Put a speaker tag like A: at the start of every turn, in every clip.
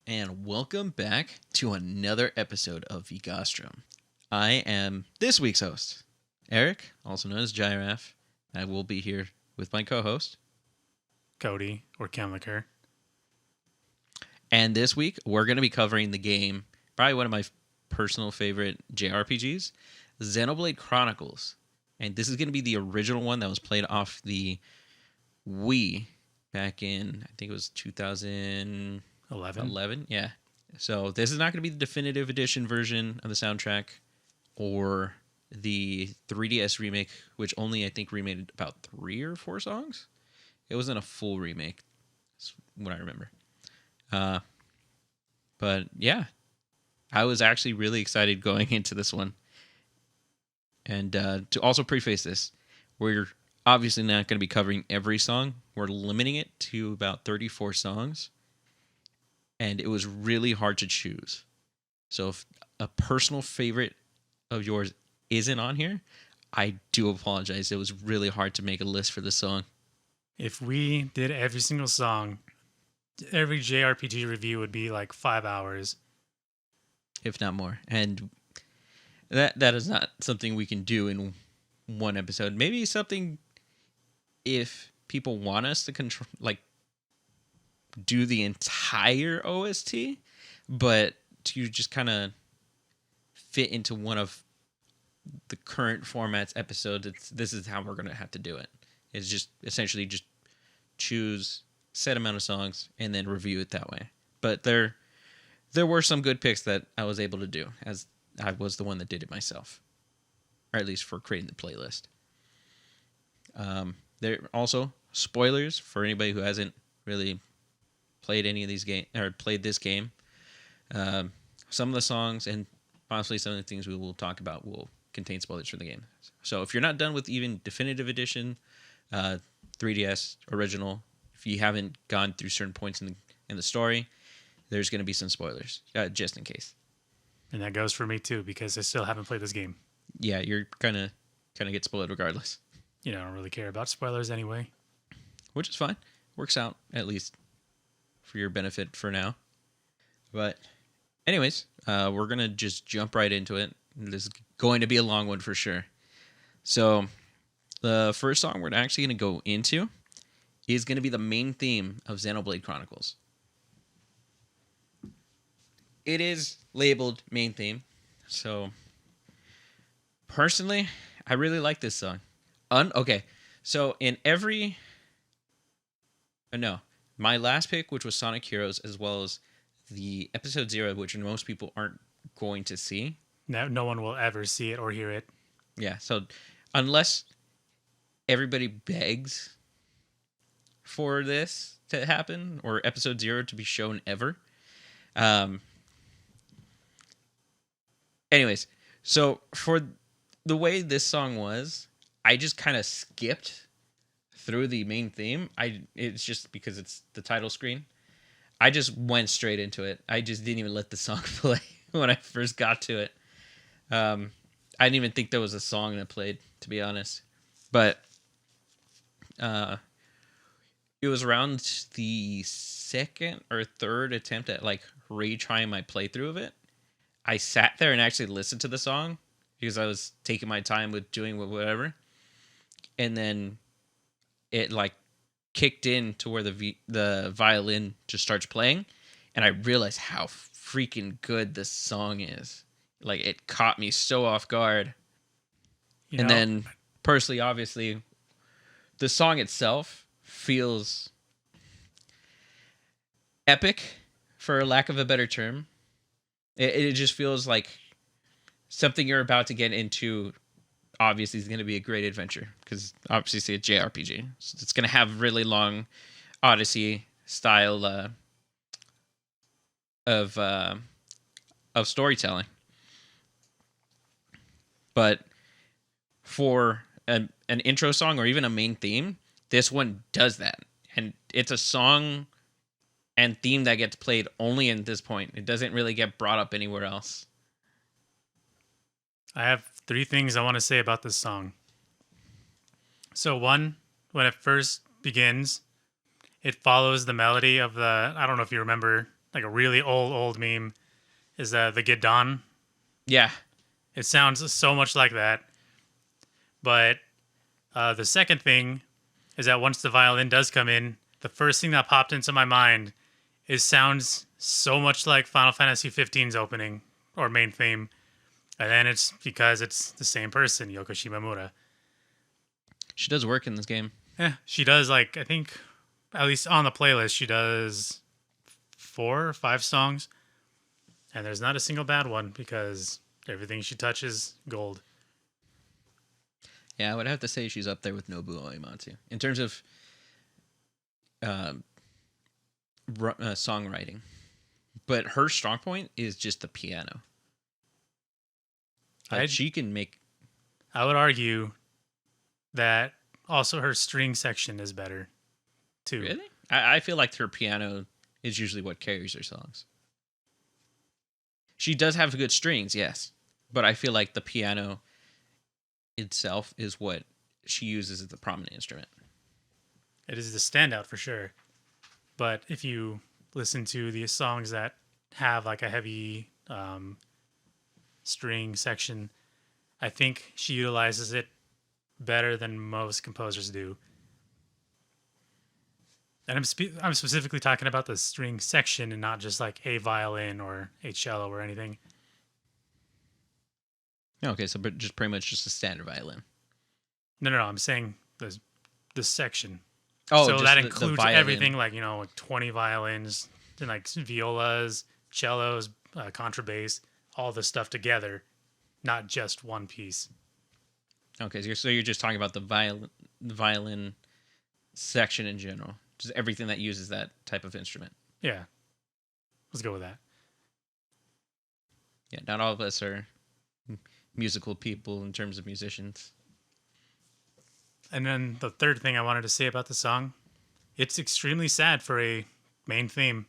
A: and welcome back to another episode of VGOSTRAM. I am this week's host, Eric, also known as Giraffe. I will be here with my co-host,
B: Cody, or Chemliker.
A: And this week, we're going to be covering the game, probably one of my personal favorite JRPGs, Xenoblade Chronicles. And this is going to be the original one that was played off the Wii back in, I think it was 2011. Yeah. So this is not going to be the definitive edition version of the soundtrack or the 3DS remake, which only, I think, remade about 3 or 4 songs. It wasn't a full remake. That's what I remember. But yeah, I was actually really excited going into this one. And to also preface this, we're obviously not going to be covering every song. We're limiting it to about 34 songs. And it was really hard to choose. So if a personal favorite of yours isn't on here, I do apologize. It was really hard to make a list for this song.
B: If we did every single song, every JRPG review would be like 5 hours.
A: If not more. And that is not something we can do in one episode. Maybe something if people want us to control, like, do the entire OST, but to just kind of fit into one of the current format's episodes. This is how we're going to have to do it. It's just essentially just choose set amount of songs and then review it that way. But there were some good picks that I was able to do, as I was the one that did it myself, or at least for creating the playlist. There also spoilers for anybody who hasn't really played any of these games or played this game. Some of the songs and possibly some of the things we will talk about will contain spoilers for the game. So if you're not done with even Definitive Edition, 3DS original, if you haven't gone through certain points in the story, there's going to be some spoilers, just in case.
B: And that goes for me too, because I still haven't played this game.
A: Yeah, you're gonna get spoiled regardless.
B: You know, I don't really care about spoilers anyway.
A: Which is fine. Works out, at least, for your benefit for now. But anyways, we're going to just jump right into it. This is going to be a long one for sure. So the first song we're actually going to go into is going to be the main theme of Xenoblade Chronicles. It is labeled main theme. So personally, I really like this song. Okay, so in every... No, my last pick, which was Sonic Heroes, as well as the Episode 0, which most people aren't going to see.
B: No one will ever see it or hear it.
A: Yeah, so unless everybody begs for this to happen, or Episode 0 to be shown ever. Anyways, so for the way this song was, I just kind of skipped through the main theme. It's just because it's the title screen. I just went straight into it. I just didn't even let the song play when I first got to it. I didn't even think there was a song that played, to be honest. But it was around the second or third attempt at like retrying my playthrough of it. I sat there and actually listened to the song because I was taking my time with doing whatever. And then it like kicked in to where the violin just starts playing, and I realized how freaking good this song is. Like, it caught me so off guard. Then personally, obviously, the song itself feels epic, for lack of a better term. It just feels like something you're about to get into. Obviously, is going to be a great adventure because obviously it's a JRPG. So it's going to have really long Odyssey style of storytelling. But for an intro song or even a main theme, this one does that, and it's a song and theme that gets played only in this point. It doesn't really get brought up anywhere else.
B: I have 3 things I want to say about this song. So one, when it first begins, it follows the melody of the, I don't know if you remember, like a really old meme, is the Gidon.
A: Yeah.
B: It sounds so much like that. But the second thing is that once the violin does come in, the first thing that popped into my mind is sounds so much like Final Fantasy XV's opening or main theme. And then it's because it's the same person, Yoko Shimomura.
A: She does work in this game.
B: Yeah, she does, like, I think, at least on the playlist, she does 4 or 5 songs. And there's not a single bad one because everything she touches, gold.
A: Yeah, I would have to say she's up there with Nobuo Uematsu in terms of songwriting. But her strong point is just the piano. Like she can make...
B: I would argue that also her string section is better, too.
A: Really? I feel like her piano is usually what carries her songs. She does have good strings, yes. But I feel like the piano itself is what she uses as the prominent instrument.
B: It is the standout for sure. But if you listen to the songs that have like a heavy string section, I think she utilizes it better than most composers do. And I'm specifically talking about the string section and not just like a violin or a cello or anything.
A: Okay, so but just pretty much just a standard violin.
B: No. I'm saying the section.
A: Oh,
B: so
A: just
B: that
A: the
B: includes
A: violin.
B: everything, like, you know, like 20 violins, and like violas, cellos, contrabass, all the stuff together, not just one piece.
A: Okay, so you're just talking about the violin section in general, just everything that uses that type of instrument.
B: Yeah, let's go with that.
A: Yeah, not all of us are musical people in terms of musicians.
B: And then the third thing I wanted to say about the song, it's extremely sad for a main theme,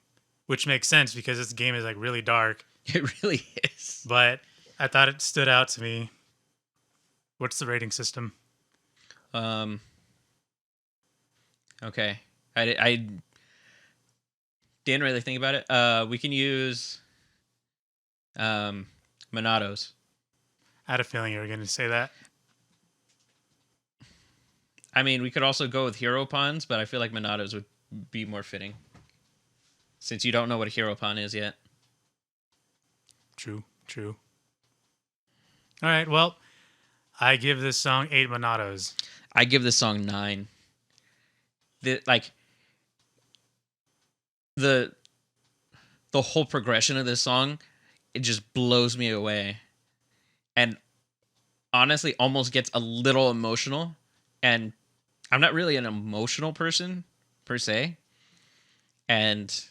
B: which makes sense because this game is like really dark.
A: It really is.
B: But I thought it stood out to me. What's the rating system?
A: Okay. I didn't really think about it. We can use Monados.
B: I had a feeling you were going to say that.
A: I mean, we could also go with Hero Pawns, but I feel like Monados would be more fitting. Since you don't know what a Hero Pawn is yet.
B: True. All right, well, I give this song 8 Monados.
A: I give this song 9. The whole progression of this song, it just blows me away. And honestly, almost gets a little emotional. And I'm not really an emotional person, per se. And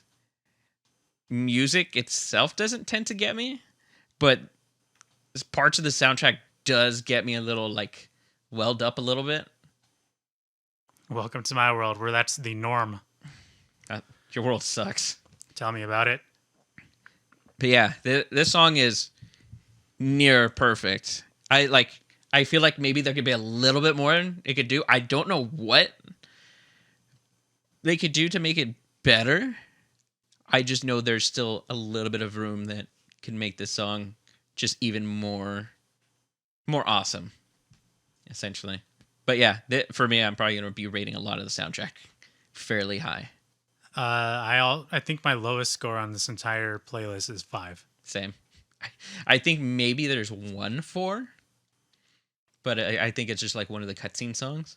A: music itself doesn't tend to get me. But parts of the soundtrack does get me a little, like, welled up a little bit.
B: Welcome to my world, where that's the norm.
A: Your world sucks.
B: Tell me about it.
A: But yeah, this song is near perfect. I feel like maybe there could be a little bit more it could do. I don't know what they could do to make it better. I just know there's still a little bit of room that can make this song just even more awesome, essentially. But yeah, for me, I'm probably going to be rating a lot of the soundtrack fairly high.
B: I think my lowest score on this entire playlist is 5.
A: Same. I think maybe there's 1 4, but I think it's just like one of the cutscene songs.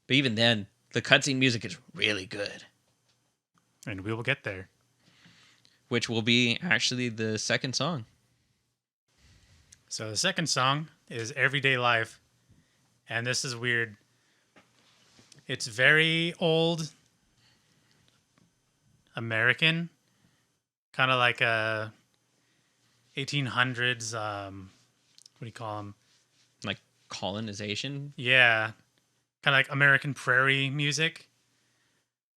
A: But even then, the cutscene music is really good.
B: And we will get there.
A: Which will be actually the second song.
B: So the second song is Everyday Life. And this is weird. It's very old American. Kind of like a 1800s, what do you call them?
A: Like colonization?
B: Yeah. Kind of like American prairie music.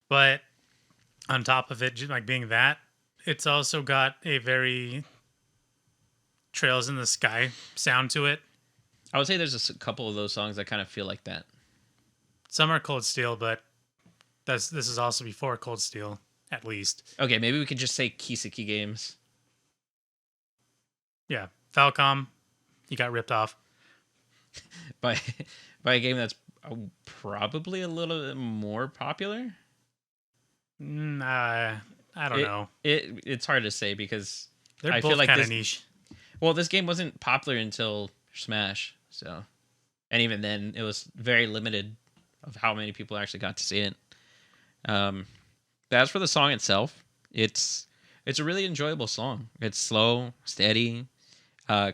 B: But on top of it, just like being that, it's also got a very Trails in the Sky sound to it.
A: I would say there's a couple of those songs that kind of feel like that.
B: Some are Cold Steel, but this is also before Cold Steel. at least.
A: Okay, maybe we could just say Kiseki Games.
B: Yeah, Falcom, you got ripped off.
A: by by a game that's probably a little bit more popular.
B: I don't know.
A: It's hard to say because
B: They're
A: I
B: both
A: feel like
B: kind of
A: this.
B: niche.
A: Well, this game wasn't popular until Smash, so, and even then, it was very limited of how many people actually got to see it. But as for the song itself, it's a really enjoyable song. It's slow, steady,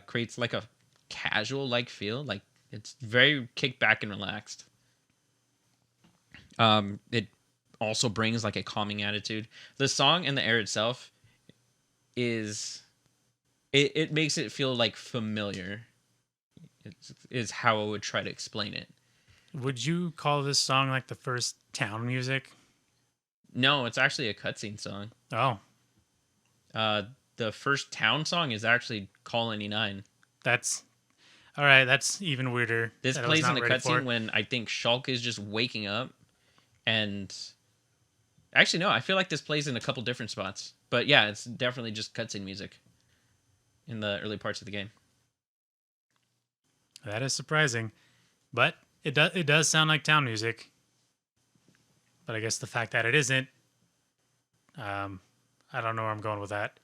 A: creates like a casual like feel. Like it's very kick back and relaxed. It also brings like a calming attitude. The song and the air itself is it makes it feel like familiar. Is how I would try to explain it.
B: Would you call this song like the first town music?
A: No, it's actually a cutscene song.
B: Oh,
A: The first town song is actually Colony 9.
B: that's all right. That's even weirder.
A: This
B: that I was
A: plays in
B: not
A: a
B: ready for.
A: cutscene when I think Shulk is just waking up, and actually no, I feel like this plays in a couple different spots. But yeah, it's definitely just cutscene music in the early parts of the game.
B: That is surprising, but it does sound like town music. But I guess the fact that it isn't, I don't know where I'm going with that.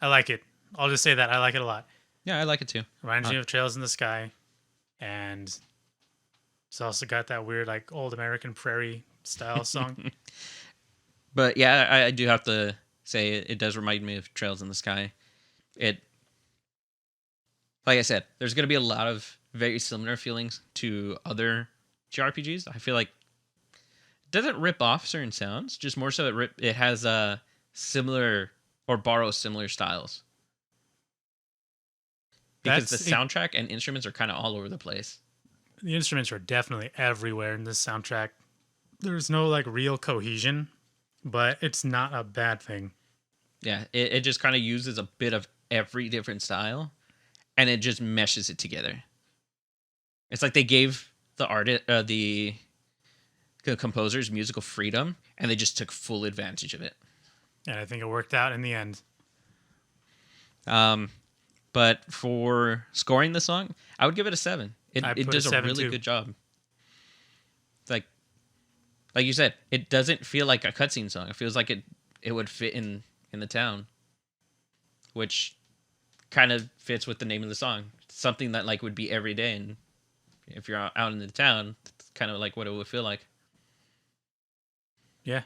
B: I like it. I'll just say that I like it a lot.
A: Yeah, I like it too.
B: Reminds me of Trails in the Sky, and it's also got that weird like old American prairie style song.
A: But yeah, I do have to say it does remind me of Trails in the Sky. It, like I said, there's going to be a lot of very similar feelings to other JRPGs. I feel like it doesn't rip off certain sounds, just more so it has similar or borrows similar styles. Because the soundtrack and instruments are kind of all over the place.
B: The instruments are definitely everywhere in this soundtrack. There's no like real cohesion, but it's not a bad thing.
A: Yeah, it just kind of uses a bit of every different style, and it just meshes it together. It's like they gave the composers musical freedom, and they just took full advantage of it.
B: And I think it worked out in the end.
A: But for scoring the song, I would give it a 7. It does a really good job. Like you said, it doesn't feel like a cutscene song. It feels like it would fit in the town, which kind of fits with the name of the song. Something that like would be every day, and if you're out in the town, it's kind of like what it would feel like.
B: Yeah.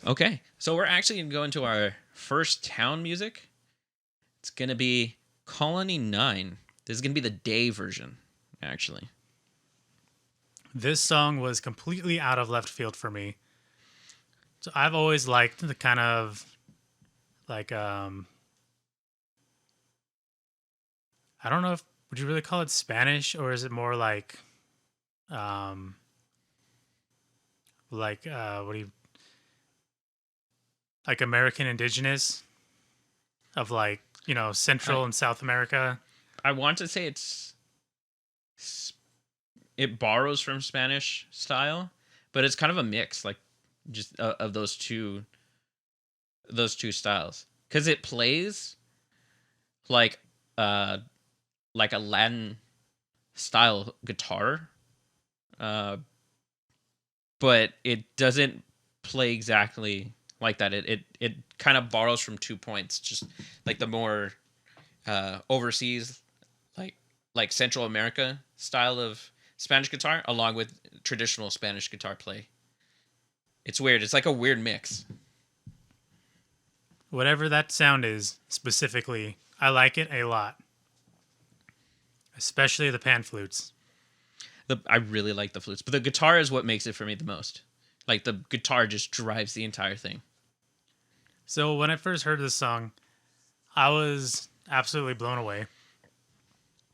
A: Okay, so we're actually going to go into our first town music. It's going to be Colony 9. This is going to be the day version, actually.
B: This song was completely out of left field for me. So I've always liked the kind of like I don't know if would you really call it Spanish, or is it more like what do you like American indigenous of like, Central and South America?
A: I want to say it borrows from Spanish style, but it's kind of a mix, like just of those two styles, because it plays like a Latin style guitar, but it doesn't play exactly like that. It kind of borrows from 2 points, just like the more overseas, like Central America style of Spanish guitar, along with traditional Spanish guitar play. It's weird. It's like a weird mix.
B: Whatever that sound is specifically, I like it a lot. Especially the pan flutes.
A: I really like the flutes, but the guitar is what makes it for me the most. Like the guitar just drives the entire thing.
B: So when I first heard this song, I was absolutely blown away.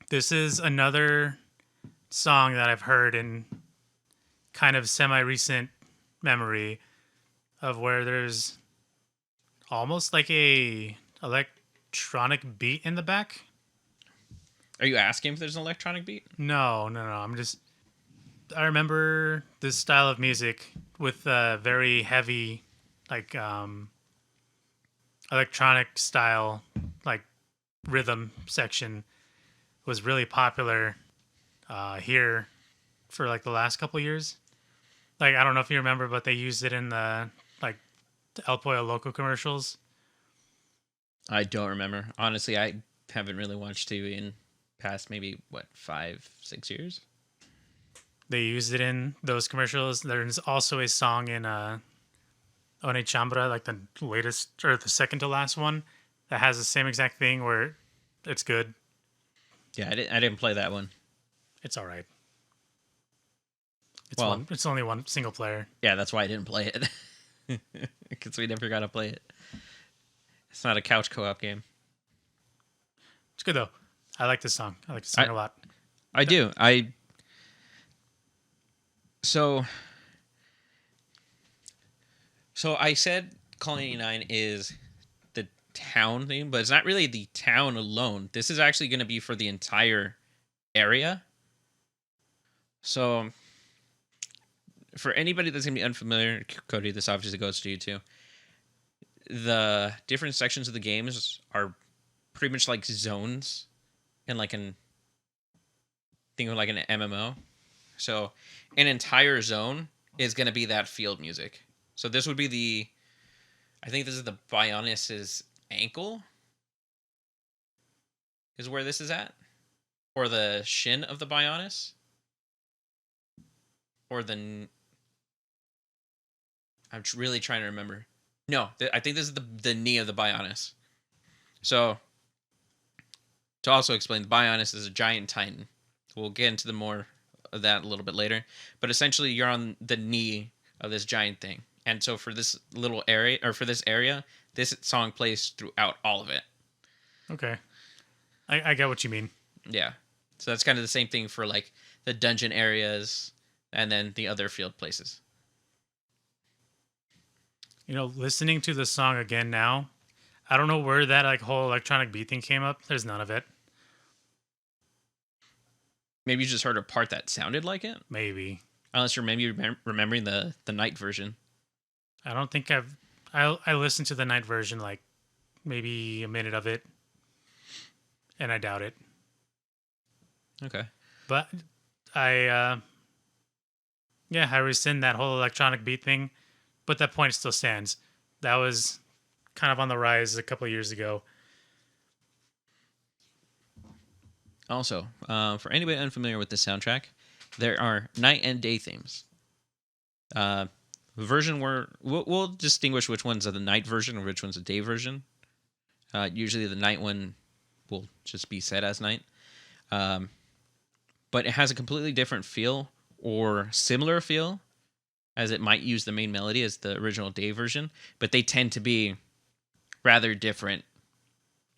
B: This is another song that I've heard in kind of semi-recent memory of where there's almost like a electronic beat in the back.
A: Are you asking if there's an electronic beat?
B: No. I remember this style of music with very heavy, like electronic style, like rhythm section was really popular here for like the last couple years. Like I don't know if you remember, but they used it in the like El Pollo Loco commercials.
A: I don't remember. Honestly, I haven't really watched TV in past maybe 5-6 years.
B: They used it in those commercials. There's also a song in One Chambra, like the latest or the second to last one, that has the same exact thing where it's good.
A: Yeah, I didn't play that one.
B: It's all right. It's only one single player.
A: Yeah, that's why I didn't play it. Because we never got to play it. It's not a couch co-op game.
B: It's good though. I like this song. I like this song a lot.
A: I do. So I said Colony 9 is the town theme, but it's not really the town alone. This is actually going to be for the entire area. So for anybody that's going to be unfamiliar, Cody, this obviously goes to you too. The different sections of the games are pretty much like zones and like think of like an MMO. So an entire zone is going to be that field music. So this would be I think this is the Bionis' ankle is where this is at. Or the shin of the Bionis. Or I'm really trying to remember. No, I think this is the knee of the Bionis. So to also explain, the Bionis is a giant titan. We'll get into more of that a little bit later. But essentially, you're on the knee of this giant thing. And so for this little area, or for this area, this song plays throughout all of it.
B: Okay. I get what you mean.
A: Yeah. So that's kind of the same thing for like the dungeon areas and then the other field places.
B: You know, listening to the song again now, I don't know where that like whole electronic beat thing came up. There's none of it.
A: Maybe you just heard a part that sounded like it?
B: Maybe.
A: Unless you're maybe remembering the night version.
B: I don't think I listened to the night version like maybe a minute of it, and I doubt it.
A: Okay.
B: But I rescind that whole electronic beat thing, but that point still stands. That was kind of on the rise a couple of years ago.
A: Also, for anybody unfamiliar with the soundtrack, there are night and day themes. Version where we'll distinguish which one's the night version or which one's the day version. Usually the night one will just be set as night. But it has a completely different feel or similar feel as it might use the main melody as the original day version, but they tend to be rather different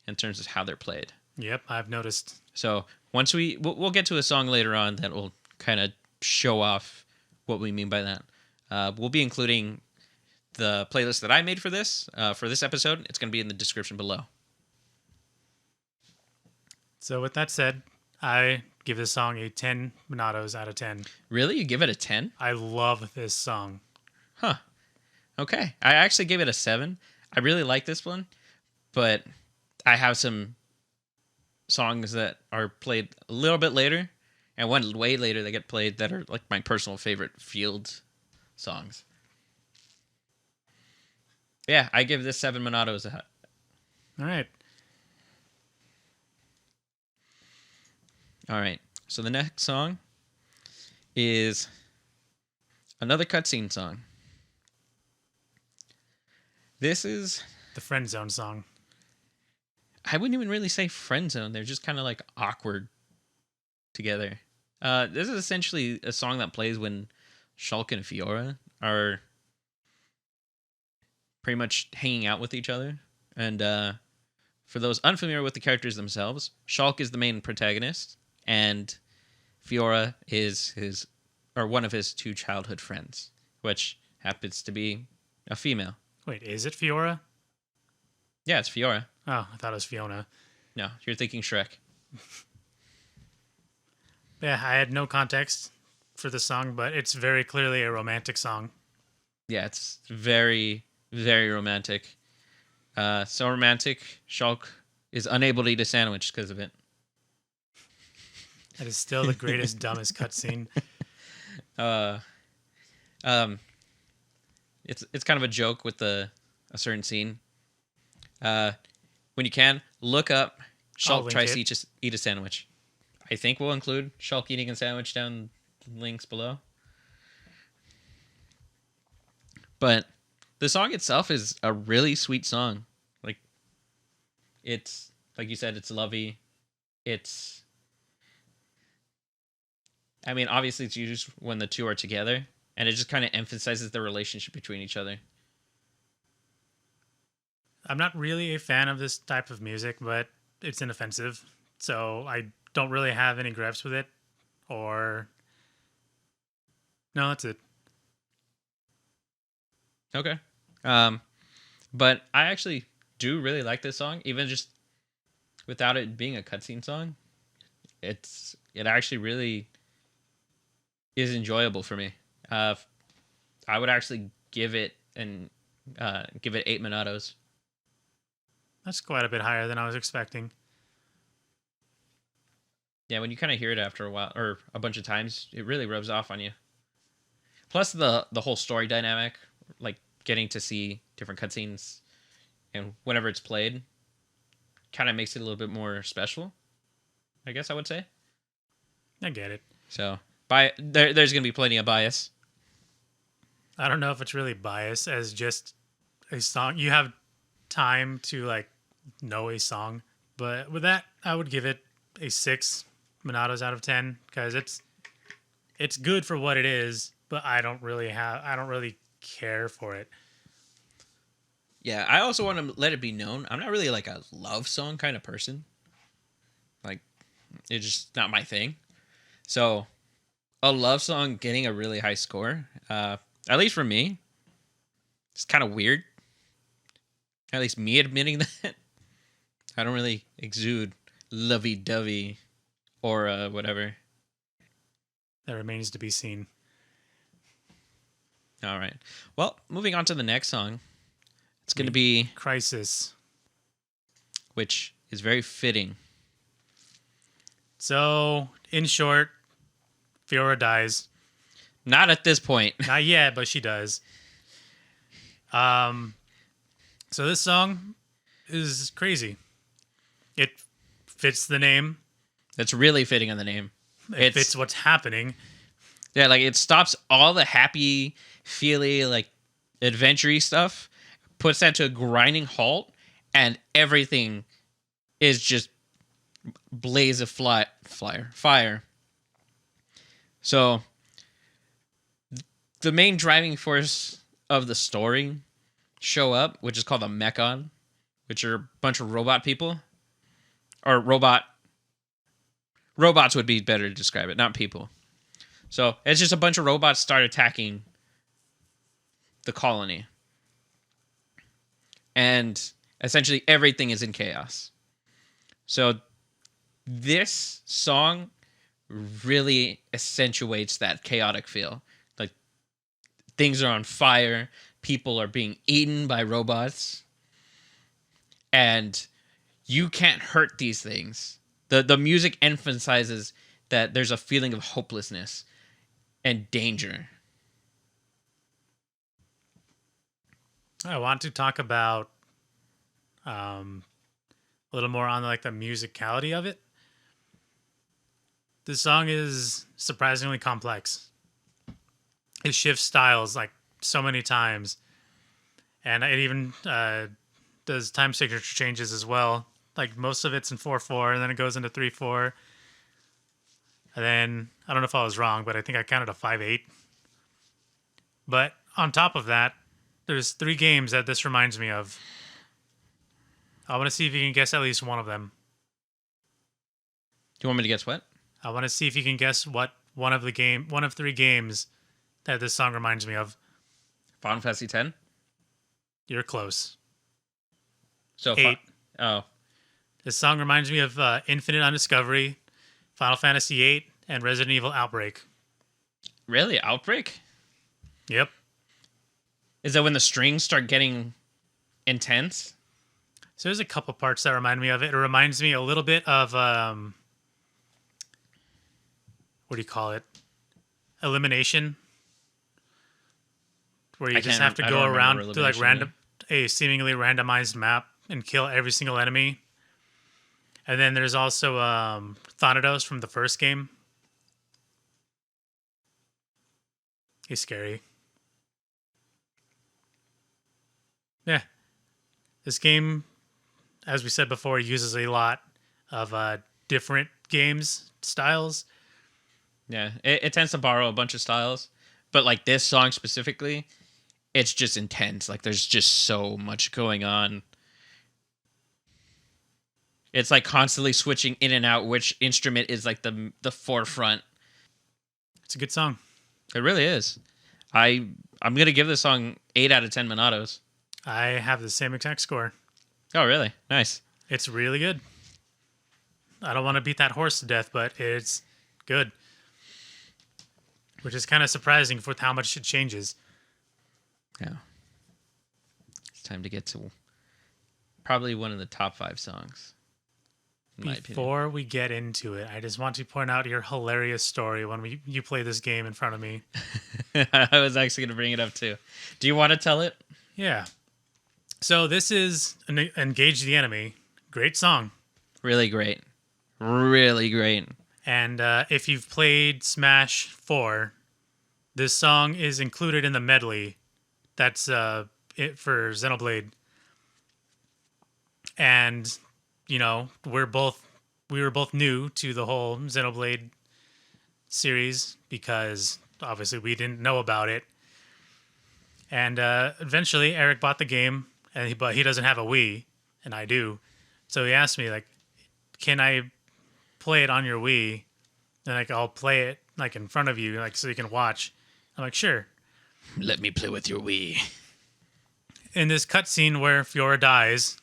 A: in terms of how they're played.
B: Yep, I've noticed.
A: So once we'll get to a song later on that will kind of show off what we mean by that. We'll be including the playlist that I made for this episode. It's going to be in the description below.
B: So with that said, I give this song a 10 Monatos out of 10.
A: Really? You give it a 10?
B: I love this song.
A: Huh. Okay. I actually gave it a 7. I really like this one, but I have some songs that are played a little bit later and one way later that get played that are like my personal favorite field songs. Yeah, I give this 7 Monatos a...
B: All right.
A: All right. So the next song is another cutscene song. This is
B: the Friend Zone song.
A: I wouldn't even really say friend zone. They're just kind of like awkward together. This is essentially a song that plays when Shulk and Fiora are pretty much hanging out with each other. And for those unfamiliar with the characters themselves, Shulk is the main protagonist, and Fiora is one of his 2 childhood friends, which happens to be a female.
B: Wait, is it Fiora?
A: Yeah, it's Fiora.
B: Oh, I thought it was Fiona.
A: No, you're thinking Shrek.
B: Yeah, I had no context for the song, but it's very clearly a romantic song.
A: Yeah, it's very, very romantic. So romantic, Shulk is unable to eat a sandwich because of it.
B: That is still the greatest, dumbest cutscene.
A: Uh, um, it's kind of a joke with a certain scene. When you can look up,
B: I'll
A: Shulk
B: link
A: tries
B: it.
A: to eat a sandwich. I think we'll include Shulk eating a sandwich down links below. But the song itself is a really sweet song. Like it's like you said, it's lovey. It's I mean, obviously it's used when the two are together, and it just kind of emphasizes the relationship between each other.
B: I'm not really a fan of this type of music, but it's inoffensive. So I don't really have any gripes with it. Or. No, that's it.
A: Okay. Um, but I actually do really like this song, even just without it being a cutscene song. It actually really is enjoyable for me. I would actually give it 8 Monatos.
B: That's quite a bit higher than I was expecting.
A: Yeah, when you kind of hear it after a while or a bunch of times, it really rubs off on you. Plus the whole story dynamic, like getting to see different cutscenes and whenever it's played, kind of makes it a little bit more special. I guess I would say.
B: I get it.
A: So, there's gonna be plenty of bias.
B: I don't know if it's really biased as just a song. You have time to like know a song, but with that, I would give it a 6 Monatos out of 10 because it's good for what it is, but I don't really care for it.
A: Yeah, I also want to let it be known I'm not really like a love song kind of person. Like, it's just not my thing. So, a love song getting a really high score, at least for me, it's kind of weird. At least me admitting that. I don't really exude lovey-dovey or whatever.
B: That remains to be seen.
A: All right. Well, moving on to the next song. It's going to be
B: Crisis.
A: which is very fitting.
B: So, in short, Fiora dies.
A: Not at this point.
B: Not yet, but she does. So this song is crazy. It fits the name.
A: That's really fitting on the name.
B: It fits what's happening.
A: Yeah, like it stops all the happy, feely, like adventure stuff, puts that to a grinding halt, and everything is just blaze of fire. So the main driving force of the story show up, which is called the Mechon, which are a bunch of robot people. Or robots would be better to describe it, not people. So it's just a bunch of robots start attacking the colony. And essentially everything is in chaos. So this song really accentuates that chaotic feel. Like things are on fire, people are being eaten by robots, and you can't hurt these things. The music emphasizes that there's a feeling of hopelessness and danger.
B: I want to talk about a little more on like the musicality of it. This song is surprisingly complex. It shifts styles like so many times, and it even does time signature changes as well. Like most of it's in 4/4, and then it goes into 3/4, and then I don't know if I was wrong, but I think I counted a 5/8. But on top of that, there's 3 games that this reminds me of. I want to see if you can guess at least one of them.
A: Do you want me to guess what?
B: I want to see if you can guess what one of 3 games that this song reminds me of.
A: Final Fantasy X?
B: You're close.
A: So
B: 8.
A: Oh.
B: This song reminds me of Infinite Undiscovery, Final Fantasy VIII, and Resident Evil Outbreak.
A: Really? Outbreak?
B: Yep.
A: Is that when the strings start getting intense?
B: So there's a couple parts that remind me of it. It reminds me a little bit of what do you call it? Elimination, where you just have to
A: I
B: go
A: don't remember
B: around to like
A: Elimination.
B: a seemingly randomized map and kill every single enemy. And then there's also Thanatos from the first game. He's scary. Yeah. This game, as we said before, uses a lot of different games styles.
A: Yeah, it tends to borrow a bunch of styles, but like this song specifically, it's just intense. Like there's just so much going on. It's like constantly switching in and out which instrument is like the forefront.
B: It's a good song.
A: It really is. I'm gonna give this song 8 out of 10 Monatos.
B: I have the same exact score.
A: Oh, really? Nice.
B: It's really good. I don't want to beat that horse to death, but it's good. Which is kind of surprising with how much it changes.
A: Yeah. It's time to get to probably one of the top 5 songs. In my opinion.
B: Before we get into it, I just want to point out your hilarious story when you play this game in front of me.
A: I was actually gonna bring it up too. Do you want to tell it?
B: Yeah. So this is Engage the Enemy. Great song.
A: Really great. Really great.
B: And if you've played Smash 4, this song is included in the medley. That's it for Xenoblade. And, you know, we were both new to the whole Xenoblade series because obviously we didn't know about it. And eventually Eric bought the game, but he doesn't have a Wii, and I do. So he asked me, like, can I play it on your Wii? And like, I'll play it like in front of you, like so you can watch. I'm like, sure.
A: Let me play with your Wii.
B: In this cutscene where Fiora dies,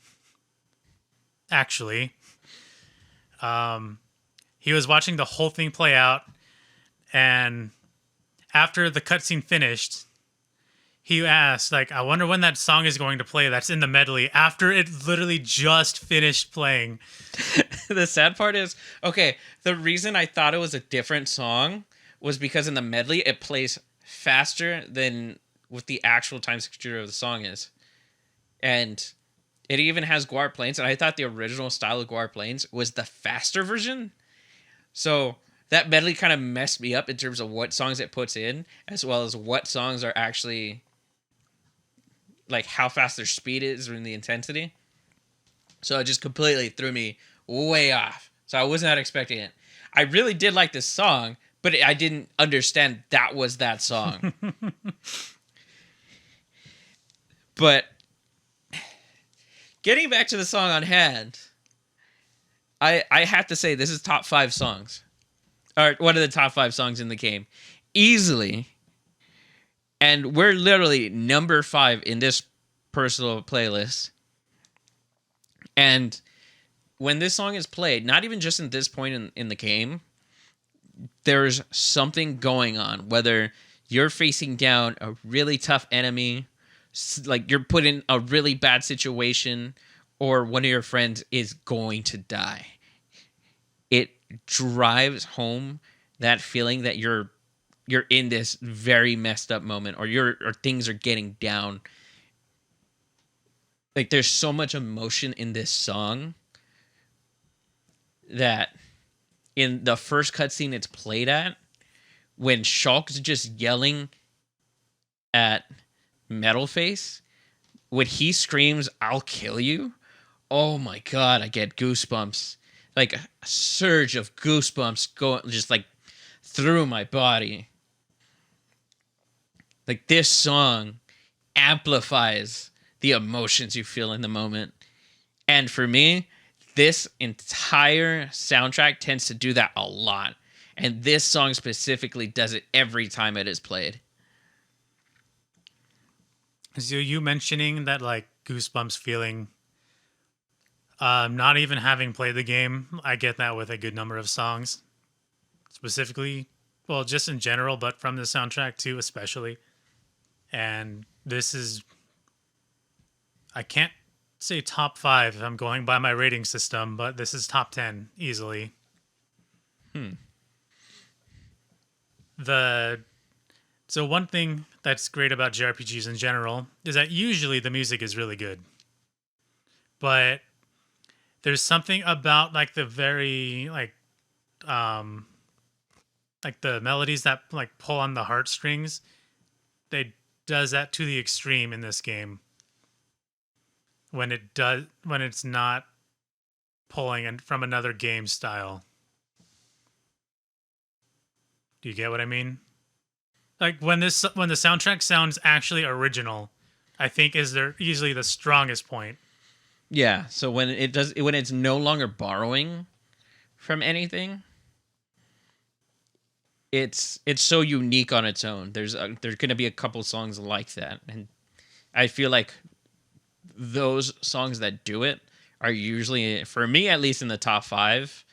B: actually, he was watching the whole thing play out, and after the cutscene finished, he asked, like, I wonder when that song is going to play that's in the medley after it literally just finished playing.
A: The sad part is, okay, the reason I thought it was a different song was because in the medley it plays faster than what the actual time signature of the song is. And it even has Guar Plains, and I thought the original style of Guar Plains was the faster version. So that medley kind of messed me up in terms of what songs it puts in, as well as what songs are actually, like, how fast their speed is or in the intensity. So it just completely threw me way off. So I was not expecting it. I really did like this song, but I didn't understand that was that song. But getting back to the song on hand, I have to say this is top 5 songs. Or one of the top 5 songs in the game. Easily. And we're literally number 5 in this personal playlist. And when this song is played, not even just in this point in the game, there's something going on. Whether you're facing down a really tough enemy, like you're put in a really bad situation, or one of your friends is going to die. It drives home that feeling that you're in this very messed up moment, or things are getting down. Like there's so much emotion in this song that in the first cutscene it's played at, when Shulk's just yelling at Metalface, when he screams, "I'll kill you," oh my god, I get goosebumps. Like a surge of goosebumps going just like through my body. Like this song amplifies the emotions you feel in the moment. And for me, this entire soundtrack tends to do that a lot. And this song specifically does it every time it is played.
B: So you mentioning that, like, goosebumps feeling, not even having played the game, I get that with a good number of songs. Specifically, well, just in general, but from the soundtrack too, especially. And this is, I can't say top 5 if I'm going by my rating system, but this is top 10 easily. So one thing that's great about JRPGs in general is that usually the music is really good. But there's something about like the very like the melodies that like pull on the heartstrings. They does that to the extreme in this game. When it's not pulling from another game style. Do you get what I mean? Like when the soundtrack sounds actually original, I think is easily the strongest point.
A: Yeah, so when it's no longer borrowing from anything, it's so unique on its own. There's going to be a couple songs like that, and I feel like those songs that do it are usually, for me at least, in the top 5,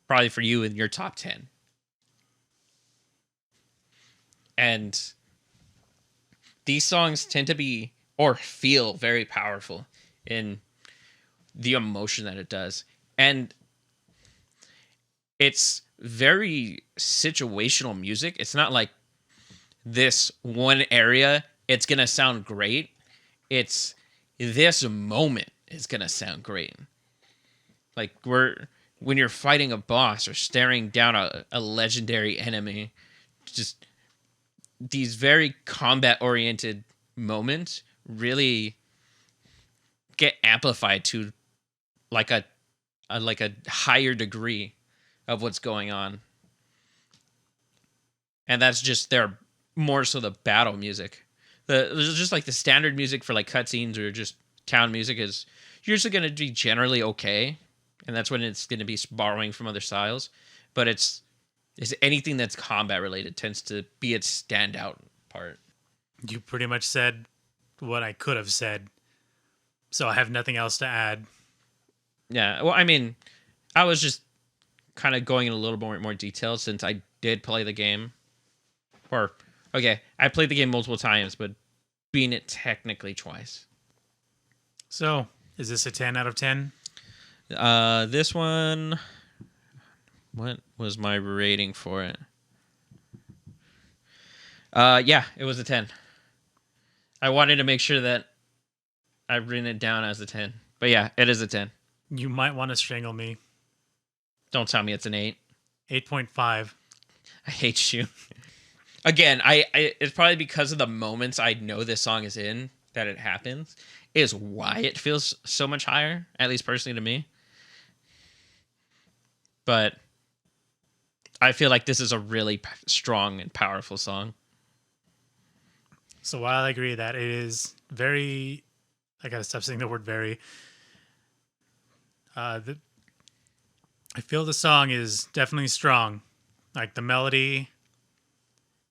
A: probably for you in your top 10. And these songs tend to be or feel very powerful in the emotion that it does. And it's very situational music. It's not like this one area, it's going to sound great. It's this moment is going to sound great. Like when you're fighting a boss or staring down a legendary enemy, just these very combat-oriented moments really get amplified to like a higher degree of what's going on. And that's just more so the battle music. There's just like the standard music for like cutscenes or just town music is usually going to be generally okay, and that's when it's going to be borrowing from other styles. But it's anything that's combat related tends to be its standout part.
B: You pretty much said what I could have said, so I have nothing else to add.
A: Yeah, well, I mean, I was just kind of going in a little more detail since I did play the game. Or, okay, I played the game multiple times, but beating it technically twice.
B: So, is this a 10 out of 10?
A: This one, what was my rating for it? Yeah, it was a 10. I wanted to make sure that I've written it down as a 10. But yeah, it is a 10.
B: You might want to strangle me.
A: Don't tell me it's an 8.
B: 8.5.
A: I hate you. Again, I it's probably because of the moments I know this song is in that it happens is why it feels so much higher, at least personally to me. But I feel like this is a really strong and powerful song.
B: So while I agree that it is very, I gotta stop saying the word very. I feel the song is definitely strong. Like the melody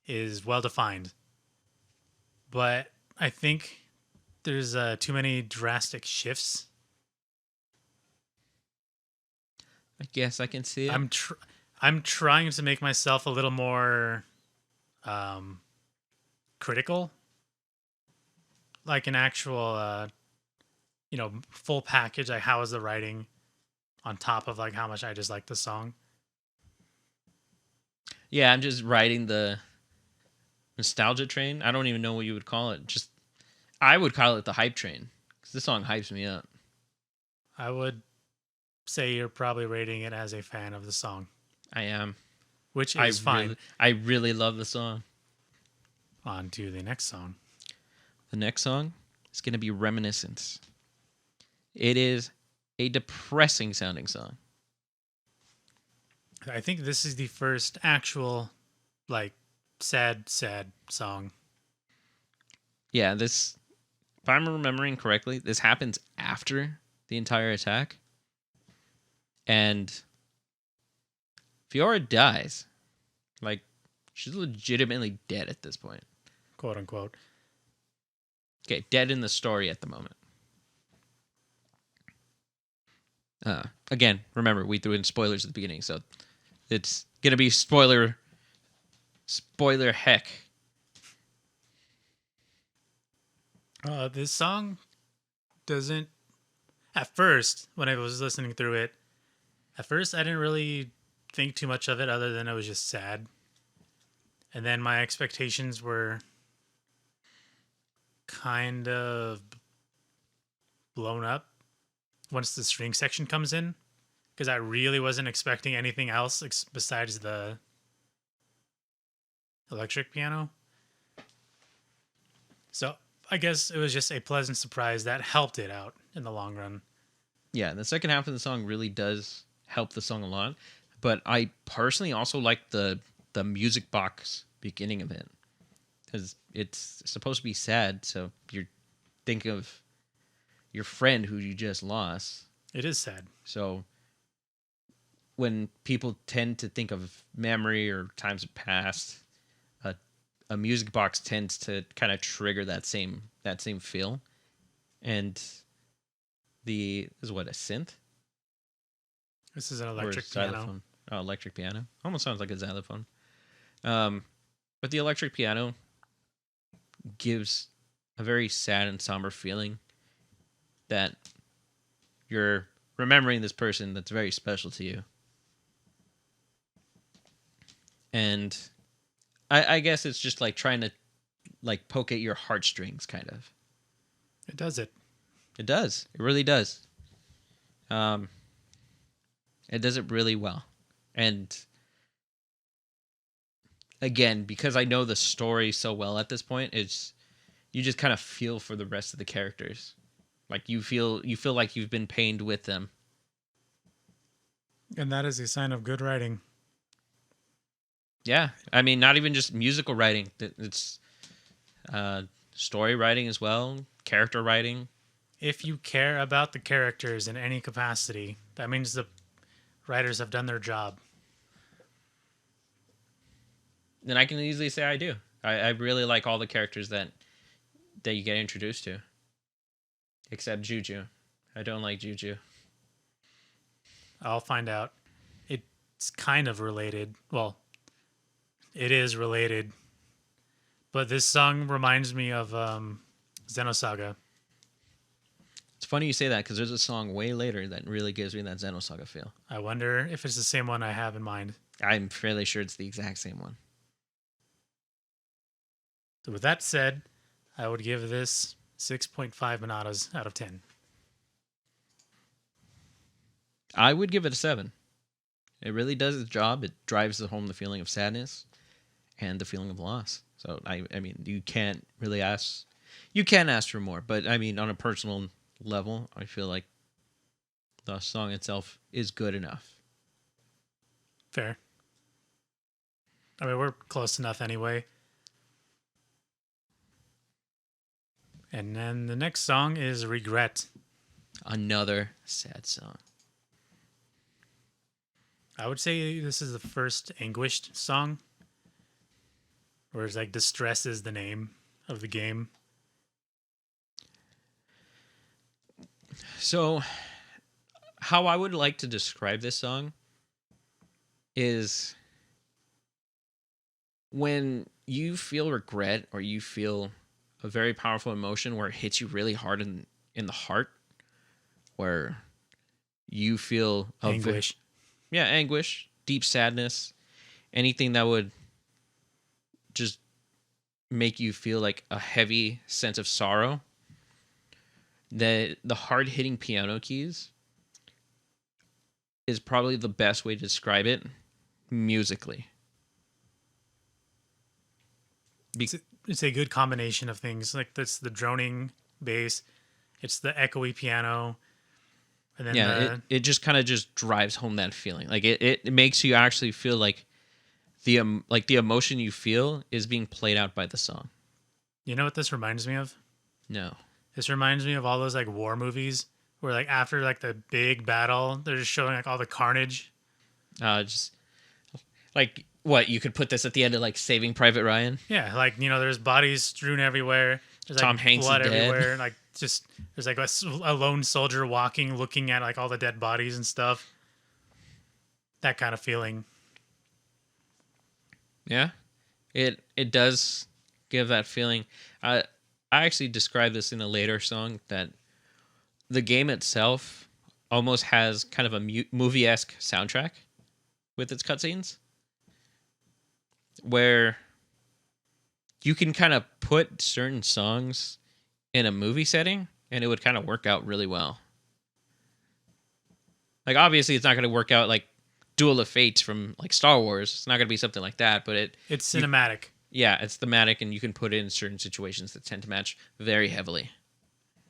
B: is well defined, but I think there's too many drastic shifts.
A: I guess I can see it.
B: I'm trying to make myself a little more critical, like an actual full package. Like how is the writing on top of like how much I just like the song.
A: Yeah, I'm just riding the nostalgia train. I don't even know what you would call it. I would call it the hype train because this song hypes me up.
B: I would say you're probably rating it as a fan of the song.
A: I am.
B: Which is fine.
A: I really love the song.
B: On to the next song.
A: The next song is going to be Reminiscence. It is a depressing sounding song.
B: I think this is the first actual, like, sad song.
A: Yeah, if I'm remembering correctly, this happens after the entire attack. And Fiora dies. Like, she's legitimately dead at this point.
B: Quote unquote.
A: Okay, dead in the story at the moment. Again, remember, we threw in spoilers at the beginning, so it's going to be spoiler heck.
B: This song doesn't. At first, when I was listening through it, at first I didn't really think too much of it, other than it was just sad. And then my expectations were kind of blown up once the string section comes in, because I really wasn't expecting anything else besides the electric piano. So I guess it was just a pleasant surprise that helped it out in the long run.
A: Yeah, the second half of the song really does help the song a lot. But I personally also like the music box beginning of it, because it's supposed to be sad. So you're thinking of your friend who you just lost.
B: It is sad.
A: So when people tend to think of memory or times of past, a music box tends to kind of trigger that same feel. And this is what, a synth
B: This is an
A: or a
B: electric piano.
A: xylophone? Oh, electric piano. Almost sounds like a xylophone. But the electric piano gives a very sad and somber feeling that you're remembering this person that's very special to you. And I guess it's just like trying to like poke at your heartstrings, kind of.
B: It does it.
A: It does. It really does. Um, it does it really well. And again, because I know the story so well at this point, it's you just kind of feel for the rest of the characters. Like you feel like you've been pained with them.
B: And that is a sign of good writing.
A: Yeah, I mean, not even just musical writing. It's story writing as well, character writing.
B: If you care about the characters in any capacity, that means the writers have done their job.
A: Then I can easily say I do. I really like all the characters that you get introduced to, except Juju. I don't like Juju.
B: I'll find out. It's kind of related. Well, it is related. But this song reminds me of Xenosaga.
A: It's funny you say that because there's a song way later that really gives me that Xenosaga feel.
B: I wonder if it's the same one I have in mind.
A: I'm fairly sure it's the exact same one.
B: So with that said, I would give this 6.5 Manatas out of 10.
A: I would give it a 7. It really does its job. It drives home the feeling of sadness and the feeling of loss. So I mean, you can't really ask. You can ask for more, but I mean, on a personal level, I feel like the song itself is good enough.
B: Fair. I mean, we're close enough anyway. And then the next song is Regret.
A: Another sad song.
B: I would say this is the first Anguished song, where it's like Distress is the name of the game.
A: So, how I would like to describe this song is when you feel regret or you feel a very powerful emotion where it hits you really hard in the heart, where you feel
B: Anguish.
A: Anguish, deep sadness, anything that would just make you feel like a heavy sense of sorrow. The hard hitting piano keys is probably the best way to describe it musically.
B: It's a good combination of things. Like that's the droning bass, it's the echoey piano, and then
A: it just kind of just drives home that feeling. Like it makes you actually feel like the emotion you feel is being played out by the song.
B: You know what this reminds me of?
A: No.
B: This reminds me of all those like war movies where like after like the big battle, they're just showing like all the carnage.
A: Just like what you could put this at the end of like Saving Private Ryan.
B: Yeah, like there's bodies strewn everywhere. There's
A: Tom
B: like
A: Hanks
B: blood
A: is dead.
B: everywhere. Like just there's like a lone soldier walking, looking at like all the dead bodies and stuff. That kind of feeling.
A: Yeah, it does give that feeling. I actually described this in a later song that the game itself almost has kind of a movie-esque soundtrack with its cutscenes, where you can kind of put certain songs in a movie setting and it would kind of work out really well. Like, obviously, it's not going to work out like Duel of Fates from like Star Wars. It's not going to be something like that, but
B: It's cinematic.
A: yeah, it's thematic, and you can put it in certain situations that tend to match very heavily.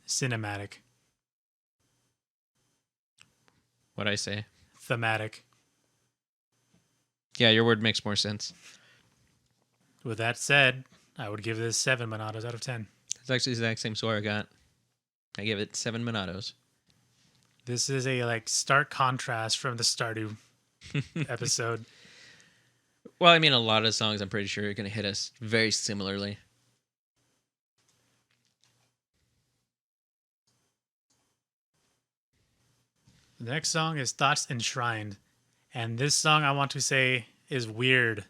B: Cinematic.
A: What'd I say?
B: Thematic.
A: Yeah, your word makes more sense.
B: With that said, I would give this 7 Monados out of 10.
A: It's actually the exact same score I got. I give it 7 Monados.
B: This is a like stark contrast from the Stardew episode.
A: Well, I mean, a lot of songs I'm pretty sure are going to hit us very similarly.
B: The next song is Thoughts Enshrined. And this song, I want to say, is weird.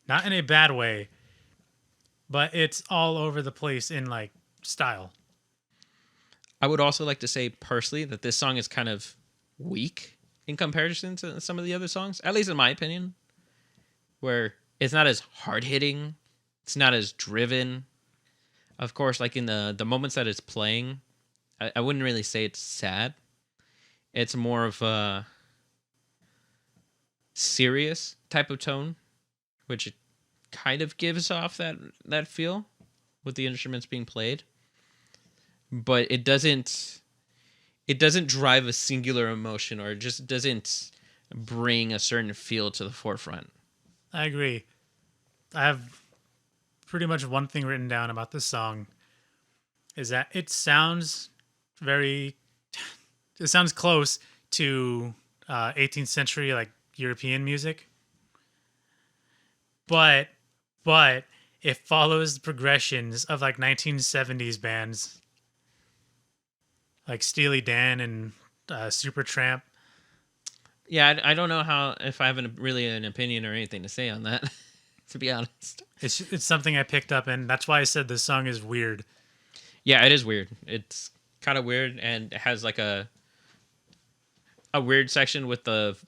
B: Not in a bad way, but it's all over the place in like style.
A: I would also like to say personally that this song is kind of weak in comparison to some of the other songs, at least in my opinion, where it's not as hard-hitting, it's not as driven. Of course, like in the moments that it's playing, I wouldn't really say it's sad. It's more of a serious type of tone, which it kind of gives off that feel with the instruments being played. But it doesn't drive a singular emotion, or it just doesn't bring a certain feel to the forefront.
B: I agree. I have pretty much one thing written down about this song is that it sounds close to 18th century like European music, but it follows the progressions of like 1970s bands like Steely Dan and Supertramp.
A: Yeah, I don't know if I have really an opinion or anything to say on that, to be honest.
B: It's something I picked up, and that's why I said this song is weird.
A: Yeah, it is weird. It's kind of weird, and it has like a weird section with the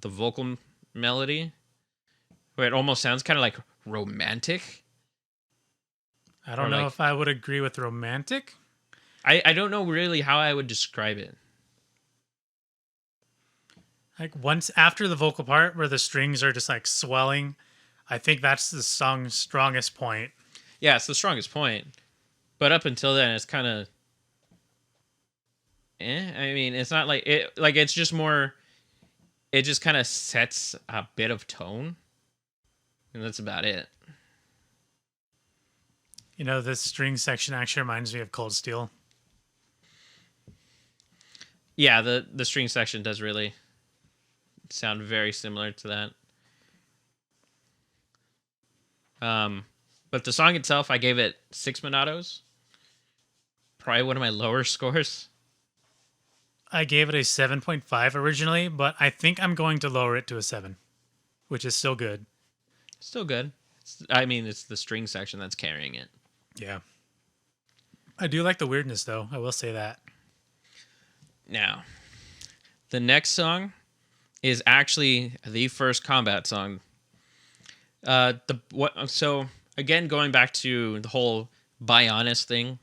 A: vocal melody, where it almost sounds kind of like romantic.
B: I don't know if I would agree with romantic.
A: I don't know really how I would describe it.
B: Like once after the vocal part where the strings are just like swelling, I think that's the song's strongest point.
A: Yeah, it's the strongest point. But up until then, it's kind of I mean, it's not like it. Like it's just more. It just kind of sets a bit of tone, and that's about it.
B: You know, this string section actually reminds me of Cold Steel.
A: Yeah, the string section does really sound very similar to that. But the song itself, I gave it 6 Monados. Probably one of my lower scores.
B: I gave it a 7.5 originally, but I think I'm going to lower it to a 7, which is still good.
A: Still good. I mean, it's the string section that's carrying it.
B: Yeah. I do like the weirdness, though. I will say that. Now,
A: the next song is actually the first combat song. So again, going back to the whole Bionis thing,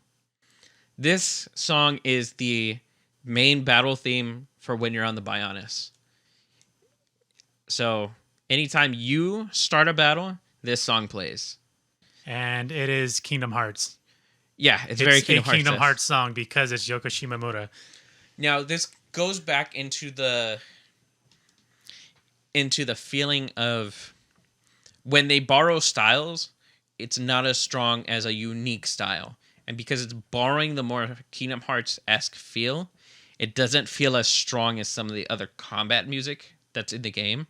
A: this song is the main battle theme for when you're on the Bionis. So anytime you start a battle, this song plays.
B: And it is Kingdom Hearts.
A: Yeah, it's very Kingdom Hearts.
B: Kingdom Hearts song because it's Yoko Shimomura.
A: Now, this goes back into the feeling of when they borrow styles, it's not as strong as a unique style. And because it's borrowing the more Kingdom Hearts-esque feel, it doesn't feel as strong as some of the other combat music that's in the game.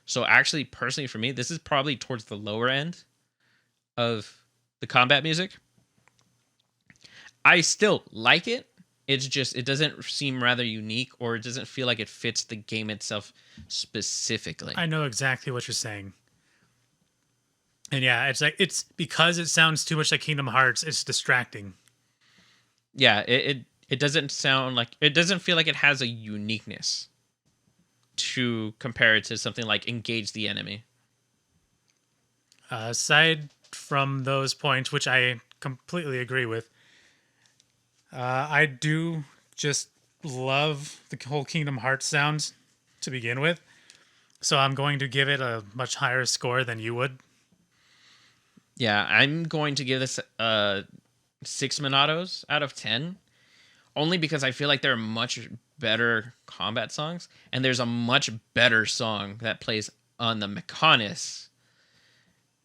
A: So actually, personally for me, this is probably towards the lower end of the combat music. I still like it. It's just, it doesn't seem rather unique, or it doesn't feel like it fits the game itself specifically.
B: I know exactly what you're saying. And yeah, it's like it's because it sounds too much like Kingdom Hearts. It's distracting.
A: Yeah, it doesn't sound like it doesn't feel like it has a uniqueness to compare it to something like Engage the Enemy.
B: Aside from those points, which I completely agree with, I do just love the whole Kingdom Hearts sounds to begin with. So I'm going to give it a much higher score than you would.
A: Yeah, I'm going to give this 6 Monatos out of 10, only because I feel like there are much better combat songs, and there's a much better song that plays on the Mechonis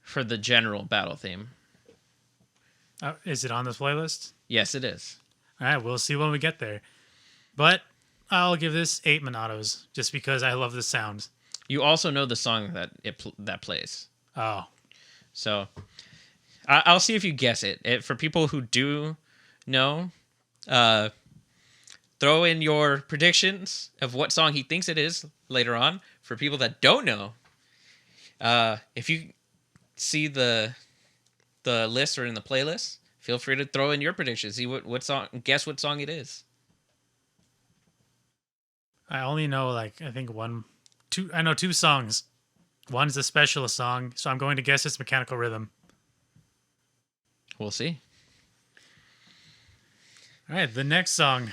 A: for the general battle theme.
B: Is it on this playlist?
A: Yes, it is.
B: All right, we'll see when we get there. But I'll give this 8 Monatos just because I love the sounds.
A: You also know the song that plays.
B: Oh.
A: So I'll see if you guess it. For people who do know, throw in your predictions of what song he thinks it is later on. For people that don't know, if you see the list or in the playlist, feel free to throw in your predictions. See what song, guess what song it is.
B: I only know I think I know 2 songs. One's a specialist song, so I'm going to guess it's Mechanical Rhythm.
A: We'll see.
B: All right, the next song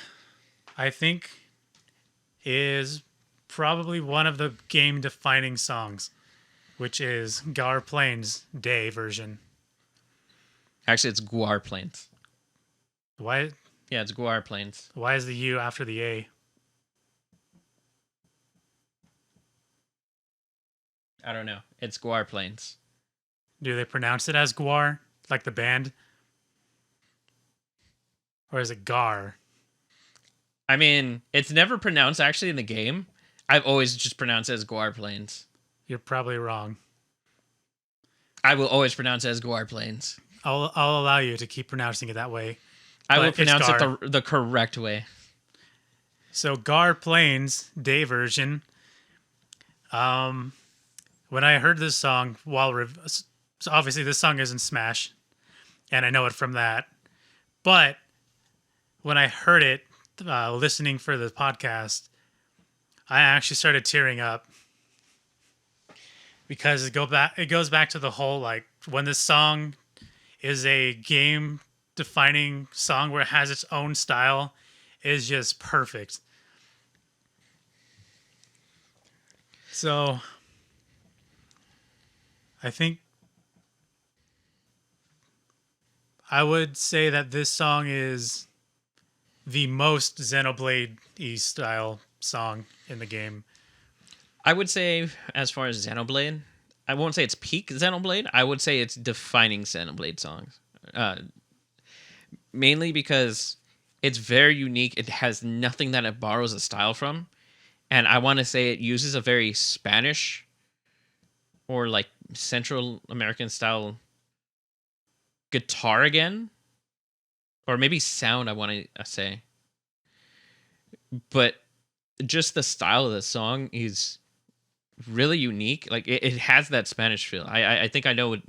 B: I think is probably one of the game-defining songs, which is Gar Plains' Day version.
A: Actually, it's Guar Plains.
B: Why?
A: Yeah, it's Guar Plains.
B: Why is the U after the A?
A: I don't know. It's Guar Plains.
B: Do they pronounce it as Guar, like the band? Or is it Gar?
A: I mean, it's never pronounced actually in the game. I've always just pronounced it as Guar Plains.
B: You're probably wrong.
A: I will always pronounce it as Guar Plains.
B: I'll allow you to keep pronouncing it that way.
A: I will pronounce it the correct way.
B: So Gar Plains Day version. When I heard this song so obviously this song is in Smash, and I know it from that. But when I heard it listening for the podcast, I actually started tearing up because it goes back to the whole when this song is a game defining song where it has its own style is just perfect. So I think I would say that this song is the most Xenoblade-y style song in the game.
A: I would say, as far as Xenoblade, I won't say it's peak Xenoblade. I would say it's defining Xenoblade songs. Mainly because it's very unique. It has nothing that it borrows a style from. And I want to say it uses a very Spanish or Central American style guitar again. Or maybe sound, I want to say. But just the style of the song is really unique. It has that Spanish feel. I think I know what,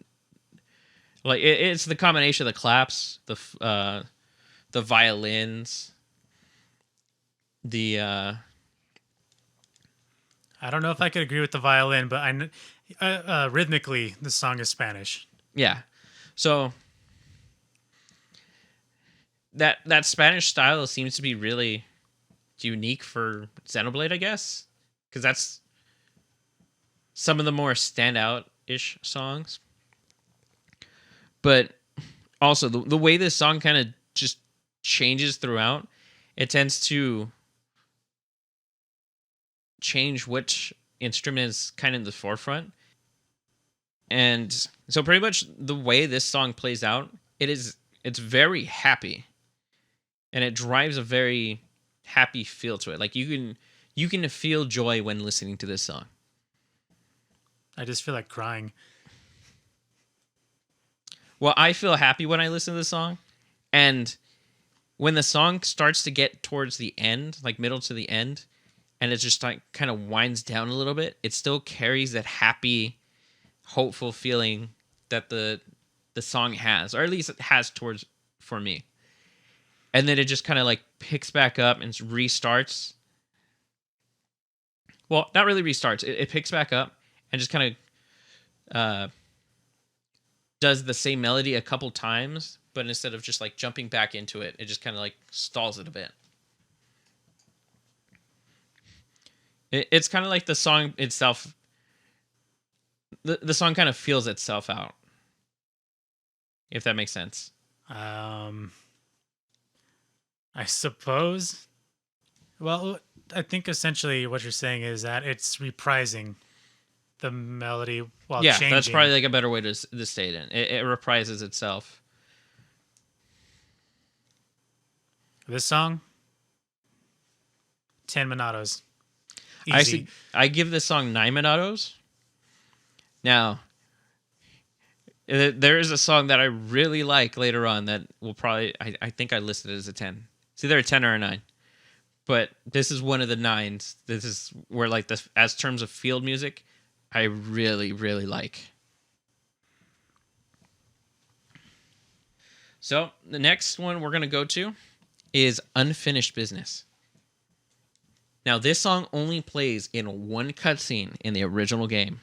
A: it's the combination of the claps, the violins, I
B: don't know if I could agree with the violin, but rhythmically the song is Spanish.
A: Yeah. So that Spanish style seems to be really unique for Xenoblade, I guess, because that's some of the more standout-ish songs. But also the way this song kind of just changes throughout, it tends to change which instrument is kind of in the forefront. And so pretty much the way this song plays out, it's very happy. And it drives a very happy feel to it. You can feel joy when listening to this song.
B: I just feel like crying.
A: Well, I feel happy when I listen to the song. And when the song starts to get towards the end, middle to the end, and it just kind of winds down a little bit, it still carries that happy, hopeful feeling that the song has, or at least it has towards for me. And then it just kind of like picks back up and restarts. Well, not really restarts. It picks back up and just kind of does the same melody a couple times, but instead of just like jumping back into it, it just kind of like stalls it a bit. It's kind of like the song itself. The song kind of feels itself out, if that makes sense.
B: I suppose. Well, I think essentially what you're saying is that it's reprising the melody while changing.
A: That's probably like a better way to state it. It reprises itself.
B: This song, 10 Monatos. Easy.
A: I give this song 9 Monatos. Now, there is a song that I really like later on that will probably, I think I listed it as a 10. It's either a 10 or a 9. But this is one of the 9s. This is where, like, as terms of field music, I really, really like. So, the next one we're going to go to is Unfinished Business. Now, this song only plays in one cutscene in the original game.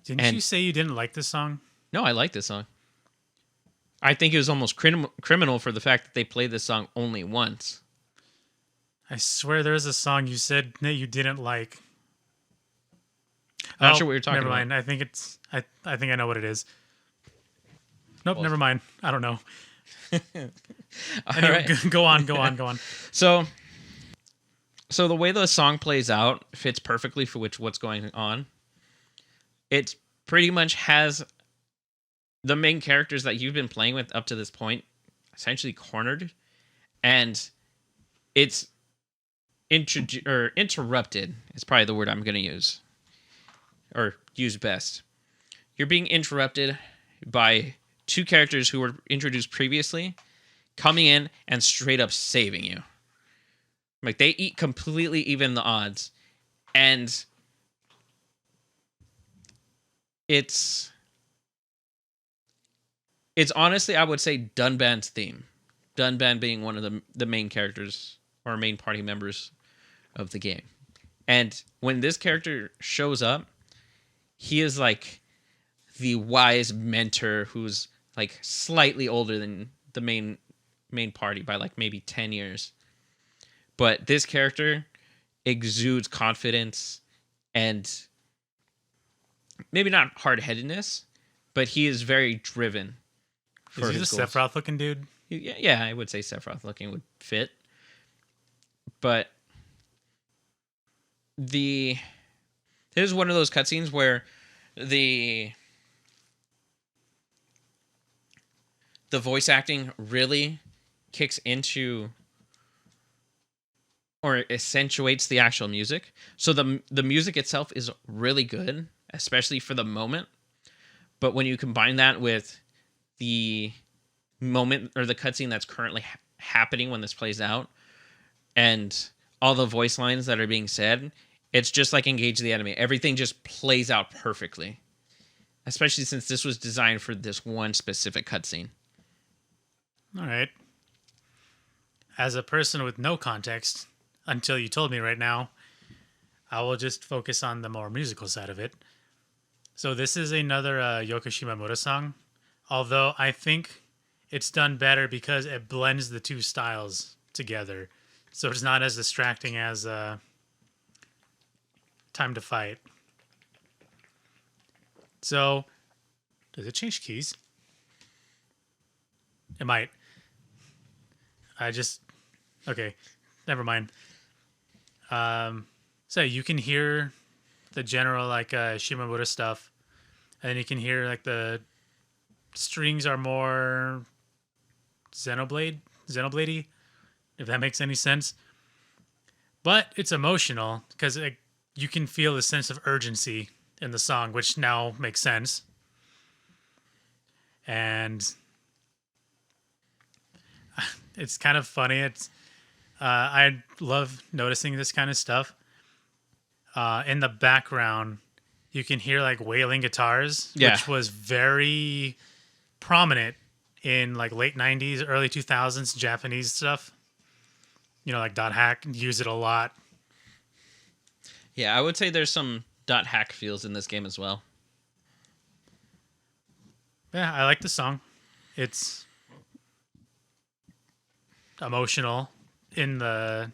B: Didn't you say you didn't like this song?
A: No, I like this song. I think it was almost criminal for the fact that they played this song only once.
B: I swear there's a song you said that you didn't like.
A: I'm not sure what you're talking about.
B: Never mind. I think it's. I think I know what it is. Nope. Never mind. I don't know. Anyway, right. Go on.
A: So the way the song plays out fits perfectly for what's going on. It pretty much has the main characters that you've been playing with up to this point essentially cornered, and it's interrupted is probably the word I'm going to use, or use best. You're being interrupted by two characters who were introduced previously coming in and straight up saving you. Like, they completely even the odds, and it's honestly, I would say, Dunban's theme. Dunban being one of the main characters or main party members of the game. And when this character shows up, he is like the wise mentor who's like slightly older than the main party by like maybe 10 years. But this character exudes confidence and maybe not hard-headedness, but he is very driven.
B: Is he the Sephiroth looking dude?
A: Yeah, I would say Sephiroth looking would fit. But this is one of those cutscenes where the voice acting really kicks into or accentuates the actual music. So the music itself is really good, especially for the moment. But when you combine that with the moment or the cutscene that's currently happening when this plays out, and all the voice lines that are being said, it's just like Engage the Enemy. Everything just plays out perfectly, especially since this was designed for this one specific cutscene.
B: All right. As a person with no context, until you told me right now, I will just focus on the more musical side of it. So this is another Yoko Shimomura song, although I think it's done better because it blends the two styles together. So it's not as distracting as Time to Fight. So, does it change keys? It might. Okay, never mind. So you can hear the general like Shimomura stuff, and then you can hear like the strings are more Xenoblade-y, if that makes any sense. But it's emotional because you can feel the sense of urgency in the song, which now makes sense. And it's kind of funny. I love noticing this kind of stuff. In the background, you can hear like wailing guitars,
A: Yeah.
B: which was very prominent in like late 90s, early 2000s Japanese stuff. Like Dot Hack use it a lot.
A: Yeah, I would say there's some dot hack feels in this game as well.
B: Yeah, I like the song. It's emotional in the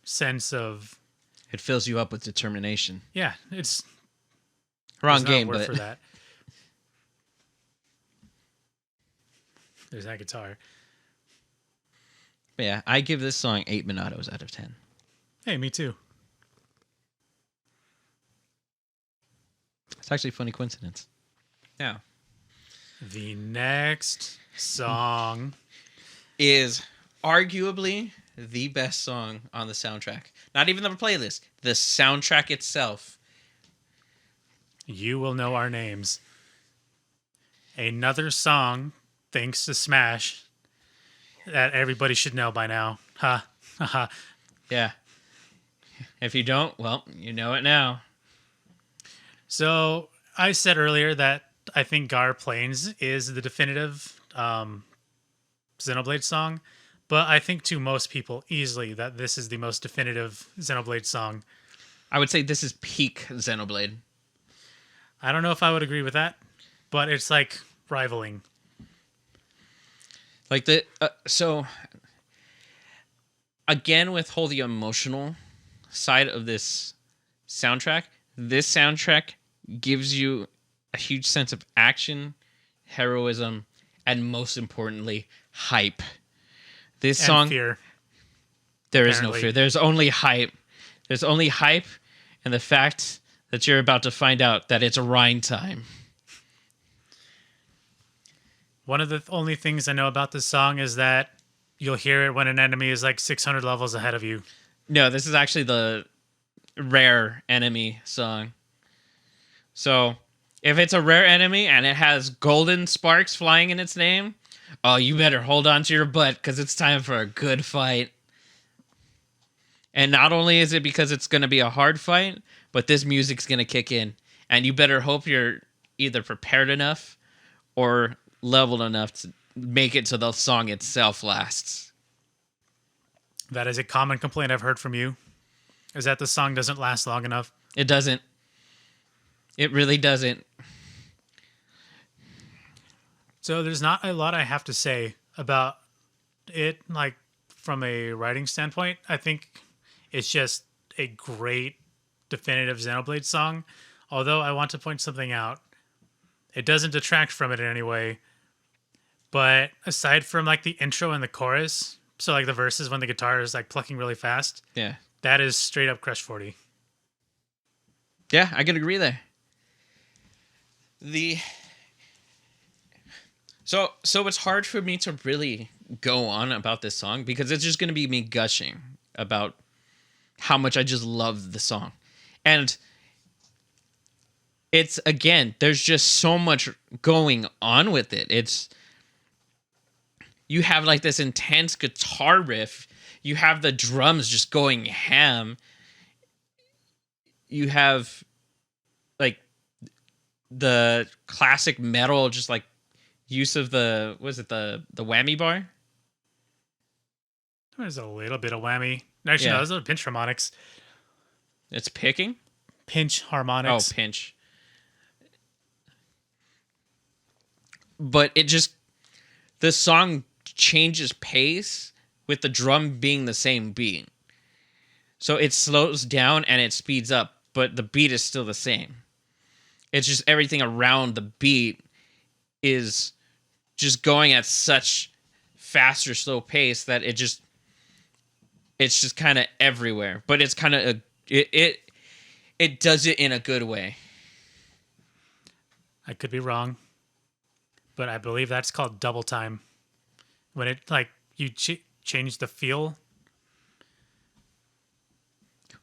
B: sense of
A: It fills you up with determination.
B: yeah, it's
A: Wrong
B: there's not a
A: game,
B: word
A: but
B: for that. There's that guitar.
A: yeah, I give this song 8 Monatos out of 10.
B: Hey, me too.
A: It's actually a funny coincidence. Yeah.
B: The next song
A: Is arguably the best song on the soundtrack. Not even the playlist. The soundtrack itself.
B: You Will Know Our Names. Another song, thanks to Smash, that everybody should know by now. Ha. Ha.
A: Yeah. If you don't, well, you know it now.
B: So I said earlier that I think Gar Plains is the definitive Xenoblade song, but I think to most people easily that this is the most definitive Xenoblade song.
A: I would say this is peak Xenoblade.
B: I don't know if I would agree with that, but it's like rivaling.
A: Like the so again with whole the emotional side of this soundtrack gives you a huge sense of action, heroism, and most importantly, hype. This
B: And
A: song,
B: fear.
A: there is no
B: apparently.
A: fear. There's only hype. There's only hype and the fact that you're about to find out that it's a Rhine time.
B: One of the only things I know about this song is that you'll hear it when an enemy is like 600 levels ahead of you.
A: No, this is actually the rare enemy song. So, if it's a rare enemy and it has golden sparks flying in its name, oh, you better hold on to your butt because it's time for a good fight. And not only is it because it's going to be a hard fight, but this music's going to kick in. And you better hope you're either prepared enough or leveled enough to make it so the song itself lasts.
B: That is a common complaint I've heard from you, is that the song doesn't last long enough.
A: It doesn't. It really doesn't.
B: So there's not a lot I have to say about it, like from a writing standpoint. I think it's just a great definitive Xenoblade song. Although I want to point something out. It doesn't detract from it in any way. But aside from like the intro and the chorus, so like the verses when the guitar is like plucking really fast,
A: Yeah.
B: that is straight up Crush 40.
A: Yeah, I could agree there. So it's hard for me to really go on about this song because it's just going to be me gushing about how much I just love the song. And it's, again, there's just so much going on with it. You have like this intense guitar riff. You have the drums just going ham. You have like the classic metal, just like use of the whammy bar?
B: There's a little bit of whammy. Actually,
A: Yeah.
B: no, those are pinch harmonics.
A: It's picking?
B: Pinch
A: Oh,
B: harmonics.
A: pinch. But the song changes pace with the drum being the same beat. So it slows down and it speeds up, but the beat is still the same. It's just everything around the beat is just going at such fast or slow pace that it's just kind of everywhere. But it's kind of it does it in a good way.
B: I could be wrong, but I believe that's called double time. When it like you change the feel.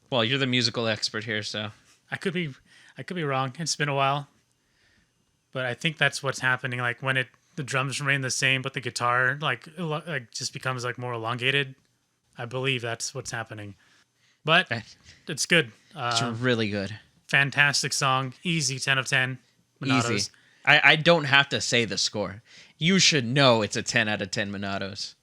A: Well, you're the musical expert here, so
B: I could be wrong. It's been a while, but I think that's what's happening. Like when the drums remain the same, but the guitar like just becomes like more elongated. I believe that's what's happening. But it's good.
A: it's really good.
B: Fantastic song. Easy 10 of 10. Monados.
A: Easy. I don't have to say the score. You should know it's a 10 out of 10 Monados.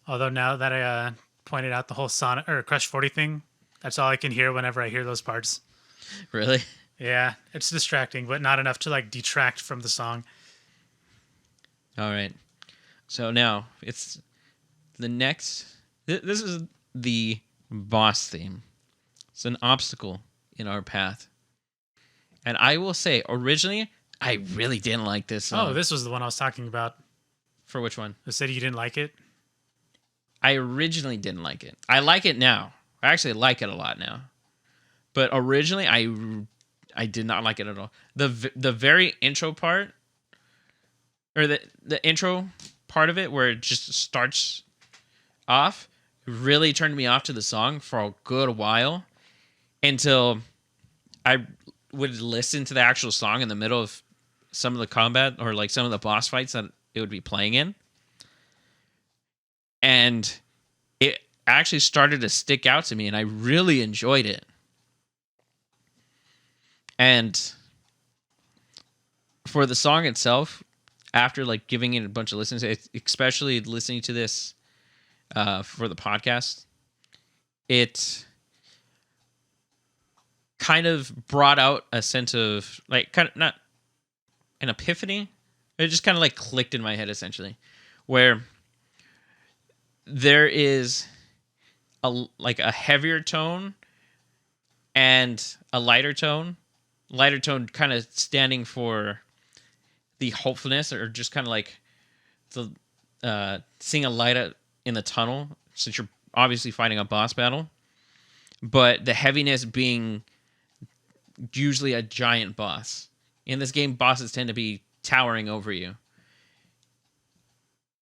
B: Although now that I pointed out the whole Sonic or Crush 40 thing, that's all I can hear whenever I hear those parts.
A: Really?
B: Yeah, it's distracting, but not enough to like detract from the song.
A: All right. So now it's the next. This is the boss theme. It's an obstacle in our path. And I will say, originally, I really didn't like this song.
B: Oh, this was the one I was talking about.
A: For which one?
B: The city you didn't like it?
A: I originally didn't like it. I like it now. I actually like it a lot now. But originally, I did not like it at all. The very intro part, or the intro part of it, where it just starts off, really turned me off to the song for a good while, until I would listen to the actual song in the middle of some of the combat or like some of the boss fights that it would be playing in. And it actually started to stick out to me, and I really enjoyed it. And for the song itself, after like giving it a bunch of listens, especially listening to this for the podcast, it kind of brought out a sense of like kind of not an epiphany. It just kind of like clicked in my head essentially, where there is a heavier tone and a lighter tone. Lighter tone kind of standing for the hopefulness, or just kind of like the seeing a light in the tunnel, since you're obviously fighting a boss battle. But the heaviness being usually a giant boss. In this game, bosses tend to be towering over you.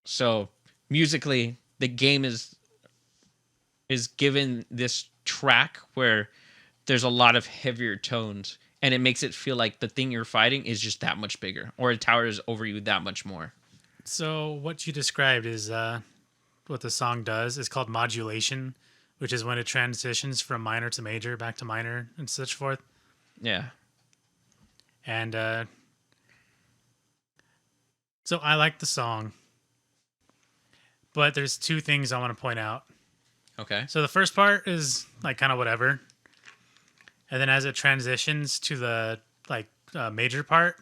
A: So musically, the game is given this track where there's a lot of heavier tones, and it makes it feel like the thing you're fighting is just that much bigger, or it towers over you that much more.
B: So what you described is what the song does. It's called modulation, which is when it transitions from minor to major, back to minor, and such forth.
A: Yeah.
B: And so I like the song, but there's two things I want to point out.
A: Okay.
B: So the first part is like kind of whatever. And then as it transitions to the like major part,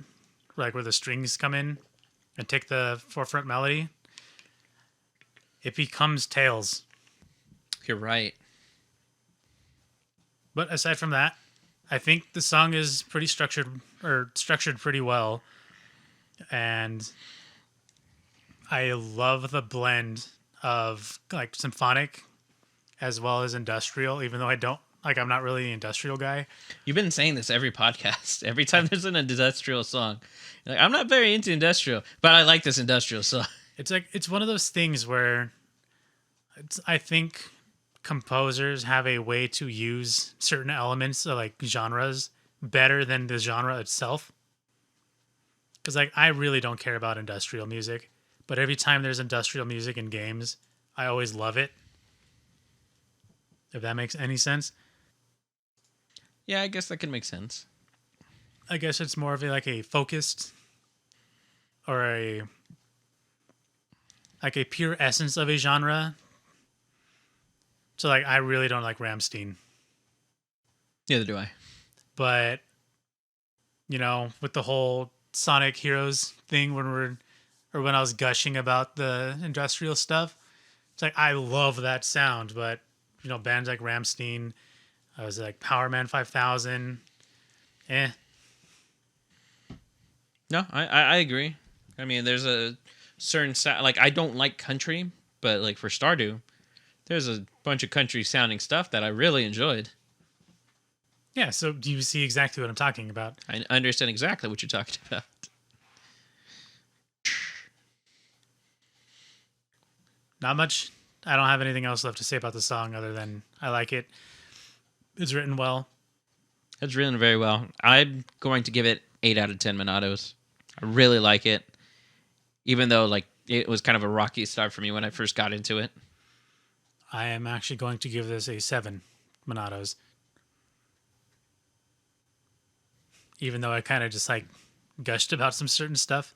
B: like where the strings come in and take the forefront melody, it becomes Tails.
A: You're right.
B: But aside from that, I think the song is pretty structured pretty well. And I love the blend of like symphonic as well as industrial, even though I'm not really an industrial guy.
A: You've been saying this every podcast. Every time there's an industrial song, you're like, I'm not very into industrial, but I like this industrial song.
B: It's one of those things where I think composers have a way to use certain elements of like genres better than the genre itself. Because like I really don't care about industrial music, but every time there's industrial music in games, I always love it. If that makes any sense.
A: Yeah, I guess that can make sense.
B: I guess it's more of a focused or a pure essence of a genre. So like I really don't like Rammstein.
A: Neither do I.
B: But with the whole Sonic Heroes thing when I was gushing about the industrial stuff, it's like I love that sound, but bands like Rammstein, I was like Power Man 5000.
A: No, I agree. I mean, there's a certain sound, like I don't like country, but like for Stardew, there's a bunch of country sounding stuff that I really enjoyed.
B: Yeah, so do you see exactly what I'm talking about?
A: I understand exactly what you're talking about.
B: Not much. I don't have anything else left to say about the song other than I like it. It's written well.
A: It's written very well. I'm going to give it 8 out of 10 Monados. I really like it, even though like it was kind of a rocky start for me when I first got into it.
B: I am actually going to give this a 7 Monados, even though I kind of just like gushed about some certain stuff.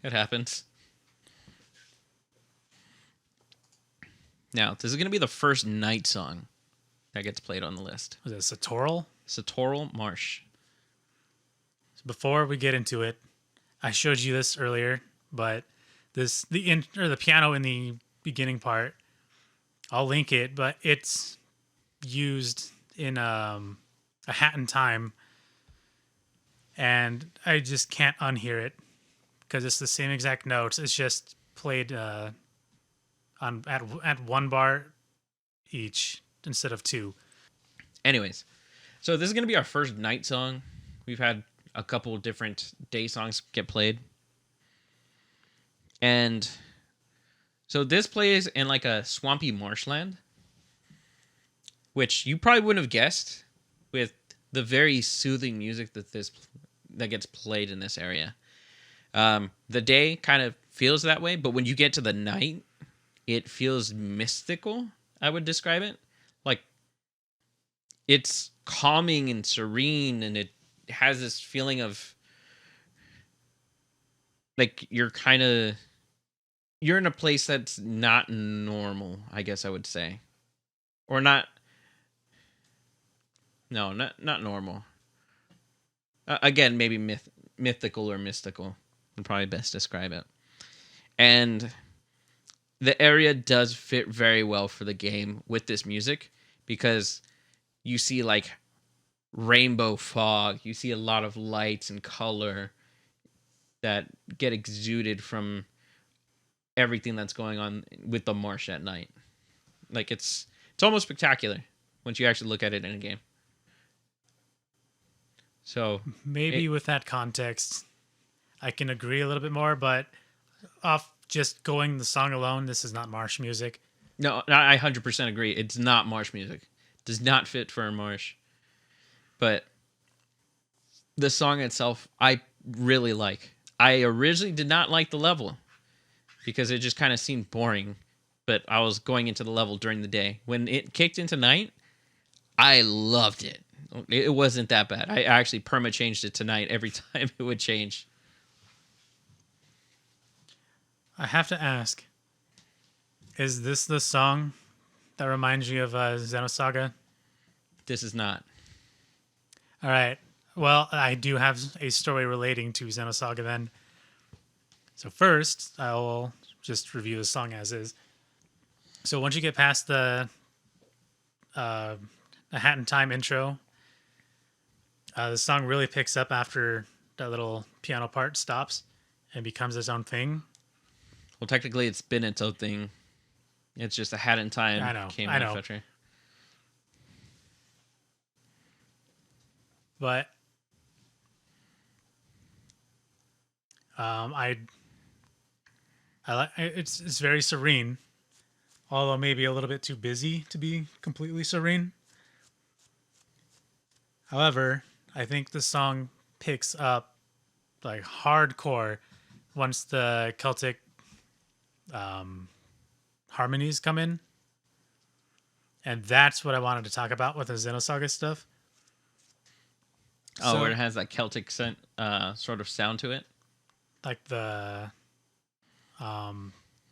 A: It happens. Now, this is going to be the first night song that gets played on the list.
B: Was it Satoral?
A: Satoral Marsh.
B: Before we get into it, I showed you this earlier, but the piano in the beginning part, I'll link it, but it's used in A Hat in Time, and I just can't unhear it because it's the same exact notes. It's just played at one bar each instead of two.
A: Anyways, so this is going to be our first night song. We've had a couple different day songs get played. And so this plays in like a swampy marshland, which you probably wouldn't have guessed with the very soothing music that gets played in this area. The day kind of feels that way, but when you get to the night, it feels mystical, I would describe it. Like, it's calming and serene, and it has this feeling of like you're in a place that's not normal, I guess I would say. Or not normal. Again, maybe mythical or mystical would probably best describe it. And the area does fit very well for the game with this music because you see like rainbow fog, you see a lot of lights and color that get exuded from everything that's going on with the marsh at night. Like it's almost spectacular once you actually look at it in a game. So
B: maybe with that context, I can agree a little bit more, but off just going the song alone, this is not marsh music.
A: No, I 100% agree. It's not marsh music. Does not fit for a marsh. But the song itself, I really like. I originally did not like the level because it just kind of seemed boring. But I was going into the level during the day. When it kicked into night, I loved it. It wasn't that bad. I actually perma-changed it to night every time it would change.
B: I have to ask, is this the song that reminds you of Xenosaga?
A: This is not.
B: All right. Well, I do have a story relating to Xenosaga then. So first, I will just review the song as is. So once you get past the A Hat in Time intro, the song really picks up after that little piano part stops and becomes its own thing.
A: Well, technically, it's been its own thing. It's just A Hat in Time.
B: I know.
A: After.
B: But I like it's very serene, although maybe a little bit too busy to be completely serene. However, I think the song picks up like hardcore once the Celtic harmonies come in. And that's what I wanted to talk about with the Xenosaga stuff.
A: Where it has that Celtic sort of sound to it?
B: Like the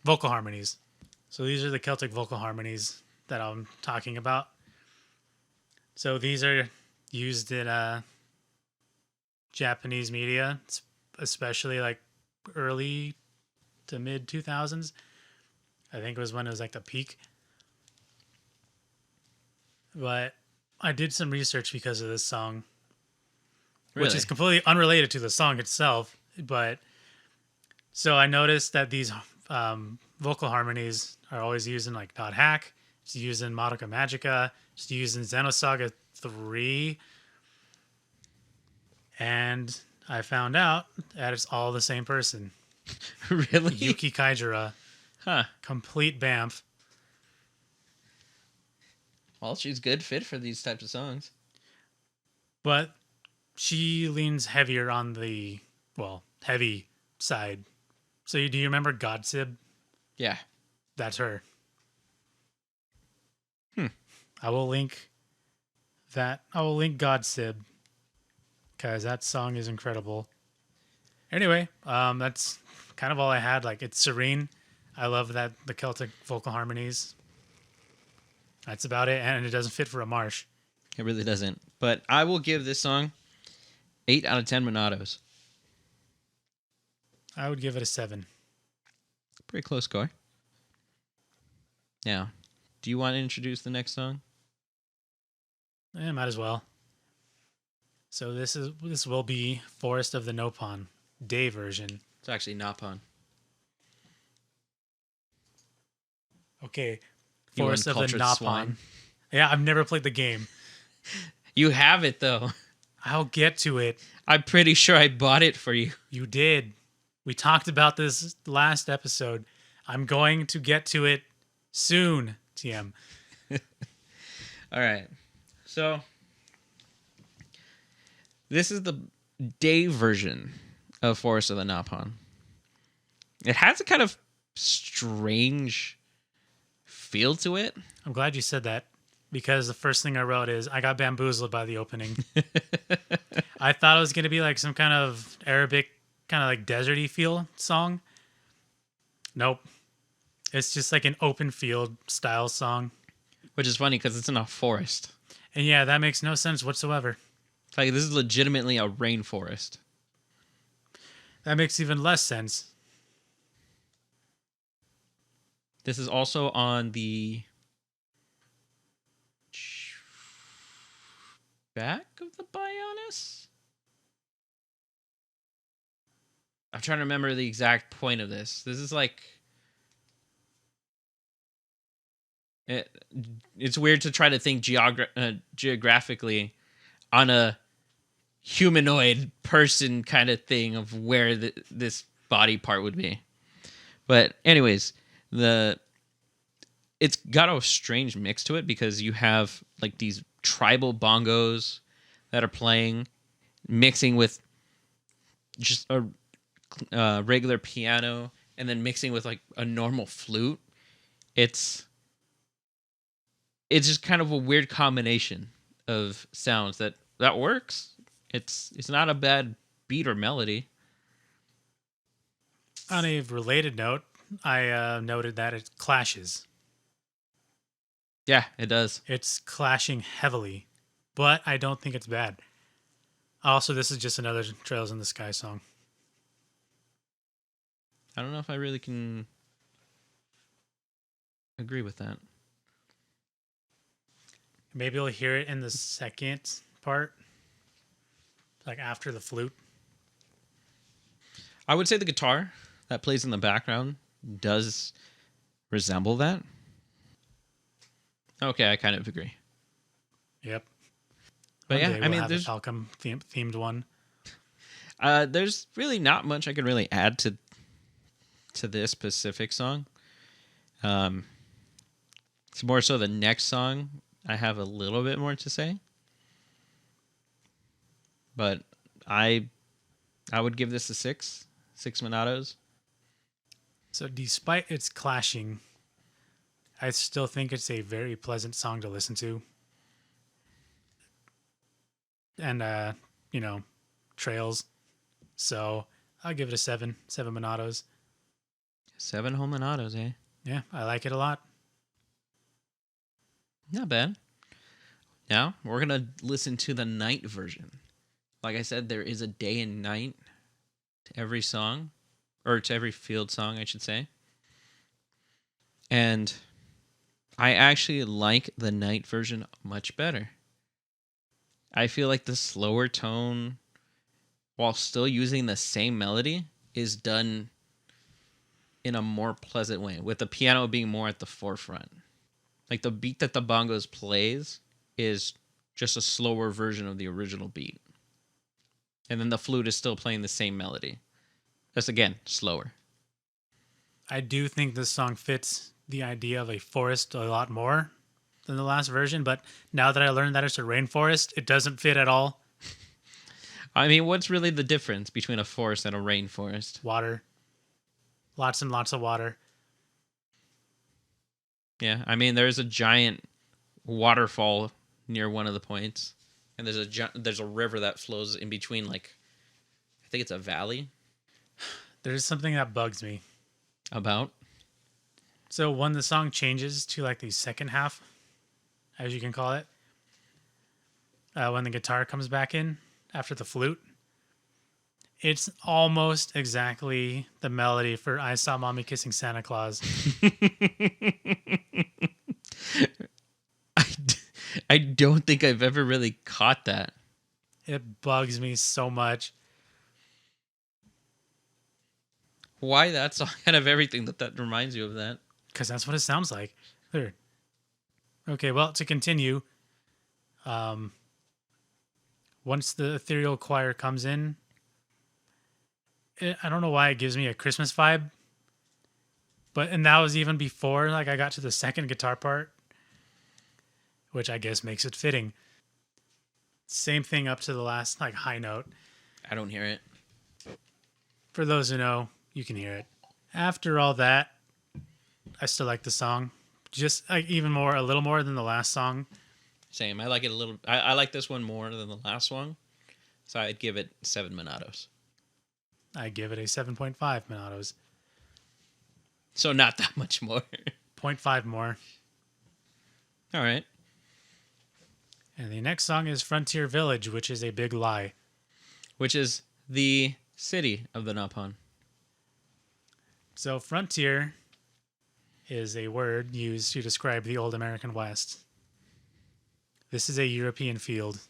B: vocal harmonies. So these are the Celtic vocal harmonies that I'm talking about. So these are used in Japanese media, especially like early to mid 2000s. I think it was when it was like the peak. But I did some research because of this song,
A: Really?
B: which is completely unrelated to the song itself. But so I noticed that these vocal harmonies are always used in like Dot Hack. It's used in Madoka Magica. It's used in Xenosaga 3. And I found out that it's all the same person.
A: Really?
B: Yuki Kaijura.
A: Huh.
B: Complete Bamf.
A: Well, she's good fit for these types of songs.
B: But she leans heavier on the, heavy side. So do you remember Godsibb?
A: Yeah.
B: That's her. I will link that. I will link Godsibb because that song is incredible. Anyway, that's kind of all I had. Like, it's serene. I love that the Celtic vocal harmonies. That's about it, and it doesn't fit for a marsh.
A: It really doesn't. But I will give this song 8 out of 10 Monados.
B: I would give it a 7.
A: Pretty close score. Now, do you want to introduce the next song?
B: Might as well. So this will be Forest of the Nopon, day version.
A: It's actually Napon.
B: Okay,
A: You
B: Forest of the
A: uncultured
B: Nopon.
A: swine.
B: Yeah, I've never played the game.
A: You have it, though.
B: I'll get to it.
A: I'm pretty sure I bought it for you.
B: You did. We talked about this last episode. I'm going to get to it soon, TM.
A: All right. So, this is the day version of Forest of the Napon. It has a kind of strange feel to it.
B: I'm glad you said that because the first thing I wrote is I got bamboozled by the opening. I thought it was going to be like some kind of Arabic, kind of like deserty feel song. Nope. It's just like an open field style song.
A: Which is funny because it's in a forest.
B: And yeah, that makes no sense whatsoever.
A: Like, this is legitimately a rainforest.
B: That makes even less sense.
A: This is also on the back of the Bionis? I'm trying to remember the exact point of this. This is like... It's weird to try to think geographically on a humanoid person kind of thing of where this body part would be. But anyways, it's got a strange mix to it because you have like these tribal bongos that are playing, mixing with just a regular piano, and then mixing with like a normal flute. It's just kind of a weird combination of sounds that works. It's not a bad beat or melody.
B: On a related note, I noted that it clashes.
A: Yeah, it does.
B: It's clashing heavily, but I don't think it's bad. Also, this is just another Trails in the Sky song.
A: I don't know if I really can agree with that.
B: Maybe you'll hear it in the second part, like after the flute.
A: I would say the guitar that plays in the background does resemble that. Okay, I kind of agree.
B: Yep.
A: But
B: One
A: yeah,
B: day
A: I
B: we'll
A: mean,
B: have
A: there's
B: a Falcom themed one.
A: There's really not much I could really add to this specific song. It's more so the next song I have a little bit more to say. But I would give this a 6 Monados.
B: So despite its clashing, I still think it's a very pleasant song to listen to. And, Trails. So I'll give it a 7 Monados.
A: 7 whole Monados, eh?
B: Yeah, I like it a lot.
A: Not bad. Now, we're going to listen to the night version. Like I said, there is a day and night to every song, or to every field song, I should say. And I actually like the night version much better. I feel like the slower tone, while still using the same melody, is done in a more pleasant way, with the piano being more at the forefront. Like, the beat that the bongos plays is just a slower version of the original beat. And then the flute is still playing the same melody. Just, again, slower.
B: I do think this song fits the idea of a forest a lot more than the last version, but now that I learned that it's a rainforest, it doesn't fit at all.
A: I mean, what's really the difference between a forest and a rainforest?
B: Water. Lots and lots of water.
A: Yeah, I mean, there's a giant waterfall near one of the points. And there's a river that flows in between, like, I think it's a valley.
B: There's something that bugs me.
A: About?
B: So when the song changes to like the second half, as you can call it, when the guitar comes back in after the flute, it's almost exactly the melody for I Saw Mommy Kissing Santa Claus.
A: I don't think I've ever really caught that.
B: It bugs me so much.
A: Why that song out of everything that reminds you of that?
B: Because that's what it sounds like. There. Okay, well, to continue, once the ethereal choir comes in, I don't know why it gives me a Christmas vibe, and that was even before like I got to the second guitar part, which I guess makes it fitting. Same thing up to the last like high note.
A: I don't hear it.
B: For those who know, you can hear it. After all that, I still like the song, just like a little more than the last song.
A: Same. I like it a little. I like this one more than the last one, so I'd give it 7 Monatos.
B: I give it a 7.5 Monatos.
A: So not that much more.
B: 0.5 more.
A: All right.
B: And the next song is Frontier Village, which is a big lie.
A: Which is the city of the Napan.
B: So frontier is a word used to describe the old American West. This is a European field.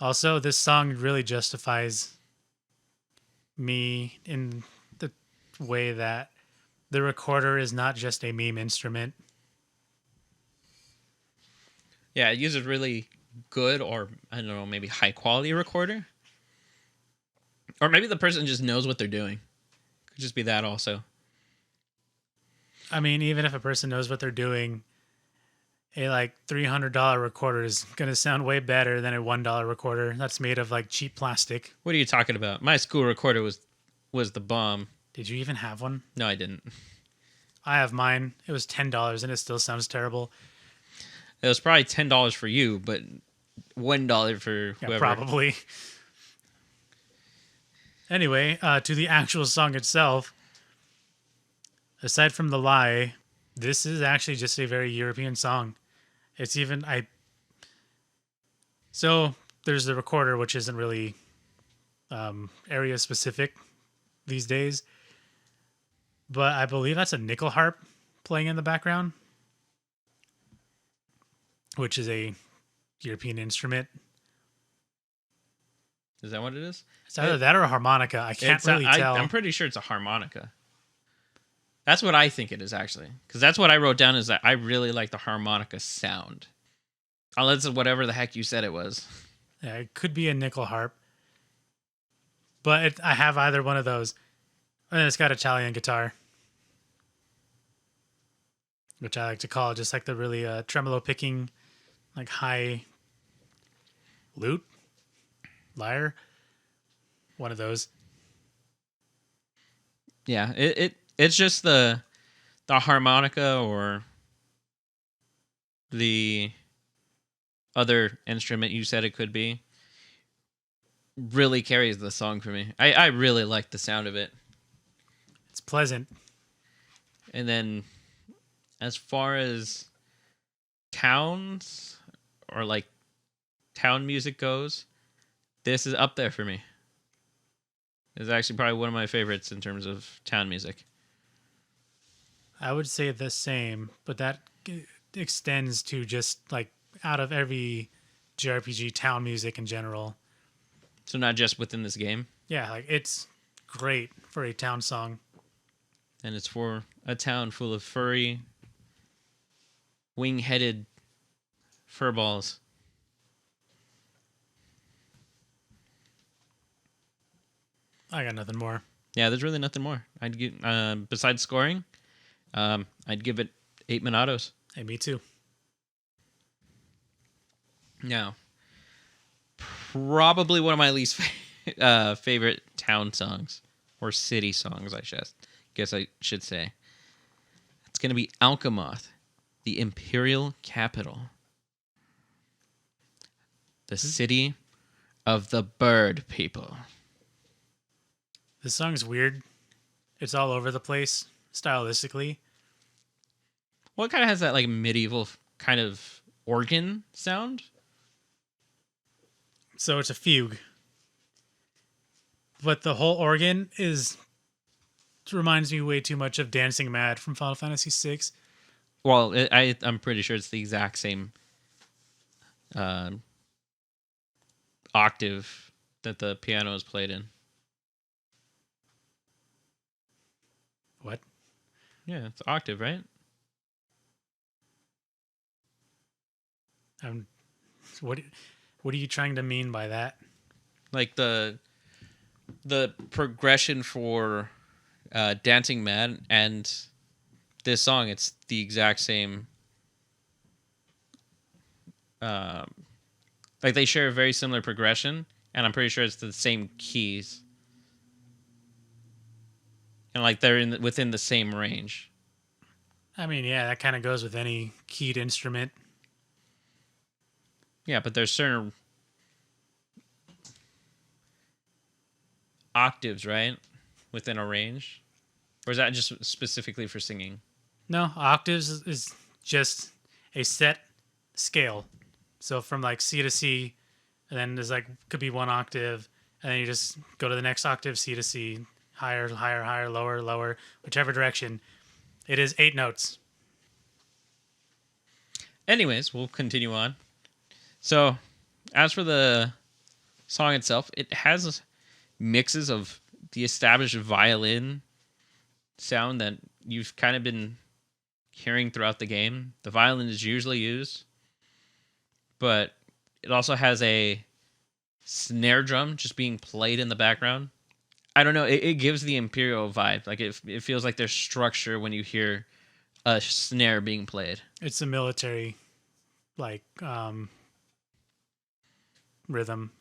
B: Also, this song really justifies me in the way that the recorder is not just a meme instrument.
A: Yeah, it uses really good or, I don't know, maybe high quality recorder. Or maybe the person just knows what they're doing. Could just be that also.
B: I mean, even if a person knows what they're doing, a like $300 recorder is going to sound way better than a $1 recorder that's made of like cheap plastic.
A: What are you talking about? My school recorder was the bomb.
B: Did you even have one?
A: No, I didn't.
B: I have mine. It was $10 and it still sounds terrible.
A: It was probably $10 for you, but $1 for whoever.
B: Yeah, probably. Anyway, to the actual song itself, aside from the lie, this is actually just a very European song. It's even So there's the recorder, which isn't really area specific these days, but I believe that's a nickel harp playing in the background, which is a European instrument.
A: Is that what it is?
B: It's either that or a harmonica. I can't really tell.
A: I'm pretty sure it's a harmonica. That's what I think it is, actually. Because that's what I wrote down, is that I really like the harmonica sound. Unless it's whatever the heck you said it was.
B: Yeah, it could be a nickel harp. But I have either one of those. And it's got Italian guitar, which I like to call just like the really tremolo picking, like high lute, lyre. One of those.
A: Yeah, it's just the harmonica or the other instrument you said it could be really carries the song for me. I really like the sound of it.
B: It's pleasant.
A: And then as far as towns or like town music goes, this is up there for me. It's actually probably one of my favorites in terms of town music.
B: I would say the same, but that extends to just like out of every JRPG town music in general.
A: So not just within this game.
B: Yeah, like it's great for a town song.
A: And it's for a town full of furry, wing-headed furballs.
B: I got nothing more.
A: Yeah, there's really nothing more. I'd give besides scoring, I'd give it 8 Monatos.
B: Hey, me too.
A: Now, probably one of my least favorite town songs or city songs. I guess I should say. It's gonna be Alchemoth the imperial capital, the city of the bird people.
B: This song's weird. It's all over the place stylistically.
A: Well, it kind of has that like medieval kind of organ sound.
B: So it's a fugue. But the whole organ reminds me way too much of Dancing Mad from Final Fantasy VI.
A: Well, I'm pretty sure it's the exact same octave that the piano is played in.
B: What?
A: Yeah, it's octave, right?
B: What are you trying to mean by that?
A: Like the progression for Dancing Mad and this song, it's the exact same. Like they share a very similar progression, and I'm pretty sure it's the same keys, and like they're within the same range.
B: I mean, yeah, that kind of goes with any keyed instrument.
A: Yeah, but there's certain octaves, right, within a range, or is that just specifically for singing?
B: No, octaves is just a set scale. So from like C to C, and then there's like could be one octave, and then you just go to the next octave, C to C, higher, higher, higher, lower, lower, whichever direction. It is 8 notes.
A: Anyways, we'll continue on. So, as for the song itself, it has mixes of the established violin sound that you've kind of been hearing throughout the game. The violin is usually used, but it also has a snare drum just being played in the background. I don't know. It gives the Imperial vibe. Like it feels like there's structure when you hear a snare being played.
B: It's a military, like, rhythm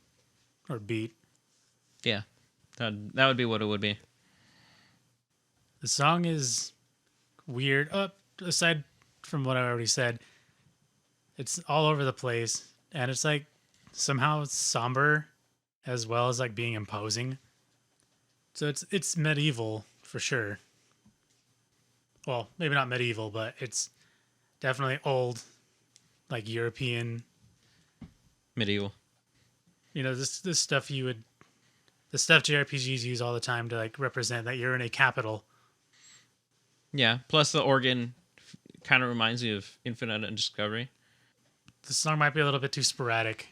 B: or beat.
A: Yeah, that would be what it would be.
B: The song is weird. Aside from what I already said, it's all over the place, and it's like somehow somber as well as like being imposing. So it's medieval for sure. Well, maybe not medieval, but it's definitely old, like European.
A: Medieval.
B: You know, this stuff the stuff JRPGs use all the time to like represent that you're in a capital.
A: Yeah. Plus the organ kind of reminds me of Infinite and Discovery.
B: The song might be a little bit too sporadic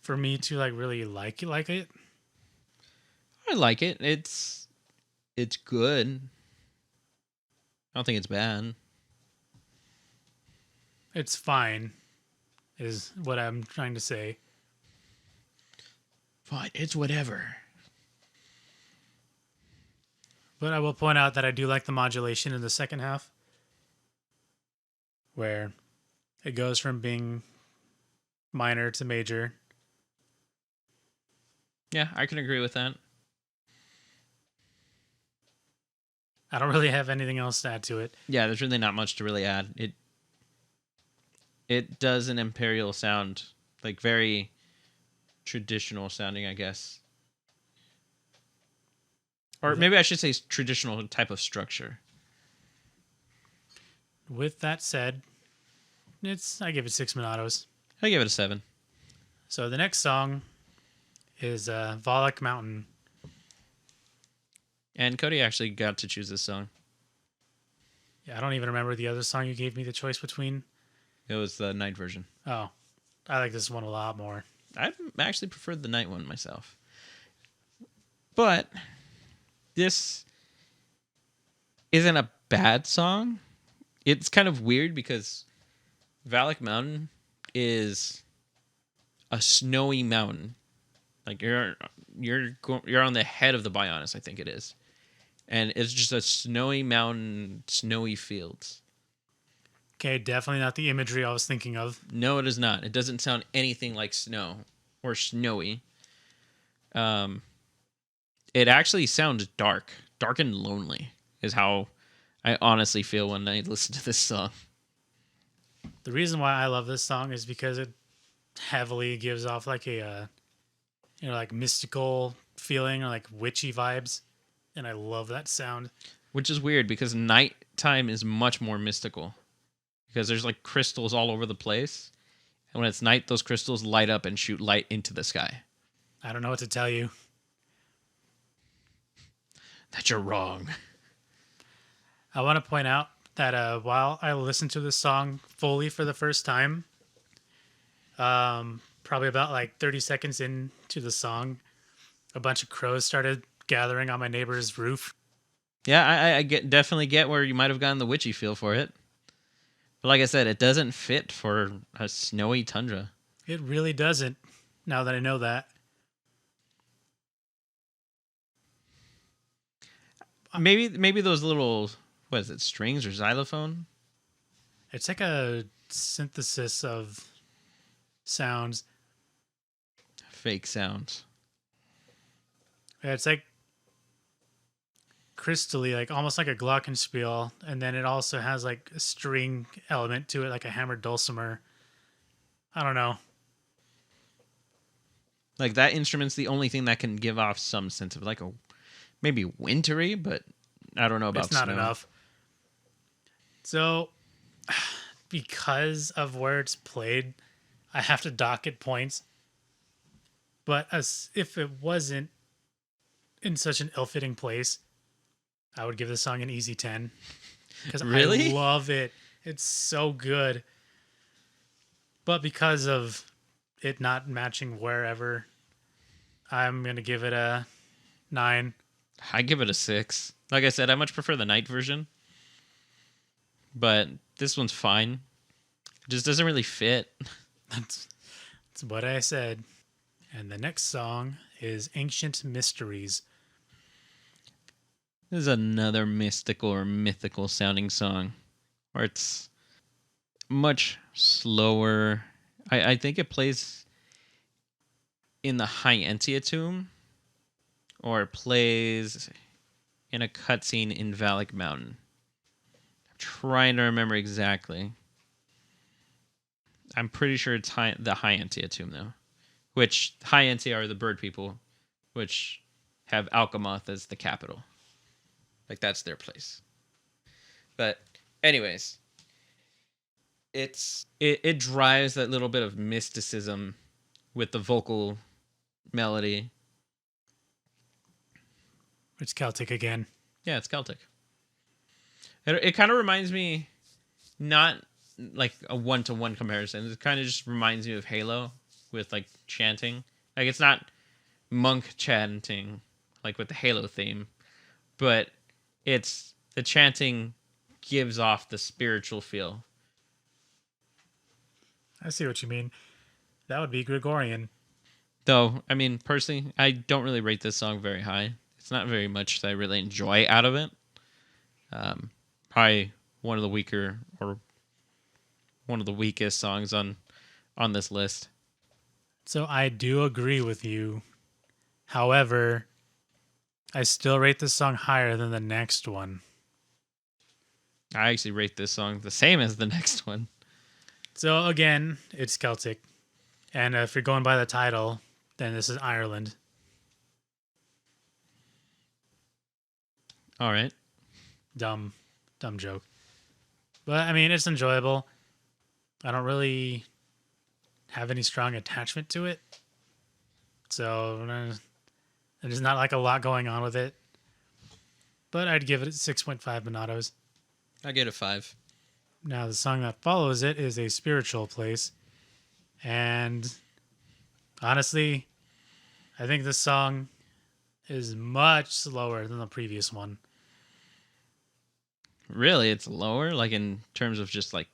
B: for me to like really like it.
A: I like it. It's good. I don't think it's bad.
B: It's fine, is what I'm trying to say.
A: Fine, it's whatever.
B: But I will point out that I do like the modulation in the second half, where it goes from being minor to major.
A: Yeah, I can agree with that.
B: I don't really have anything else to add to it.
A: Yeah, there's really not much to really add. It does an imperial sound, like very traditional sounding, I guess. Or maybe I should say traditional type of structure.
B: With that said, I give it 6 Monatos.
A: I give it a 7.
B: So the next song is Volok Mountain.
A: And Cody actually got to choose this song.
B: Yeah, I don't even remember the other song you gave me the choice between.
A: It was the night version.
B: Oh, I like this one a lot more.
A: I actually preferred the night one myself. But this isn't a bad song. It's kind of weird because Volok Mountain is a snowy mountain. Like you're on the head of the Bionis, I think it is. And it's just a snowy mountain, snowy fields.
B: Okay, definitely not the imagery I was thinking of.
A: No, it is not. It doesn't sound anything like snow or snowy. It actually sounds dark and lonely is how I honestly feel when I listen to this song.
B: The reason why I love this song is because it heavily gives off like a like mystical feeling or like witchy vibes, and I love that sound.
A: Which is weird because nighttime is much more mystical because there's like crystals all over the place. And when it's night, those crystals light up and shoot light into the sky.
B: I don't know what to tell you.
A: That you're wrong.
B: I want to point out that while I listened to this song fully for the first time, probably about like 30 seconds into the song, a bunch of crows started gathering on my neighbor's roof.
A: Yeah, I definitely get where you might have gotten the witchy feel for it. But like I said, it doesn't fit for a snowy tundra.
B: It really doesn't, now that I know that.
A: Maybe those little, what is it, strings or xylophone?
B: It's like a synthesis of sounds.
A: Fake sounds.
B: Yeah, it's like crystally, like almost like a glockenspiel, and then it also has like a string element to it, like a hammered dulcimer. I don't know.
A: Like that instrument's the only thing that can give off some sense of like a maybe wintry, but I don't know about
B: It's not
A: snow.
B: enough. So, because of where it's played, I have to dock it points. But as if it wasn't in such an ill-fitting place, I would give this song an easy 10. Because
A: Really?
B: I love it. It's so good. But because of it not matching wherever, I'm going to give it a 9.
A: I give it a 6. Like I said, I much prefer the night version. But this one's fine. It just doesn't really fit.
B: That's what I said. And the next song is Ancient Mysteries.
A: This is another mystical or mythical sounding song. Where it's much slower. I think it plays in the High Entia tomb. Or it plays in a cutscene in Valak Mountain. I'm trying to remember exactly. I'm pretty sure it's the High Entia tomb, though. Which, High Entia are the bird people, which have Alcamoth as the capital. Like, that's their place. But, anyways, it drives that little bit of mysticism with the vocal melody.
B: It's Celtic again.
A: Yeah, it's Celtic. It kind of reminds me, not like a one-to-one comparison. It kind of just reminds me of Halo with like chanting. Like it's not monk chanting like with the Halo theme, but it's the chanting gives off the spiritual feel.
B: I see what you mean. That would be Gregorian.
A: Though, I mean, personally, I don't really rate this song very high. It's not very much that I really enjoy out of it. Probably one of the weaker or one of the weakest songs on this list.
B: So I do agree with you. However, I still rate this song higher than the next one.
A: I actually rate this song the same as the next one.
B: So again, it's Celtic. And if you're going by the title, then this is Ireland.
A: All right.
B: Dumb joke. But I mean, it's enjoyable. I don't really have any strong attachment to it. So there's not like a lot going on with it. But I'd give it 6.5 Monatos.
A: I get a 5.
B: Now, the song that follows it is A Spiritual Place. And honestly, I think this song is much slower than the previous one.
A: Really? It's lower? Like in terms of just like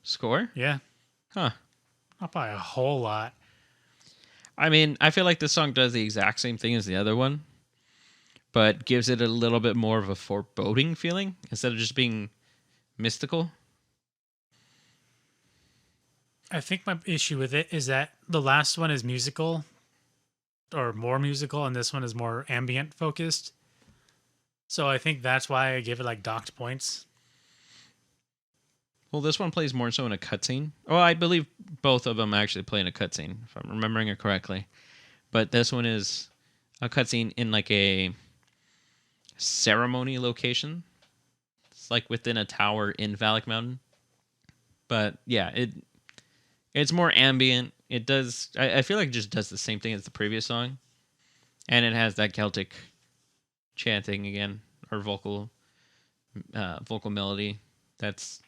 A: score?
B: Yeah,
A: Huh.
B: not by a whole lot.
A: I mean, I feel like this song does the exact same thing as the other one, but gives it a little bit more of a foreboding feeling instead of just being mystical.
B: I think my issue with it is that the last one is musical or more musical, and this one is more ambient focused. So I think that's why I give it like docked points.
A: Well, this one plays more so in a cutscene. Oh, I believe both of them actually play in a cutscene, if I'm remembering it correctly. But this one is a cutscene in like a ceremony location. It's like within a tower in Valak Mountain. But yeah, it's more ambient. It does. I feel like it just does the same thing as the previous song, and it has that Celtic chanting again or vocal melody that's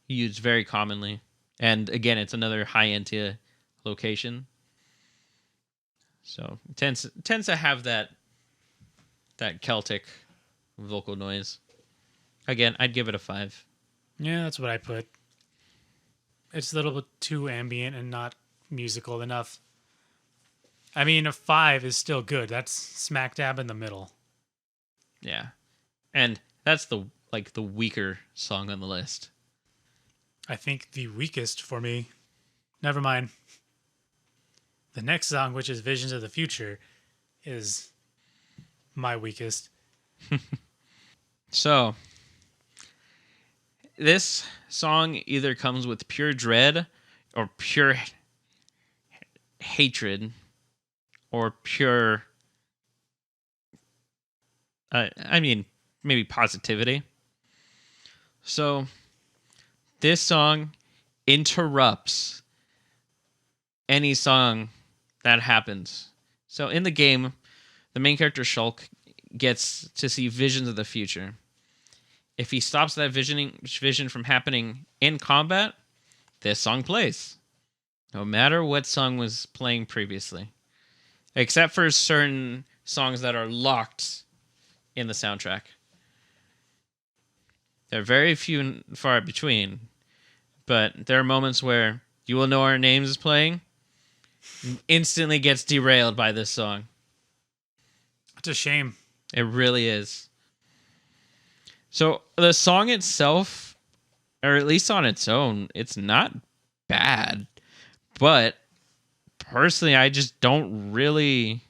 A: used very commonly. And again, it's another high Entia location, so it tends to have that Celtic vocal noise. Again, I'd give it a 5.
B: Yeah, that's what I put. It's a little bit too ambient and not musical enough. I mean, a 5 is still good. That's smack dab in the middle.
A: Yeah, and that's the weaker song on the list.
B: I think the weakest for me. Never mind. The next song, which is Visions of the Future, is my weakest.
A: So, this song either comes with pure dread or pure hatred or pure maybe positivity. So this song interrupts any song that happens. So in the game, the main character Shulk gets to see visions of the future. If he stops that vision from happening in combat, this song plays. No matter what song was playing previously. Except for certain songs that are locked in the soundtrack. They're very few and far between, but there are moments where You Will Know Our Names is playing, instantly gets derailed by this song.
B: It's a shame.
A: It really is. So the song itself, or at least on its own, it's not bad, but personally, I just don't really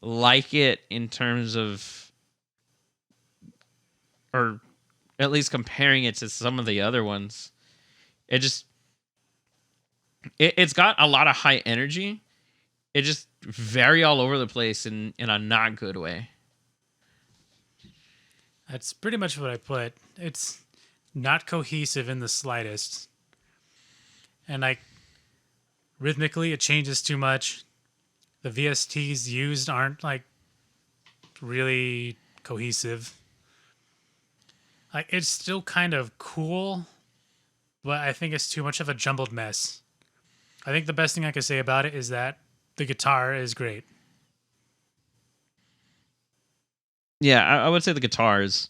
A: like it in terms of, or at least comparing it to some of the other ones. It's got a lot of high energy. It just very all over the place in a not good way.
B: That's pretty much what I put. It's not cohesive in the slightest. And like rhythmically it changes too much. The VSTs used aren't like really cohesive. Like it's still kind of cool, but I think it's too much of a jumbled mess. I think the best thing I could say about it is that the guitar is great.
A: Yeah, I would say the guitar is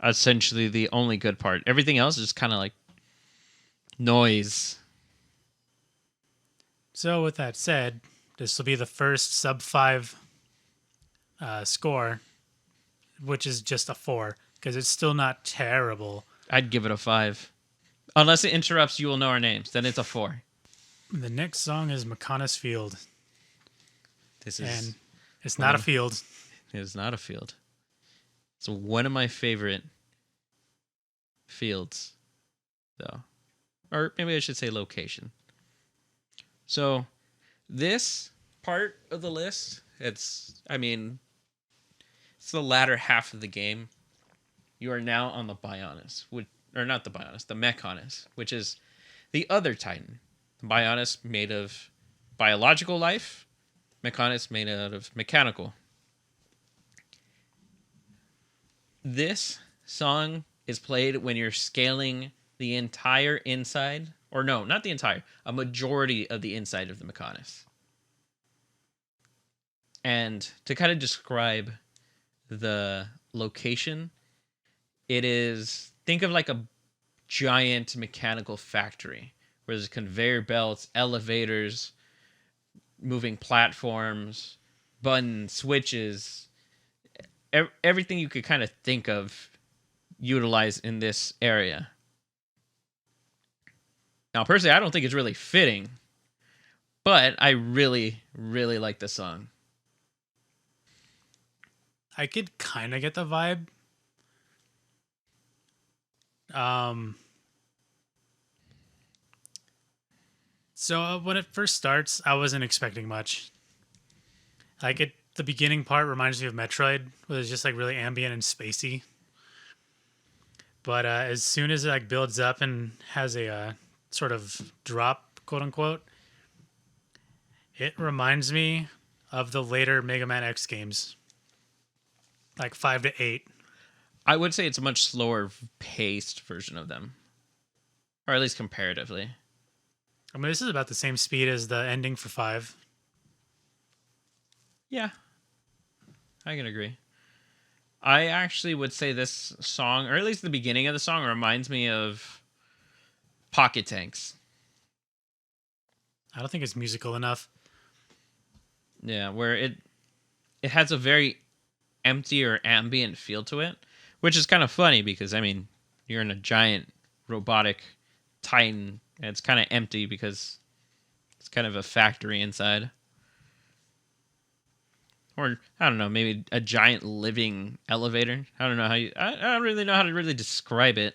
A: essentially the only good part. Everything else is just kind of like noise.
B: So with that said, this will be the first sub 5 score, which is just a 4, because it's still not terrible.
A: I'd give it a 5. Unless it interrupts You Will Know Our Names, then it's a 4.
B: The next song is McConaughey's Field. And it's not a field.
A: It is not a field. It's one of my favorite fields, though. Or maybe I should say location. So, this part of the list, it's the latter half of the game. You are now on the Bionis, the Mechonis, which is the other Titan. The Bionis made of biological life, Mechonis made out of mechanical. This song is played when you're scaling the entire inside, or no, not the entire, a majority of the inside of the Mechonis. And to kind of describe the location, it is, think of like a giant mechanical factory where there's conveyor belts, elevators, moving platforms, buttons, switches, everything you could kind of think of utilized in this area. Now, personally, I don't think it's really fitting, but I really, really like the song.
B: I could kind of get the vibe. Um, so when it first starts, I wasn't expecting much. Like the beginning part reminds me of Metroid, where it's just like really ambient and spacey. But as soon as it like builds up and has a sort of drop, quote unquote, it reminds me of the later Mega Man X games, like 5 to 8.
A: I would say it's a much slower paced version of them, or at least comparatively.
B: I mean, this is about the same speed as the ending for 5.
A: Yeah, I can agree. I actually would say this song, or at least the beginning of the song, reminds me of Pocket Tanks.
B: I don't think it's musical enough.
A: Yeah, where it has a very empty or ambient feel to it, which is kind of funny because, I mean, you're in a giant robotic Titan, and it's kind of empty because it's kind of a factory inside. Or, I don't know, maybe a giant living elevator. I don't know I don't really know how to really describe it.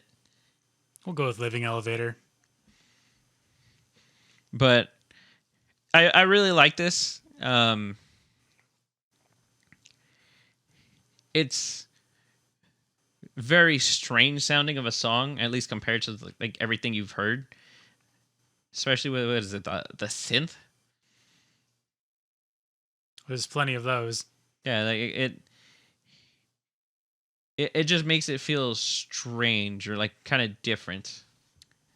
B: We'll go with living elevator.
A: But I really like this. It's very strange sounding of a song, at least compared to like everything you've heard. Especially with, what is it, the synth?
B: There's plenty of those.
A: Yeah, like it just makes it feel strange or like kind of different.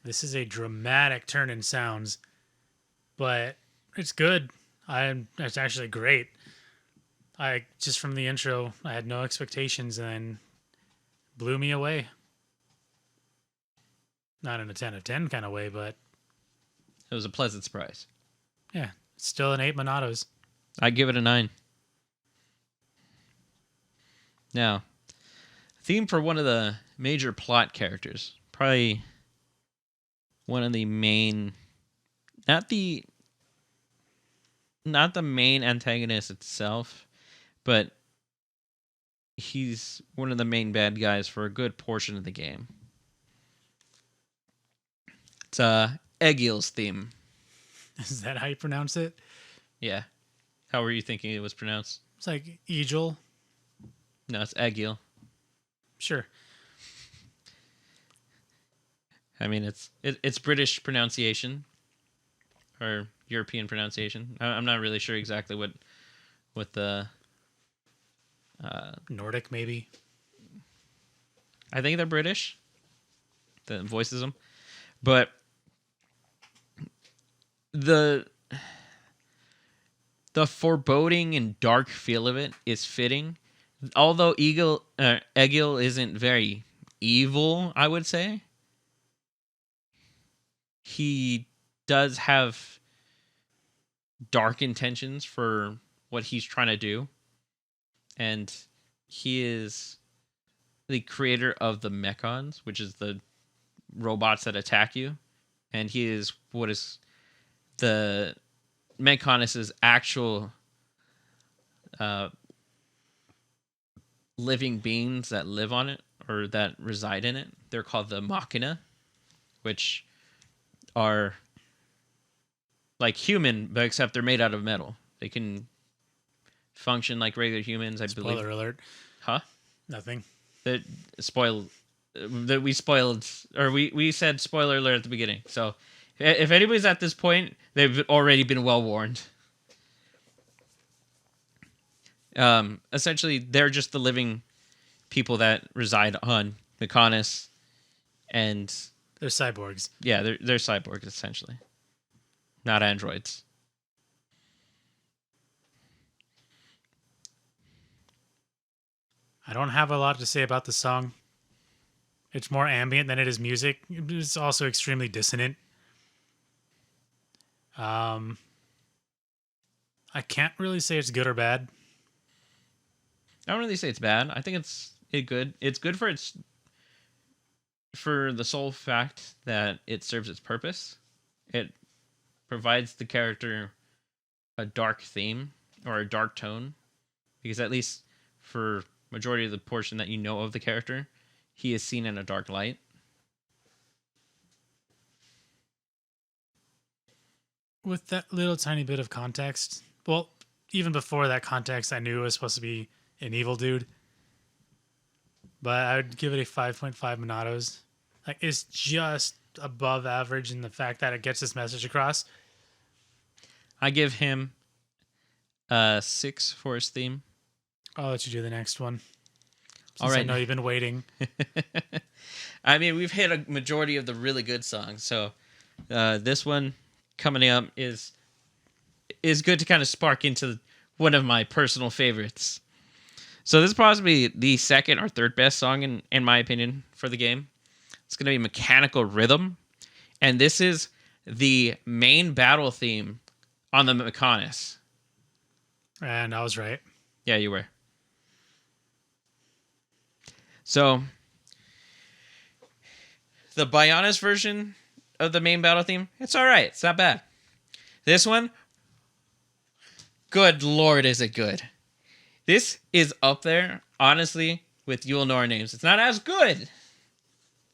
B: This is a dramatic turn in sounds, but it's good. It's actually great. I just from the intro, I had no expectations and then blew me away. Not in a 10 of 10 kind of way, but
A: It was a pleasant surprise.
B: yeah, still an 8 Monatos.
A: I'd give it a 9. Now, theme for one of the major plot characters. Probably one of the main, not the main antagonist itself, but he's one of the main bad guys for a good portion of the game. It's Egil's theme.
B: Is that how you pronounce it?
A: Yeah. How were you thinking it was pronounced?
B: It's like Egil.
A: No, it's Egil.
B: Sure.
A: I mean, it's British pronunciation or European pronunciation. I'm not really sure exactly what the
B: Nordic, maybe.
A: I think they're British. That voices them, but the foreboding and dark feel of it is fitting. Although Egil isn't very evil, I would say. He does have dark intentions for what he's trying to do. And he is the creator of the Mechons, which is the robots that attack you. And he is what is the Mechonus' actual living beings that live on it or that reside in it. They're called the Machina, which are like human, but except they're made out of metal. They can function like regular humans, I believe.
B: Spoiler alert.
A: Huh?
B: Nothing.
A: That we spoiled, or we said spoiler alert at the beginning. So if anybody's at this point, they've already been well warned. Essentially, they're just the living people that reside on Mechonis, and
B: They're cyborgs.
A: yeah, they're cyborgs essentially, not androids.
B: I don't have a lot to say about the song. It's more ambient than it is music. It's also extremely dissonant. I can't really say it's good or bad.
A: I don't really say it's bad. I think it's good. It's good for the sole fact that it serves its purpose. It provides the character a dark theme or a dark tone, because at least for majority of the portion that you know of the character, he is seen in a dark light.
B: with that little tiny bit of context, well, even before that context, I knew it was supposed to be an evil dude. But I would give it a 5.5 Monatos. Like, it's just above average in the fact that it gets this message across.
A: I give him 6 for his theme.
B: I'll let you do the next one.
A: All
B: Since
A: right.
B: I know you've been waiting.
A: I mean, we've hit a majority of the really good songs, so this one coming up is good to kind of spark into one of my personal favorites. So this is possibly the second or third best song in my opinion for the game. It's going to be Mechanical Rhythm, and this is the main battle theme on the Mechonis.
B: And I was right.
A: Yeah, you were. So the Bionis version of the main battle theme, it's all right. It's not bad. This one, good lord, is it good. This is up there, honestly, with You'll Know Our Names. It's not as good,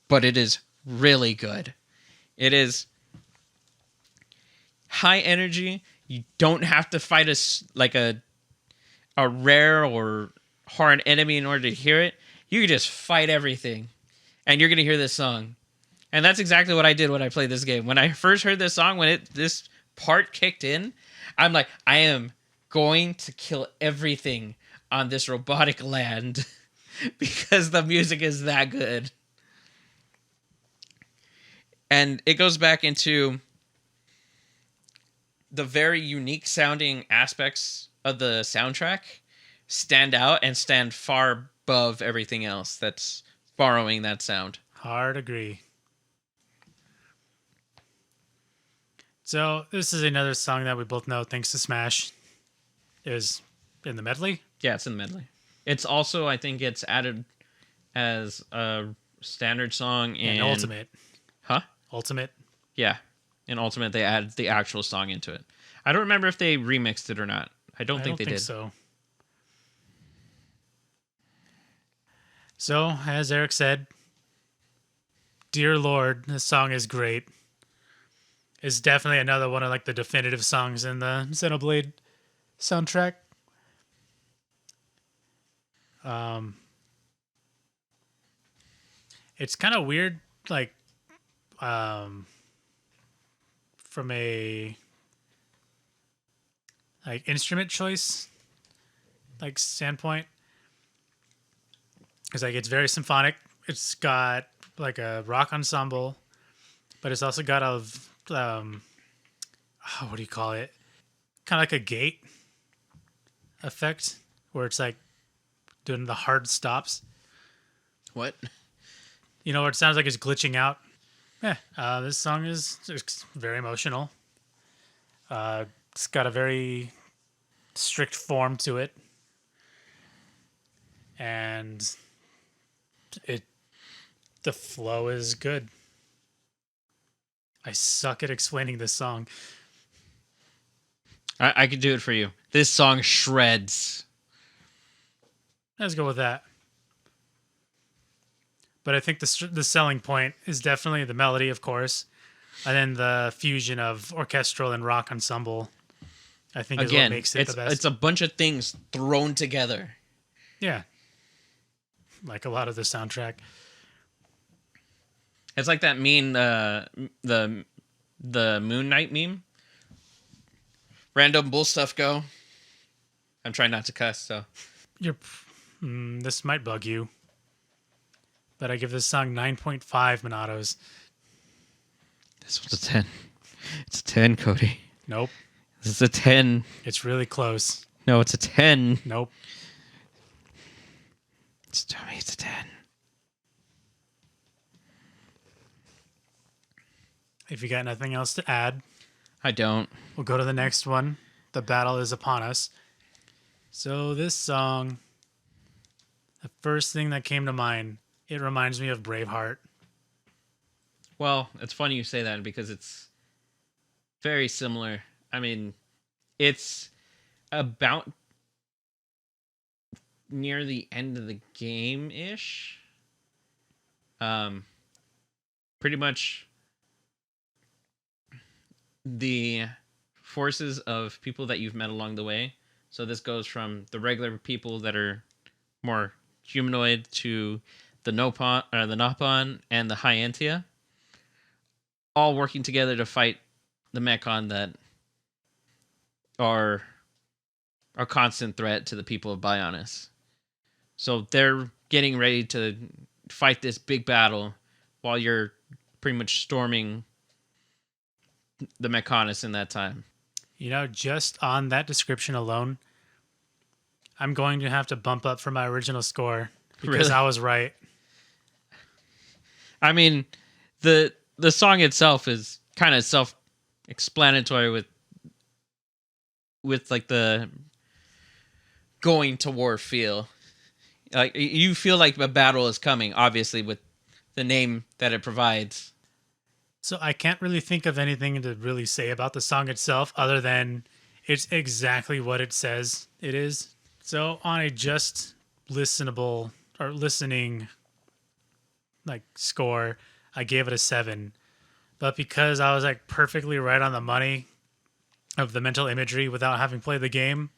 A: but it is really good. It is high energy. You don't have to fight a rare or hard enemy in order to hear it. You can just fight everything, and you're going to hear this song. And that's exactly what I did when I played this game. When I first heard this song, when this part kicked in, I'm like, I am going to kill everything on this robotic land because the music is that good. And it goes back into the very unique sounding aspects of the soundtrack stand out and stand far above everything else that's borrowing that sound.
B: Hard agree. So this is another song that we both know thanks to Smash. It was in the medley.
A: Yeah, it's in the medley. It's also, I think it's added as a standard song in
B: Ultimate.
A: Huh?
B: Ultimate.
A: Yeah. In Ultimate, they added the actual song into it. I don't remember if they remixed it or not. I don't think they did.
B: So. So, as Eric said, dear Lord, this song is great. It's definitely another one of like the definitive songs in the Xenoblade soundtrack. It's kind of weird, like, from a like instrument choice like standpoint, because like it's very symphonic. It's got like a rock ensemble, but it's also got a what do you call it? Kind of like a gate effect where it's like doing the hard stops.
A: What?
B: You know, where it sounds like it's glitching out. Yeah, this song is very emotional. It's got a very strict form to it, and the flow is good. I suck at explaining this song.
A: I could do it for you. This song shreds.
B: Let's go with that. But I think the selling point is definitely the melody, of course, and then the fusion of orchestral and rock ensemble. I think is what makes it the best.
A: It's a bunch of things thrown together.
B: Yeah, like a lot of the soundtrack.
A: It's like that meme, the Moon Knight meme. Random bull stuff go. I'm trying not to cuss, so.
B: This might bug you, but I give this song 9.5 Monatos.
A: This was a 10. It's a 10, Cody.
B: Nope.
A: This is a 10.
B: It's really close.
A: No, it's a 10.
B: Nope.
A: Just tell me it's a 10.
B: If you got nothing else to add,
A: I don't.
B: we'll go to the next one. The battle is upon us. So this song, the first thing that came to mind, it reminds me of Braveheart.
A: Well, it's funny you say that because it's very similar. I mean, it's about near the end of the game-ish. Pretty much the forces of people that you've met along the way. So this goes from the regular people that are more humanoid to the Nopon and the Hyantia, all working together to fight the Mechon that are a constant threat to the people of Bionis. So they're getting ready to fight this big battle while you're pretty much storming the Mechonis in that time.
B: Just on that description alone, I'm going to have to bump up from my original score because
A: Really?
B: I was right.
A: I mean, the song itself is kind of self-explanatory with like the going to war feel. Like you feel like a battle is coming, obviously, with the name that it provides.
B: So I can't really think of anything to really say about the song itself other than it's exactly what it says it is. So on a just listenable or listening like score, I gave it a 7. But because I was like perfectly right on the money of the mental imagery without having played the game,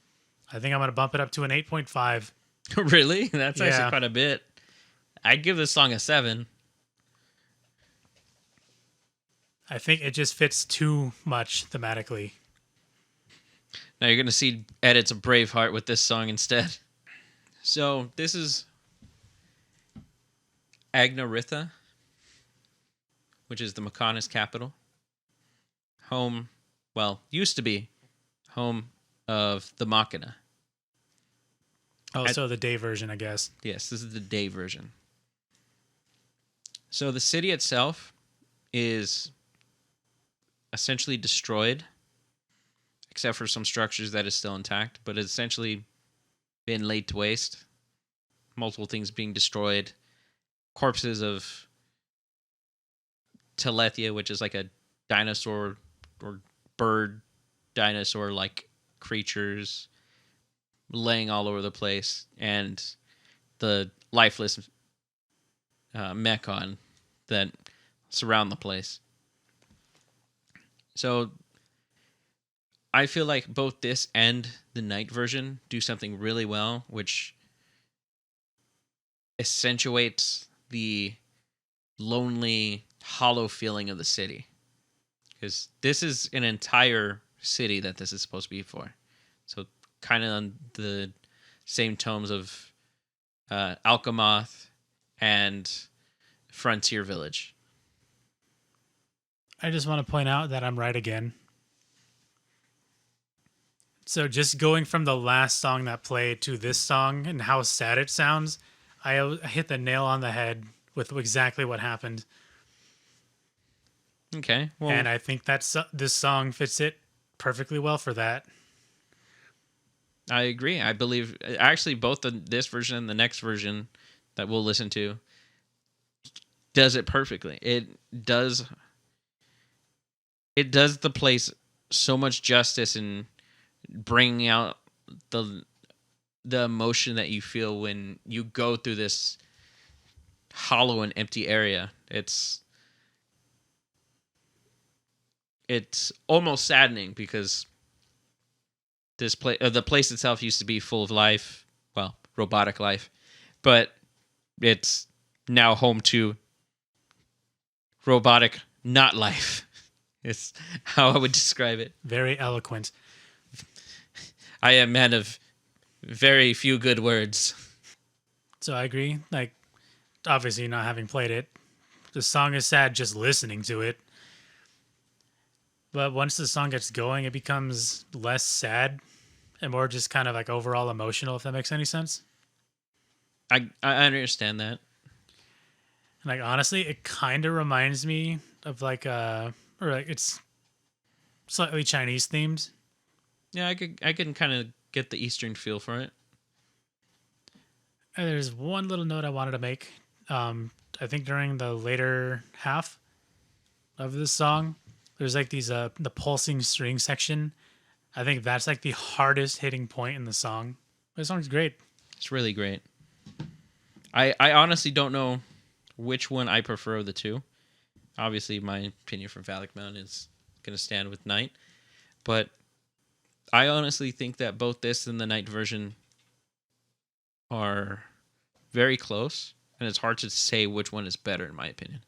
B: I think I'm going to bump it up to an 8.5.
A: Really? That's
B: Yeah.
A: actually quite a bit. I'd give this song a 7.
B: I think it just fits too much thematically.
A: Now you're going to see edits of Braveheart with this song instead. So this is Agnaritha, which is the Mechonis capital. Home, used to be home of the Machina.
B: Oh, so the day version, I guess.
A: Yes, this is the day version. So the city itself is essentially destroyed, except for some structures that is still intact, but it's essentially been laid to waste. Multiple things being destroyed. Corpses of Telethia, which is like a dinosaur or bird dinosaur-like creatures laying all over the place, and the lifeless Mechon that surround the place. So I feel like both this and the night version do something really well, which accentuates the lonely, hollow feeling of the city. Because this is an entire city that this is supposed to be for. So kind of on the same tones of Alchemoth and Frontier Village.
B: I just want to point out that I'm right again. So just going from the last song that played to this song and how sad it sounds, I hit the nail on the head with exactly what happened.
A: Okay. Well,
B: And I think this song fits it perfectly well for that.
A: I agree. I believe actually both this version and the next version that we'll listen to does it perfectly. It does the place so much justice in bringing out the emotion that you feel when you go through this hollow and empty area. It's almost saddening because this place, the place itself, used to be full of life, robotic life, but it's now home to robotic not life. It's how I would describe it.
B: Very eloquent.
A: I am a man of very few good words.
B: So I agree. Like, obviously not having played it, the song is sad just listening to it. But once the song gets going, it becomes less sad and more just kind of like overall emotional, if that makes any sense.
A: I understand that.
B: Like, honestly, it kind of reminds me of it's slightly Chinese themed.
A: Yeah, I can kind of get the Eastern feel for it.
B: And there's one little note I wanted to make. I think during the later half of this song, there's like these the pulsing string section. I think that's like the hardest hitting point in the song. The song's great.
A: It's really great. I honestly don't know which one I prefer of the two. Obviously, my opinion for Phallic Mountain is going to stand with Night. But I honestly think that both this and the night version are very close, and it's hard to say which one is better, in my opinion.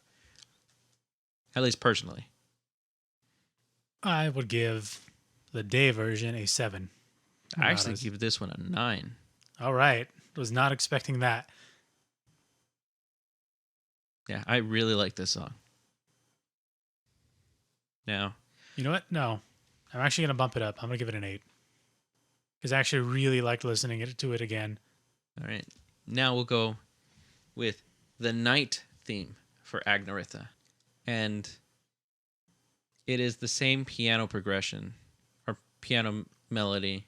A: At least personally.
B: I would give the day version a 7.
A: I actually give this one a 9.
B: All right. Was not expecting that.
A: Yeah, I really like this song. Now,
B: you know what? No. I'm actually going to bump it up. I'm going to give it an 8. Because I actually really liked listening to it again.
A: All right. Now we'll go with the night theme for Agnaritha. And it is the same piano progression or piano melody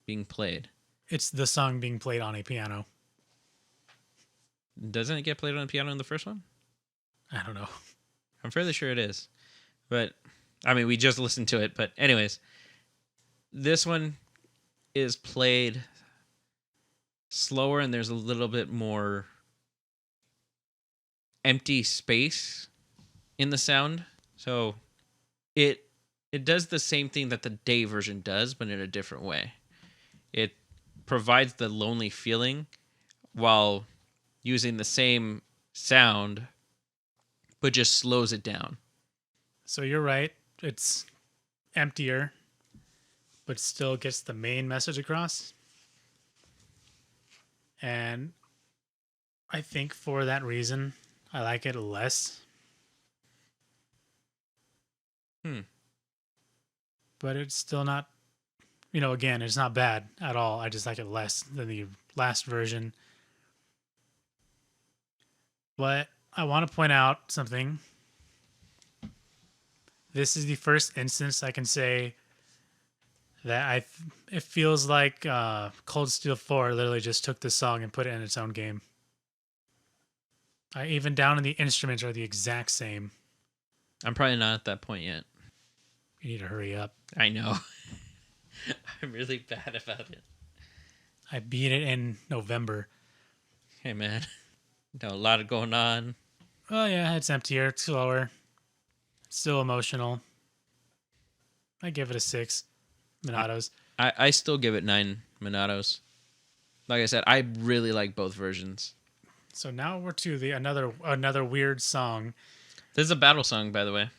A: being played.
B: It's the song being played on a piano.
A: Doesn't it get played on a piano in the first one?
B: I don't know.
A: I'm fairly sure it is. But, I mean, we just listened to it. But anyways, this one is played slower and there's a little bit more empty space in the sound. So it does the same thing that the day version does, but in a different way. It provides the lonely feeling while using the same sound, but just slows it down.
B: So you're right. It's emptier, but still gets the main message across. And I think for that reason, I like it less. But it's still not, again, it's not bad at all. I just like it less than the last version. But I want to point out something. This is the first instance I can say that it feels like Cold Steel 4 literally just took this song and put it in its own game. Even down in the instruments are the exact same.
A: I'm probably not at that point yet.
B: You need to hurry up.
A: I know. I'm really bad about it.
B: I beat it in November.
A: Hey, man. A lot of going on.
B: Oh, yeah, it's emptier, it's slower. Still emotional. I give it a 6. Minatos.
A: I still give it 9 Minatos. Like I said, I really like both versions.
B: So now we're to another weird song.
A: This is a battle song, by the way.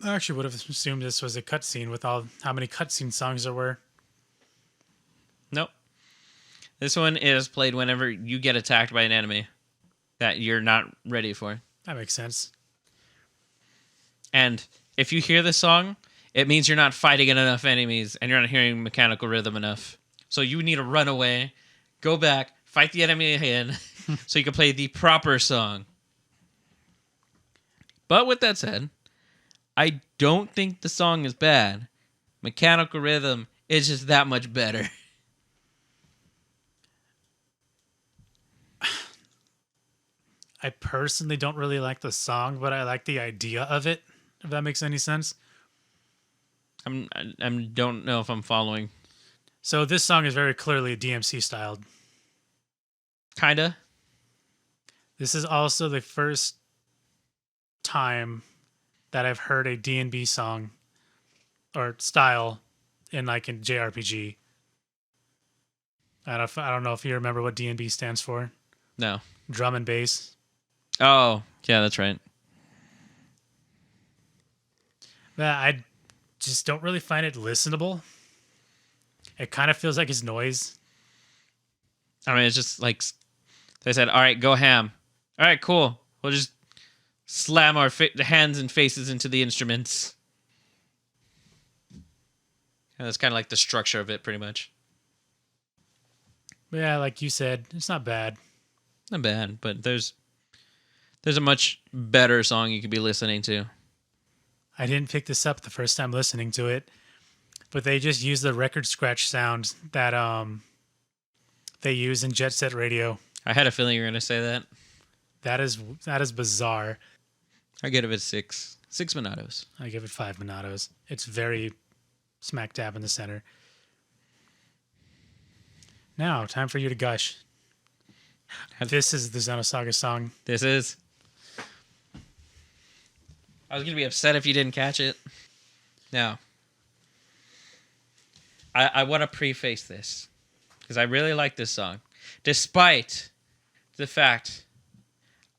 B: I actually would have assumed this was a cutscene with how many cutscene songs there were.
A: Nope. This one is played whenever you get attacked by an enemy that you're not ready for.
B: That makes sense.
A: And if you hear this song, it means you're not fighting enough enemies and you're not hearing mechanical rhythm enough. So you need to run away, go back, fight the enemy again, so you can play the proper song. But with that said, I don't think the song is bad. Mechanical rhythm is just that much better.
B: I personally don't really like the song, but I like the idea of it, if that makes any sense.
A: I don't know if I'm following.
B: So this song is very clearly DMC styled.
A: Kinda.
B: This is also the first time that I've heard a D&B song or style in JRPG. I don't know if you remember what D&B stands for.
A: No.
B: Drum and bass.
A: Oh, yeah, that's right.
B: I just don't really find it listenable. It kind of feels like it's noise.
A: I mean, it's just like they said, all right, go ham. All right, cool. We'll just slam our hands and faces into the instruments. And that's kind of like the structure of it, pretty much.
B: But yeah, like you said, it's not bad.
A: Not bad, but there's a much better song you could be listening to.
B: I didn't pick this up the first time listening to it, but they just use the record scratch sound that they use in Jet Set Radio.
A: I had a feeling you were going to say that.
B: That is bizarre.
A: I give it 6. 6 Minatos.
B: I give it 5 Minatos. It's very smack dab in the center. Now, time for you to gush. This is the Xenosaga song.
A: This is. I was going to be upset if you didn't catch it. Now, I want to preface this because I really like this song, despite the fact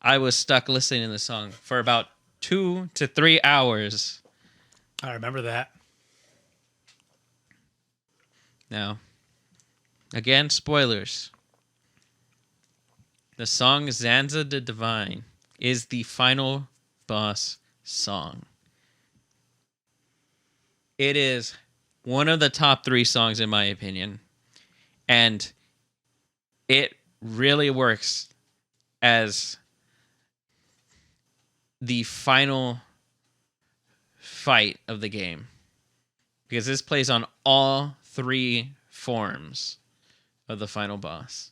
A: I was stuck listening to the song for about 2 to 3 hours.
B: I remember that.
A: Now, again, spoilers. The song Zanza the Divine is the final boss song. It is one of the top 3 songs in my opinion. And it really works as the final fight of the game. Because this plays on all 3 forms of the final boss.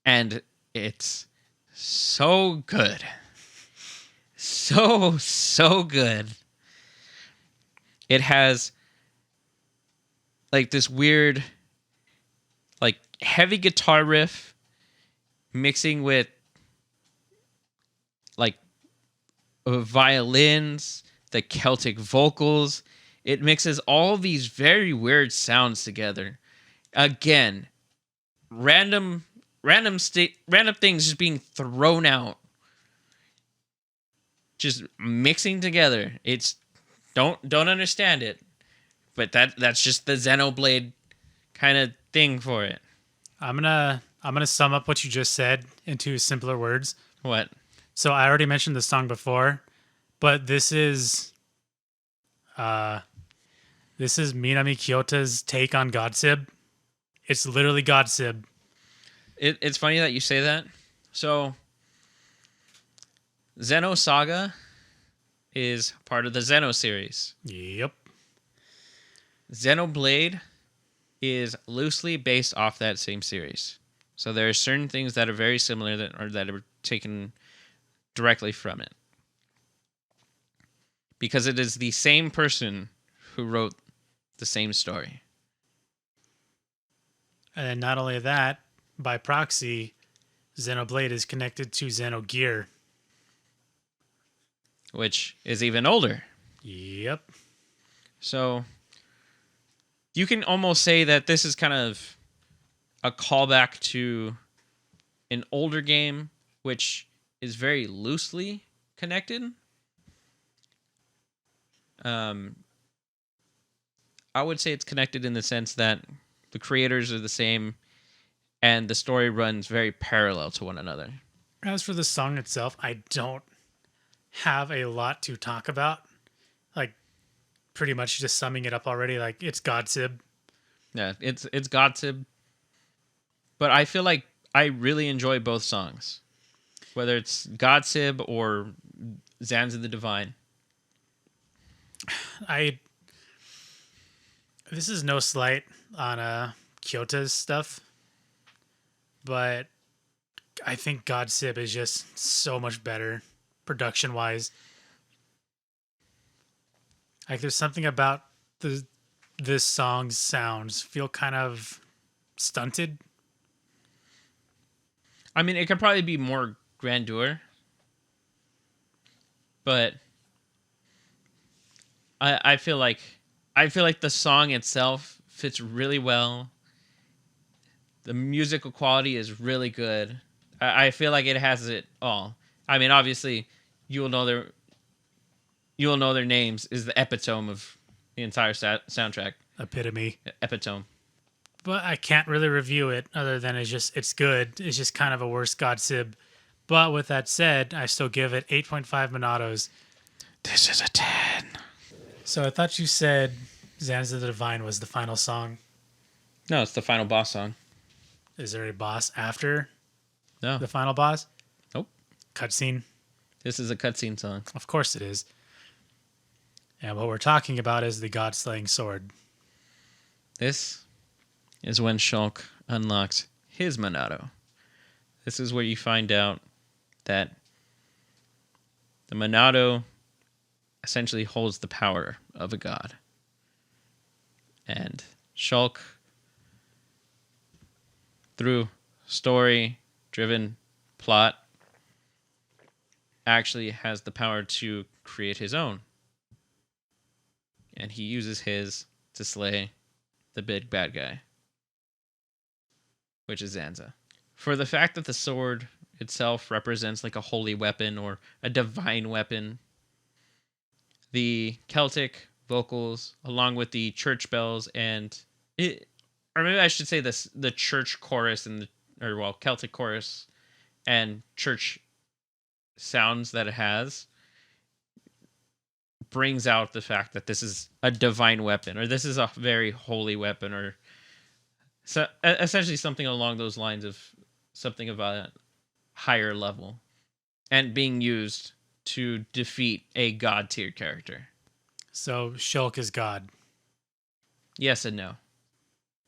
A: And it's so good. So good. It has like this weird like heavy guitar riff mixing with like violins, the Celtic vocals. It mixes all these very weird sounds together. Again, random things just being thrown out, just mixing together. It's don't understand it, but that's just the Xenoblade kind of thing for it.
B: I'm gonna sum up what you just said into simpler words.
A: What?
B: So I already mentioned the song before, but this is Minami Kyota's take on Godsibb. It's literally Godsibb.
A: It's funny that you say that. So, Xenosaga is part of the Xeno series.
B: Yep.
A: Xenoblade is loosely based off that same series. So there are certain things that are very similar that are taken directly from it. Because it is the same person who wrote the same story.
B: And not only that, by proxy, Xenoblade is connected to Xenogear.
A: Which is even older.
B: Yep.
A: So you can almost say that this is kind of a callback to an older game, which is very loosely connected. I would say it's connected in the sense that the creators are the same and the story runs very parallel to one another.
B: As for the song itself, I don't have a lot to talk about. Like, pretty much just summing it up already. Like, it's Godsibb.
A: Yeah, it's Godsibb. But I feel like I really enjoy both songs. Whether it's Godsibb or Zanza the Divine.
B: This is no slight on Kyoto's stuff, but I think Godsibb is just so much better production wise. Like there's something about this song's sounds feel kind of stunted.
A: I mean, it could probably be more grandeur, but I feel like the song itself fits really well. The musical quality is really good. I feel like it has it all. I mean, obviously, you'll know their names is the epitome of the entire soundtrack.
B: Epitome.
A: Epitome.
B: But I can't really review it other than it's good. It's just kind of a worse Godsibb. But with that said, I still give it 8.5 Monatos.
A: This is a 10.
B: So I thought you said Zanza the Divine was the final song.
A: No, it's the final boss song.
B: Is there a boss after
A: No.
B: the final boss?
A: Nope.
B: Cutscene?
A: This is a cutscene song.
B: Of course it is. And what we're talking about is the God-slaying sword.
A: This is when Shulk unlocks his Monado. This is where you find out that the Monado essentially holds the power of a god. And Shulk, through story-driven plot, actually has the power to create his own. and he uses his to slay the big bad guy, which is Zanza. For the fact that the sword itself represents like a holy weapon or a divine weapon, the Celtic vocals, along with the church bells and it, or maybe I should say this, the church chorus and Celtic chorus and church sounds that it has, brings out the fact that this is a divine weapon, or this is a very holy weapon, or so essentially something along those lines of something of a higher level, and being used to defeat a god tier character.
B: So Shulk is God.
A: Yes and no.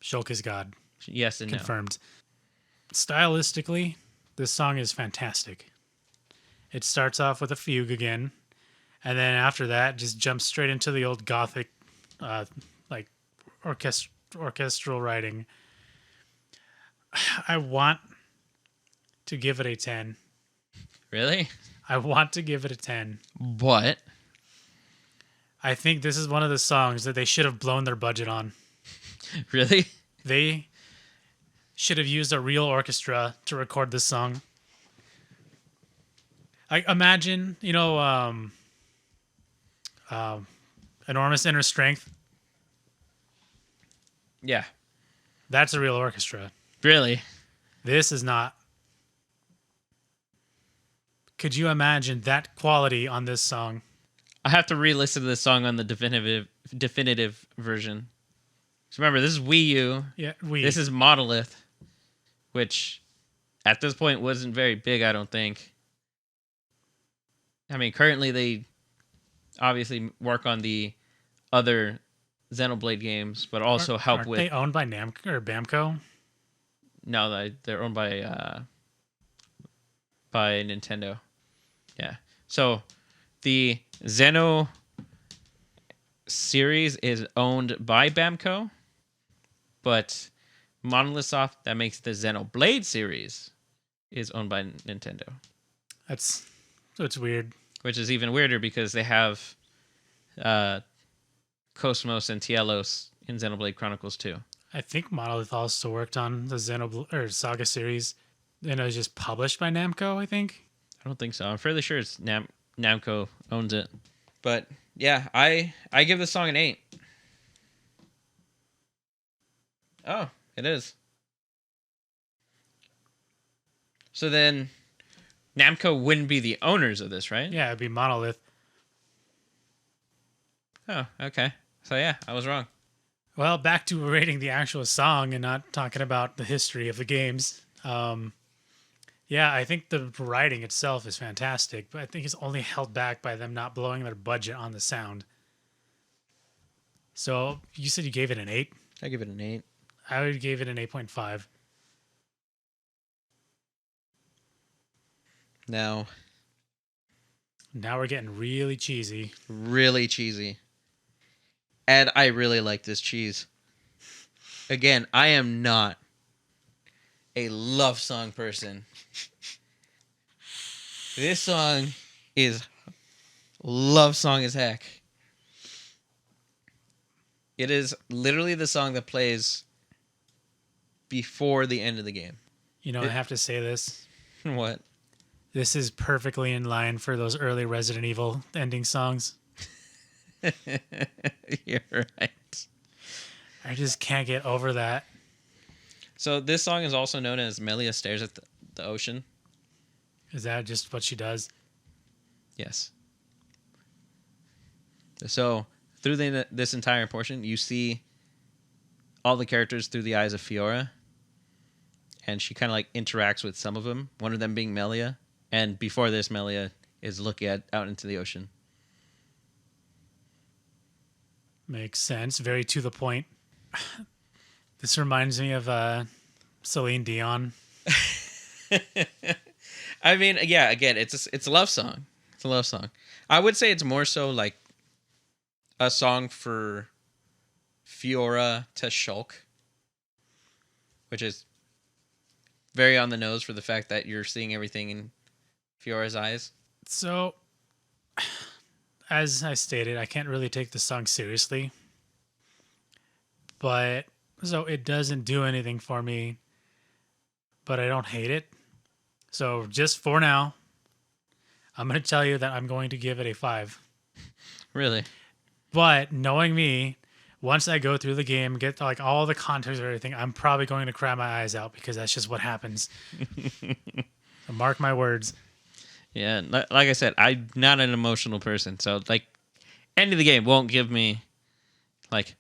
B: Shulk is God.
A: Yes and
B: Confirmed. Stylistically, this song is fantastic. It starts off with a fugue again, and then after that, just jumps straight into the old gothic, like orchestral writing. I want to give it a 10.
A: Really?
B: I want to give it a 10.
A: But
B: I think this is one of the songs that they should have blown their budget on.
A: Really?
B: They should have used a real orchestra to record this song. I imagine, Enormous Inner Strength.
A: Yeah.
B: That's a real orchestra.
A: Really?
B: This is not. Could you imagine that quality on this song?
A: I have to re-listen to this song on the definitive version. So remember, this is Wii U.
B: Yeah,
A: This is Monolith, which at this point wasn't very big, I don't think. I mean, currently they obviously work on the other Xenoblade games, but also help with.
B: Are they owned by Namco or Bamco?
A: No, they're owned by Nintendo. Yeah. So the Xeno series is owned by Bamco, but Monolith Soft, that makes the Xenoblade series, is owned by Nintendo.
B: It's weird.
A: Which is even weirder because they have Cosmos and Tielos in Xenoblade Chronicles 2.
B: I think Monolith also worked on the Xenoblade or Saga series, and it was just published by Namco, I think.
A: I don't think so. I'm fairly sure it's Namco owns it. But yeah, I give this song an 8. Oh, it is. So then Namco wouldn't be the owners of this, right?
B: Yeah, it'd be Monolith.
A: Oh, okay. So yeah, I was wrong.
B: Well, back to rating the actual song and not talking about the history of the games. Yeah, I think the writing itself is fantastic, but I think it's only held back by them not blowing their budget on the sound. So you said you gave it an 8?
A: I give it an 8.
B: I would give it an 8.5.
A: Now
B: we're getting really cheesy.
A: Really cheesy. And I really like this cheese. Again, I am not a love song person. This song is love song as heck. It is literally the song that plays before the end of the game.
B: I have to say this.
A: What?
B: This is perfectly in line for those early Resident Evil ending songs.
A: You're right.
B: I just can't get over that.
A: So this song is also known as Melia Stares at the Ocean.
B: Is that just what she does?
A: Yes. So through this entire portion, you see all the characters through the eyes of Fiora. And she kind of like interacts with some of them, one of them being Melia. And before this, Melia is looking out into the ocean.
B: Makes sense. Very to the point. This reminds me of Celine Dion.
A: I mean, yeah, again, it's a love song. It's a love song. I would say it's more so like a song for Fiora to Shulk, which is very on the nose for the fact that you're seeing everything in Fiora's eyes.
B: So, as I stated, I can't really take the song seriously, but so it doesn't do anything for me, but I don't hate it. So just for now, I'm going to tell you that I'm going to give it a 5.
A: Really?
B: But knowing me, once I go through the game, get like all the context of everything, I'm probably going to cry my eyes out because that's just what happens. So mark my words.
A: Yeah, like I said, I'm not an emotional person, so like, end of the game won't give me, like,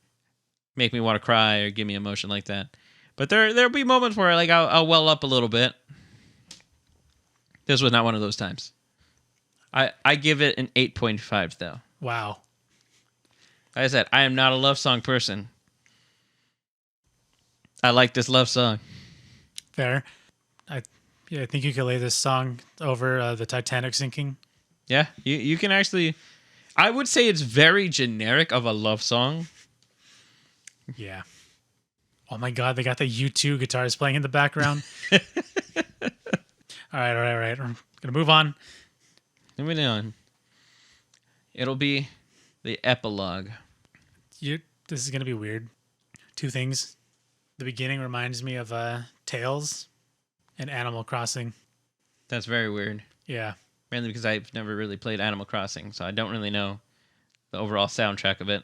A: make me want to cry or give me emotion like that. But there'll be moments where like I'll well up a little bit. This was not one of those times. I give it an 8.5 though.
B: Wow.
A: Like I said, I am not a love song person. I like this love song.
B: Fair. I think you could lay this song over the Titanic sinking.
A: Yeah, you can actually. I would say it's very generic of a love song.
B: Yeah. Oh my God, they got the U2 guitars playing in the background. All right. I'm gonna move on.
A: Moving on. It'll be the epilogue.
B: This is gonna be weird. 2 things. The beginning reminds me of Tales and Animal Crossing.
A: That's very weird.
B: Yeah.
A: Mainly because I've never really played Animal Crossing, so I don't really know the overall soundtrack of it.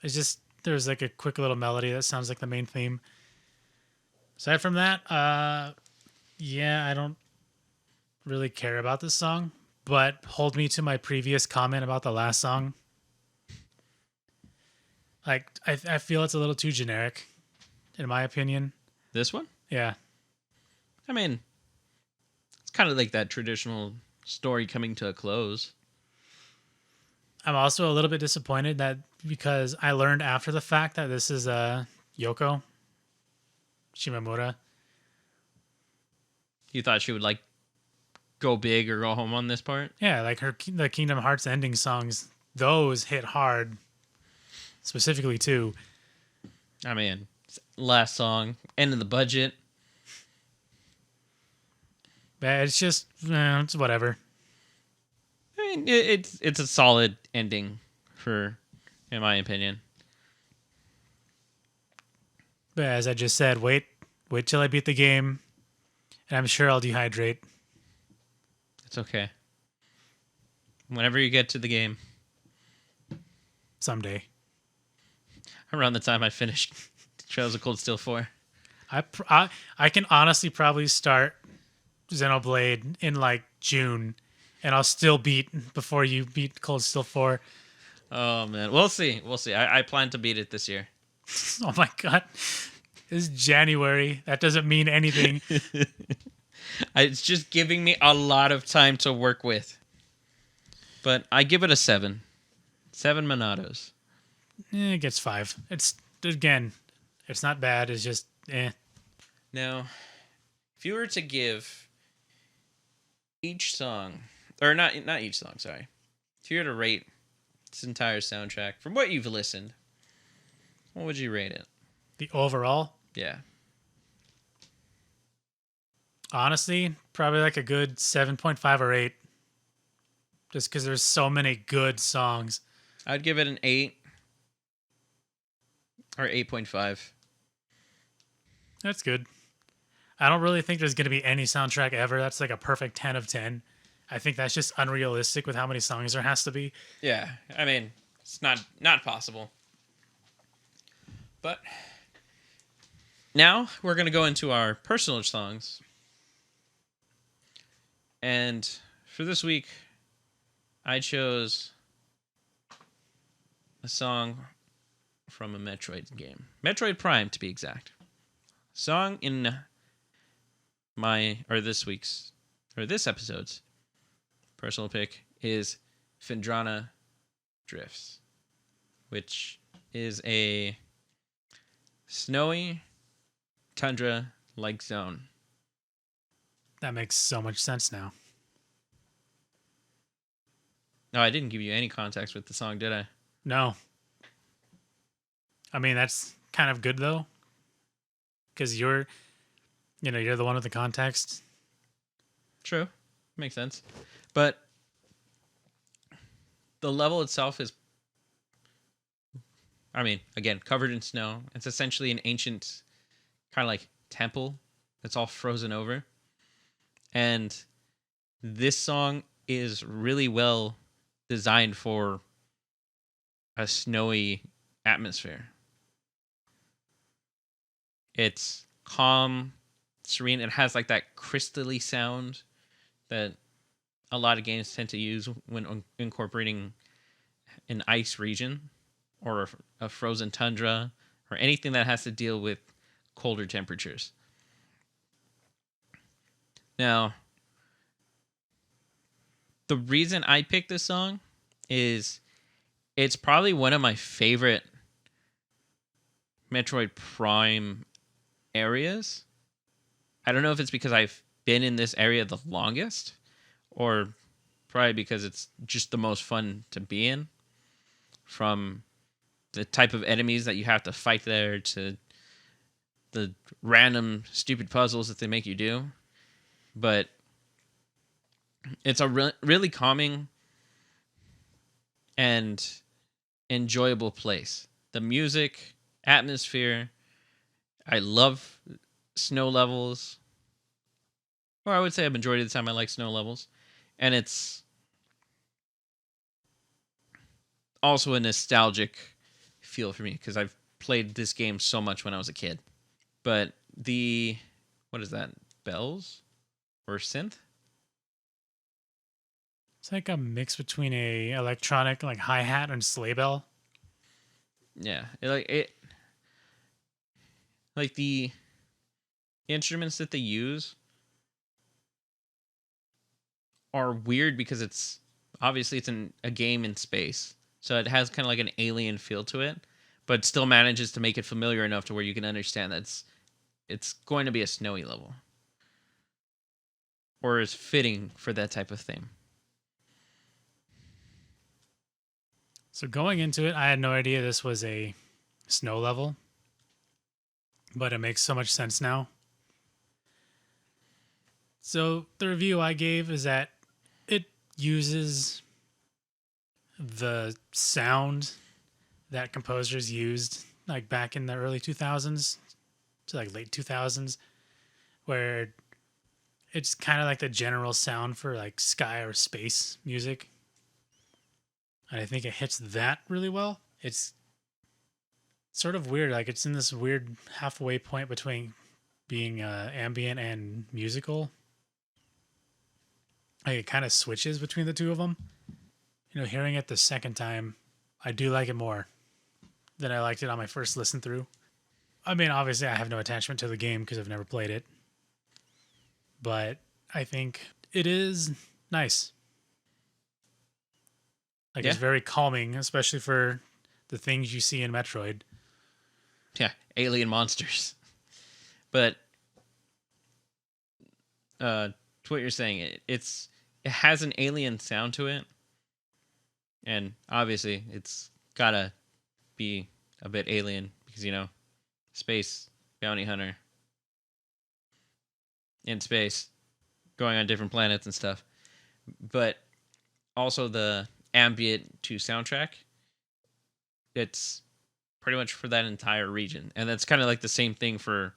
B: It's just there's like a quick little melody that sounds like the main theme. Aside from that, yeah, I don't really care about this song, but hold me to my previous comment about the last song. Like, I feel it's a little too generic, in my opinion.
A: This one?
B: Yeah.
A: I mean, it's kind of like that traditional story coming to a close.
B: I'm also a little bit disappointed that because I learned after the fact that this is Yoko Shimomura.
A: You thought she would like go big or go home on this part?
B: Yeah, like the Kingdom Hearts ending songs, those hit hard. Specifically too.
A: I mean, last song, end of the budget.
B: But it's just, it's whatever.
A: I mean, it's a solid ending in my opinion.
B: But as I just said, wait till I beat the game, and I'm sure I'll dehydrate.
A: It's okay. Whenever you get to the game.
B: Someday.
A: Around the time I finished Trails of Cold Steel 4.
B: I can honestly probably start Xenoblade in like June, and I'll still beat before you beat Cold Steel 4.
A: Oh man, we'll see. I plan to beat it this year.
B: Oh my God, it's January. That doesn't mean anything.
A: It's just giving me a lot of time to work with. But I give it a 7. 7 Monados.
B: It gets 5. It's not bad. It's just
A: Now, if you were to give each song, or not each song, sorry. If you were to rate this entire soundtrack from what you've listened, what would you rate it?
B: The overall,
A: Yeah.
B: honestly, probably like a good 7.5 or 8. Just because there's so many good songs.
A: I'd give it an 8 or 8.5.
B: That's good. I don't really think there's going to be any soundtrack ever that's like a perfect 10 of 10. I think that's just unrealistic with how many songs there has to be.
A: Yeah, I mean, it's not possible. But now we're going to go into our personal songs. And for this week, I chose a song from a Metroid game. Metroid Prime, to be exact. Song in this episode's personal pick is Phendrana Drifts, which is a snowy tundra-like zone.
B: That makes so much sense now.
A: No, I didn't give you any context with the song, did I?
B: No. I mean, that's kind of good though. Because you're the one with the context.
A: True. Makes sense. But the level itself is, I mean, again, covered in snow. It's essentially an ancient kind of like temple that's all frozen over. And this song is really well designed for a snowy atmosphere. It's calm, serene. It has like that crystally sound that a lot of games tend to use when incorporating an ice region or a frozen tundra or anything that has to deal with colder temperatures. Now, the reason I picked this song is it's probably one of my favorite Metroid Prime areas. I don't know if it's because I've been in this area the longest or probably because it's just the most fun to be in, from the type of enemies that you have to fight there to the random stupid puzzles that they make you do. But it's a really calming and enjoyable place. The music, atmosphere, I love snow levels. Or I would say a majority of the time I like snow levels. And it's also a nostalgic feel for me because I've played this game so much when I was a kid. But what is that? Bells or synth?
B: It's like a mix between a electronic like hi-hat and sleigh bell.
A: Yeah, like the instruments that they use are weird because it's obviously a game in space, so it has kind of like an alien feel to it, but still manages to make it familiar enough to where you can understand that it's going to be a snowy level, or is fitting for that type of theme.
B: So going into it, I had no idea this was a snow level, but it makes so much sense now. So the review I gave is that it uses the sound that composers used like back in the early 2000s to like late 2000s, where it's kind of like the general sound for like sky or space music. And I think it hits that really well. It's sort of weird. Like it's in this weird halfway point between being ambient and musical. Like it kind of switches between the two of them. You know, hearing it the second time, I do like it more than I liked it on my first listen through. I mean, obviously, I have no attachment to the game because I've never played it. But I think it is nice. Like,
A: Yeah.
B: it's very calming, especially for the things you see in Metroid.
A: Yeah, alien monsters. But to what you're saying, it has an alien sound to it, and obviously it's gotta be a bit alien because space bounty hunter in space, going on different planets and stuff. But also the ambient to soundtrack, it's pretty much for that entire region, and that's kind of like the same thing for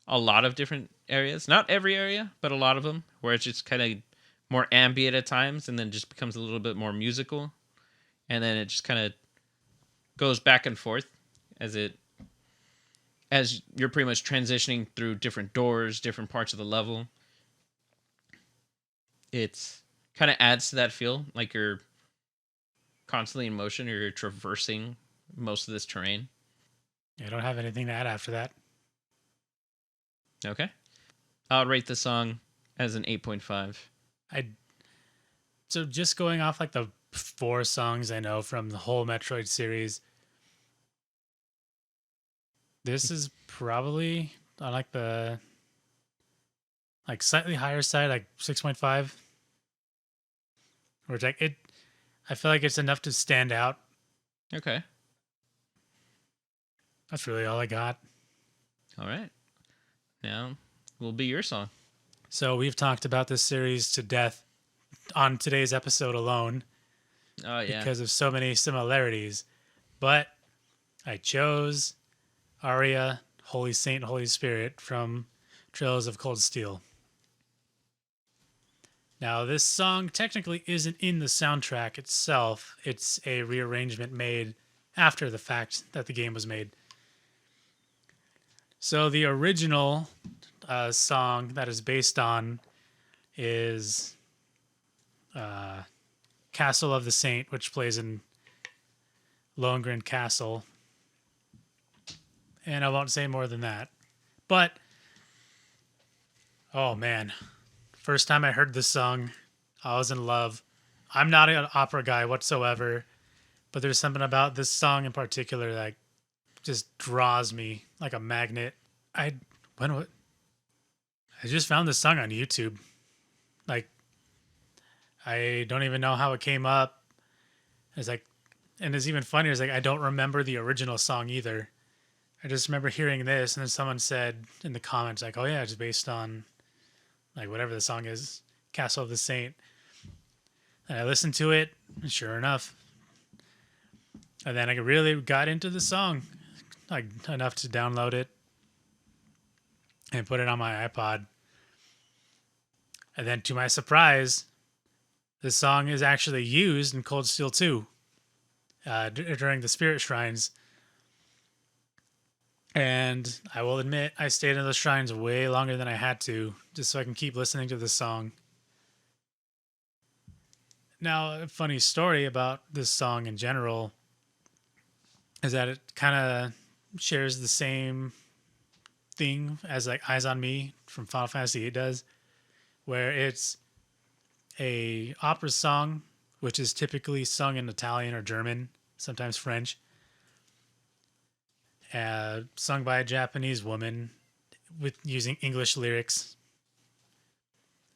A: a lot of different areas. Not every area, but a lot of them, where it's just kind of more ambient at times, and then just becomes a little bit more musical, and then it just kind of goes back and forth as you're pretty much transitioning through different doors, different parts of the level. It's kind of adds to that feel, like you're constantly in motion, or you're traversing most of this terrain.
B: I don't have anything to add after that.
A: Okay. I'll rate the song as an 8.5.
B: So just going off like the 4 songs I know from the whole Metroid series, this is probably on like the slightly higher side, like 6.5. Which I feel like it's enough to stand out.
A: Okay.
B: That's really all I got.
A: All right. Now will be your song.
B: So we've talked about this series to death on today's episode alone.
A: Oh yeah.
B: because of so many similarities. But I chose Aria, Holy Saint, Holy Spirit from Trails of Cold Steel. Now, this song technically isn't in the soundtrack itself. It's a rearrangement made after the fact that the game was made. So the original song that is based on is Castle of the Saint, which plays in Lohengrin Castle. And I won't say more than that. But, oh man, first time I heard this song, I was in love. I'm not an opera guy whatsoever, but there's something about this song in particular that just draws me like a magnet. I just found this song on YouTube. Like, I don't even know how it came up. It's like, and it's even funnier. It's like I don't remember the original song either. I just remember hearing this, and then someone said in the comments, like, "Oh yeah, it's based on like whatever the song is, Castle of the Saint." And I listened to it, and sure enough, and then I really got into the song, like enough to download it and put it on my iPod. And then, to my surprise, this song is actually used in Cold Steel 2 during the Spirit Shrines. And I will admit, I stayed in those shrines way longer than I had to, just so I can keep listening to this song. Now, a funny story about this song in general is that it kind of shares the same thing as like Eyes on Me from Final Fantasy VIII does, where it's a opera song, which is typically sung in Italian or German, sometimes French, sung by a Japanese woman with using English lyrics.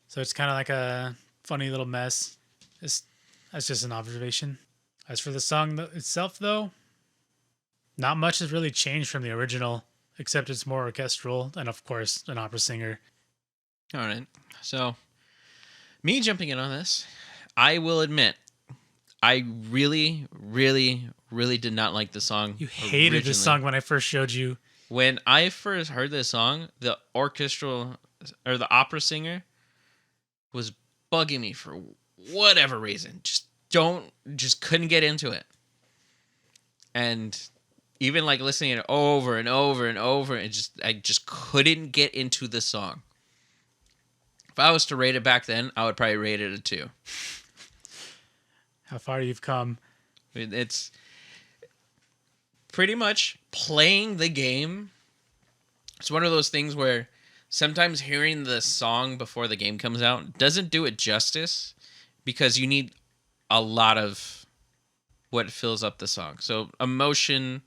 B: So it's kind of like a funny little mess. That's just an observation. As for the song itself, though, not much has really changed from the original, except it's more orchestral and, of course, an opera singer.
A: All right. So, me jumping in on this, I will admit, I really, really, really did not like the song.
B: You hated
A: originally.
B: this song when I first showed you.
A: When I first heard this song, the orchestral or the opera singer was bugging me for whatever reason. Just couldn't get into it. And even like listening to it over and over and over, I just couldn't get into the song. If I was to rate it back then, I would probably rate it a 2.
B: How far you've come.
A: It's pretty much playing the game. It's one of those things where sometimes hearing the song before the game comes out doesn't do it justice, because you need a lot of what fills up the song. So emotion,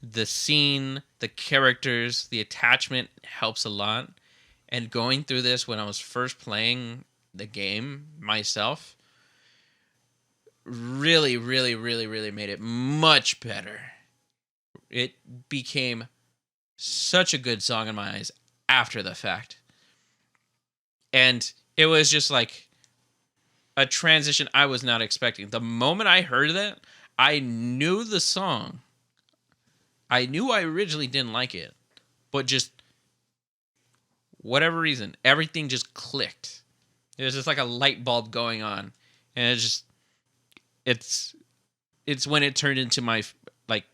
A: the scene, the characters, the attachment helps a lot. And going through this when I was first playing the game myself really, really, really, really made it much better. It became such a good song in my eyes after the fact. And it was just like a transition I was not expecting. The moment I heard that, I knew the song. I knew I originally didn't like it, but just whatever reason, everything just clicked. It was just like a light bulb going on. And it's when it turned into my, like,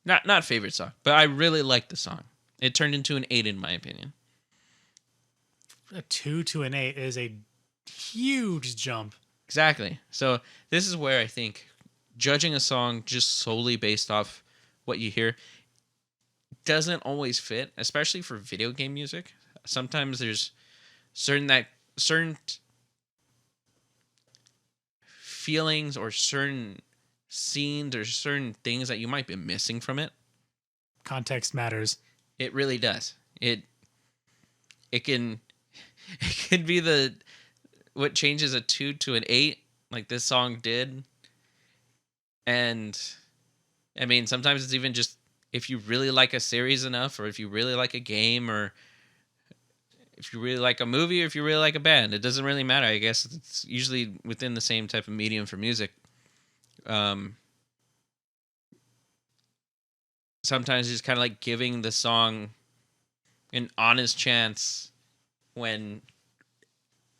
A: not favorite song, but I really liked the song. It turned into an 8 in my opinion.
B: A 2 to an 8 is a huge jump.
A: Exactly. So this is where I think judging a song just solely based off what you hear doesn't always fit, especially for video game music. Sometimes there's certain feelings or certain scenes or certain things that you might be missing from it.
B: Context matters.
A: It really does. It can be what changes a 2 to an 8, like this song did. And I mean, sometimes it's even just if you really like a series enough, or if you really like a game, or if you really like a movie, or if you really like a band. It doesn't really matter. I guess it's usually within the same type of medium for music. Um, sometimes just kind of like giving the song an honest chance when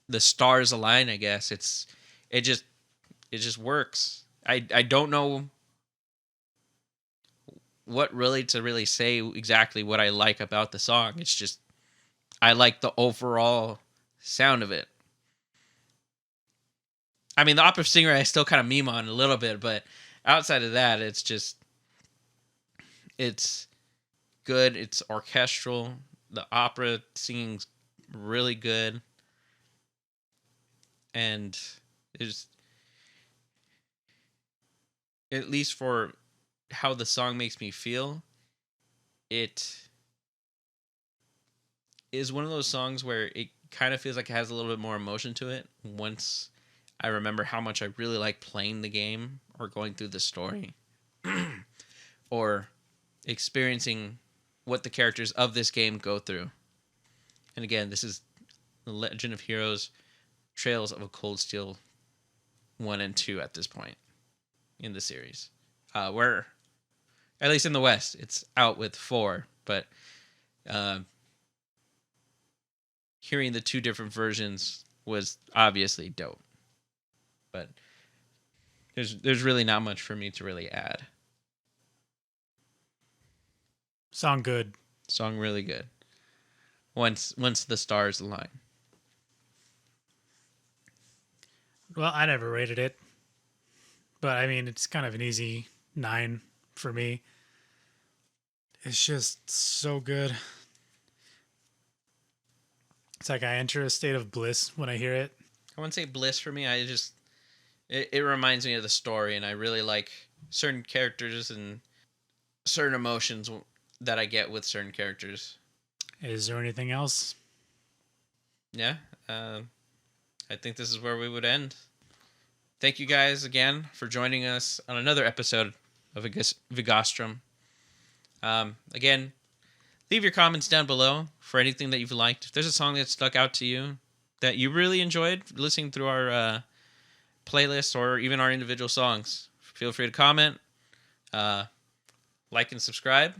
A: the stars align. I guess it just works. I don't know what really to really say exactly what I like about the song. It's just I like the overall sound of it. I mean, the opera singer I still kind of meme on a little bit, but outside of that, it's good. It's orchestral. The opera singing's really good, and it's at least for how the song makes me feel. It is one of those songs where it kind of feels like it has a little bit more emotion to it once I remember how much I really like playing the game or going through the story or experiencing what the characters of this game go through. And again, this is The Legend of Heroes Trails of a Cold Steel 1 and 2 at this point in the series. Where, at least in the West, it's out with 4, but hearing the 2 different versions was obviously dope. But there's really not much for me to really add.
B: Song good.
A: Song really good. Once the stars align.
B: Well, I never rated it, but I mean, it's kind of an easy 9 for me. It's just so good. It's like I enter a state of bliss when I hear it.
A: I wouldn't say bliss for me. It reminds me of the story, and I really like certain characters and certain emotions that I get with certain characters.
B: Is there anything else?
A: Yeah, I think this is where we would end. Thank you guys again for joining us on another episode of VGOSTRAM. Again, leave your comments down below for anything that you've liked. If there's a song that stuck out to you that you really enjoyed listening through our playlist or even our individual songs, feel free to comment, like and subscribe.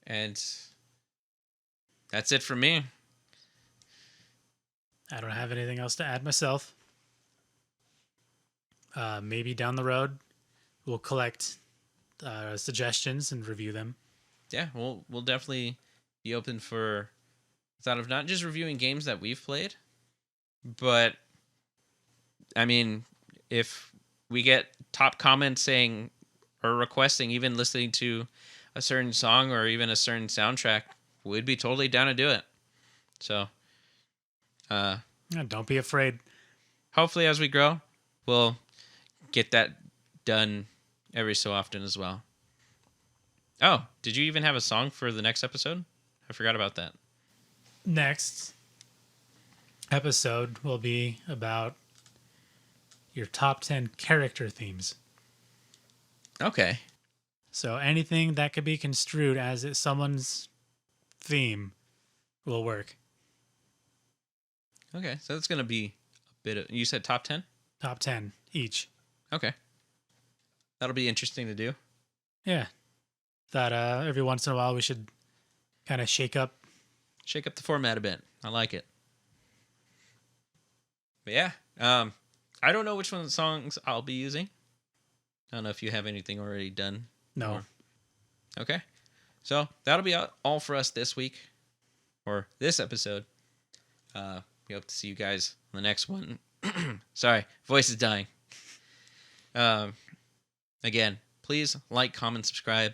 A: And that's it from me.
B: I don't have anything else to add myself. Maybe down the road, we'll collect suggestions and review them.
A: Yeah, we'll definitely be open for the thought of not just reviewing games that we've played, but I mean, if we get top comments saying or requesting even listening to a certain song or even a certain soundtrack, we'd be totally down to do it. So,
B: Don't be afraid.
A: hopefully as we grow, we'll get that done every so often as well. Oh, did you even have a song for the next episode? I forgot about that.
B: Next episode will be about your top 10 character themes.
A: Okay.
B: So anything that could be construed as someone's theme will work.
A: Okay, so that's going to be a bit of... You said top 10?
B: Top 10 each.
A: Okay. That'll be interesting to do.
B: Yeah. Thought every once in a while we should kind of shake up
A: the format a bit. I like it. But yeah, I don't know which one of the songs I'll be using. I don't know if you have anything already done.
B: No.
A: Okay. So that'll be all for us this week, or this episode. We hope to see you guys on the next one. Sorry, voice is dying. Again, please like, comment, subscribe.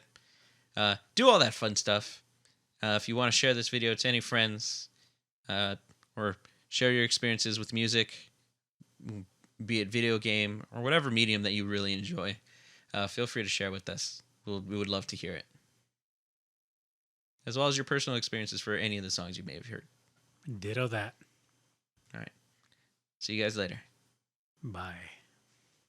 A: Do all that fun stuff. If you want to share this video to any friends, or share your experiences with music, be it video game or whatever medium that you really enjoy, feel free to share with us. We would love to hear it. As well as your personal experiences for any of the songs you may have heard.
B: Ditto that.
A: All right. See you guys later.
B: Bye.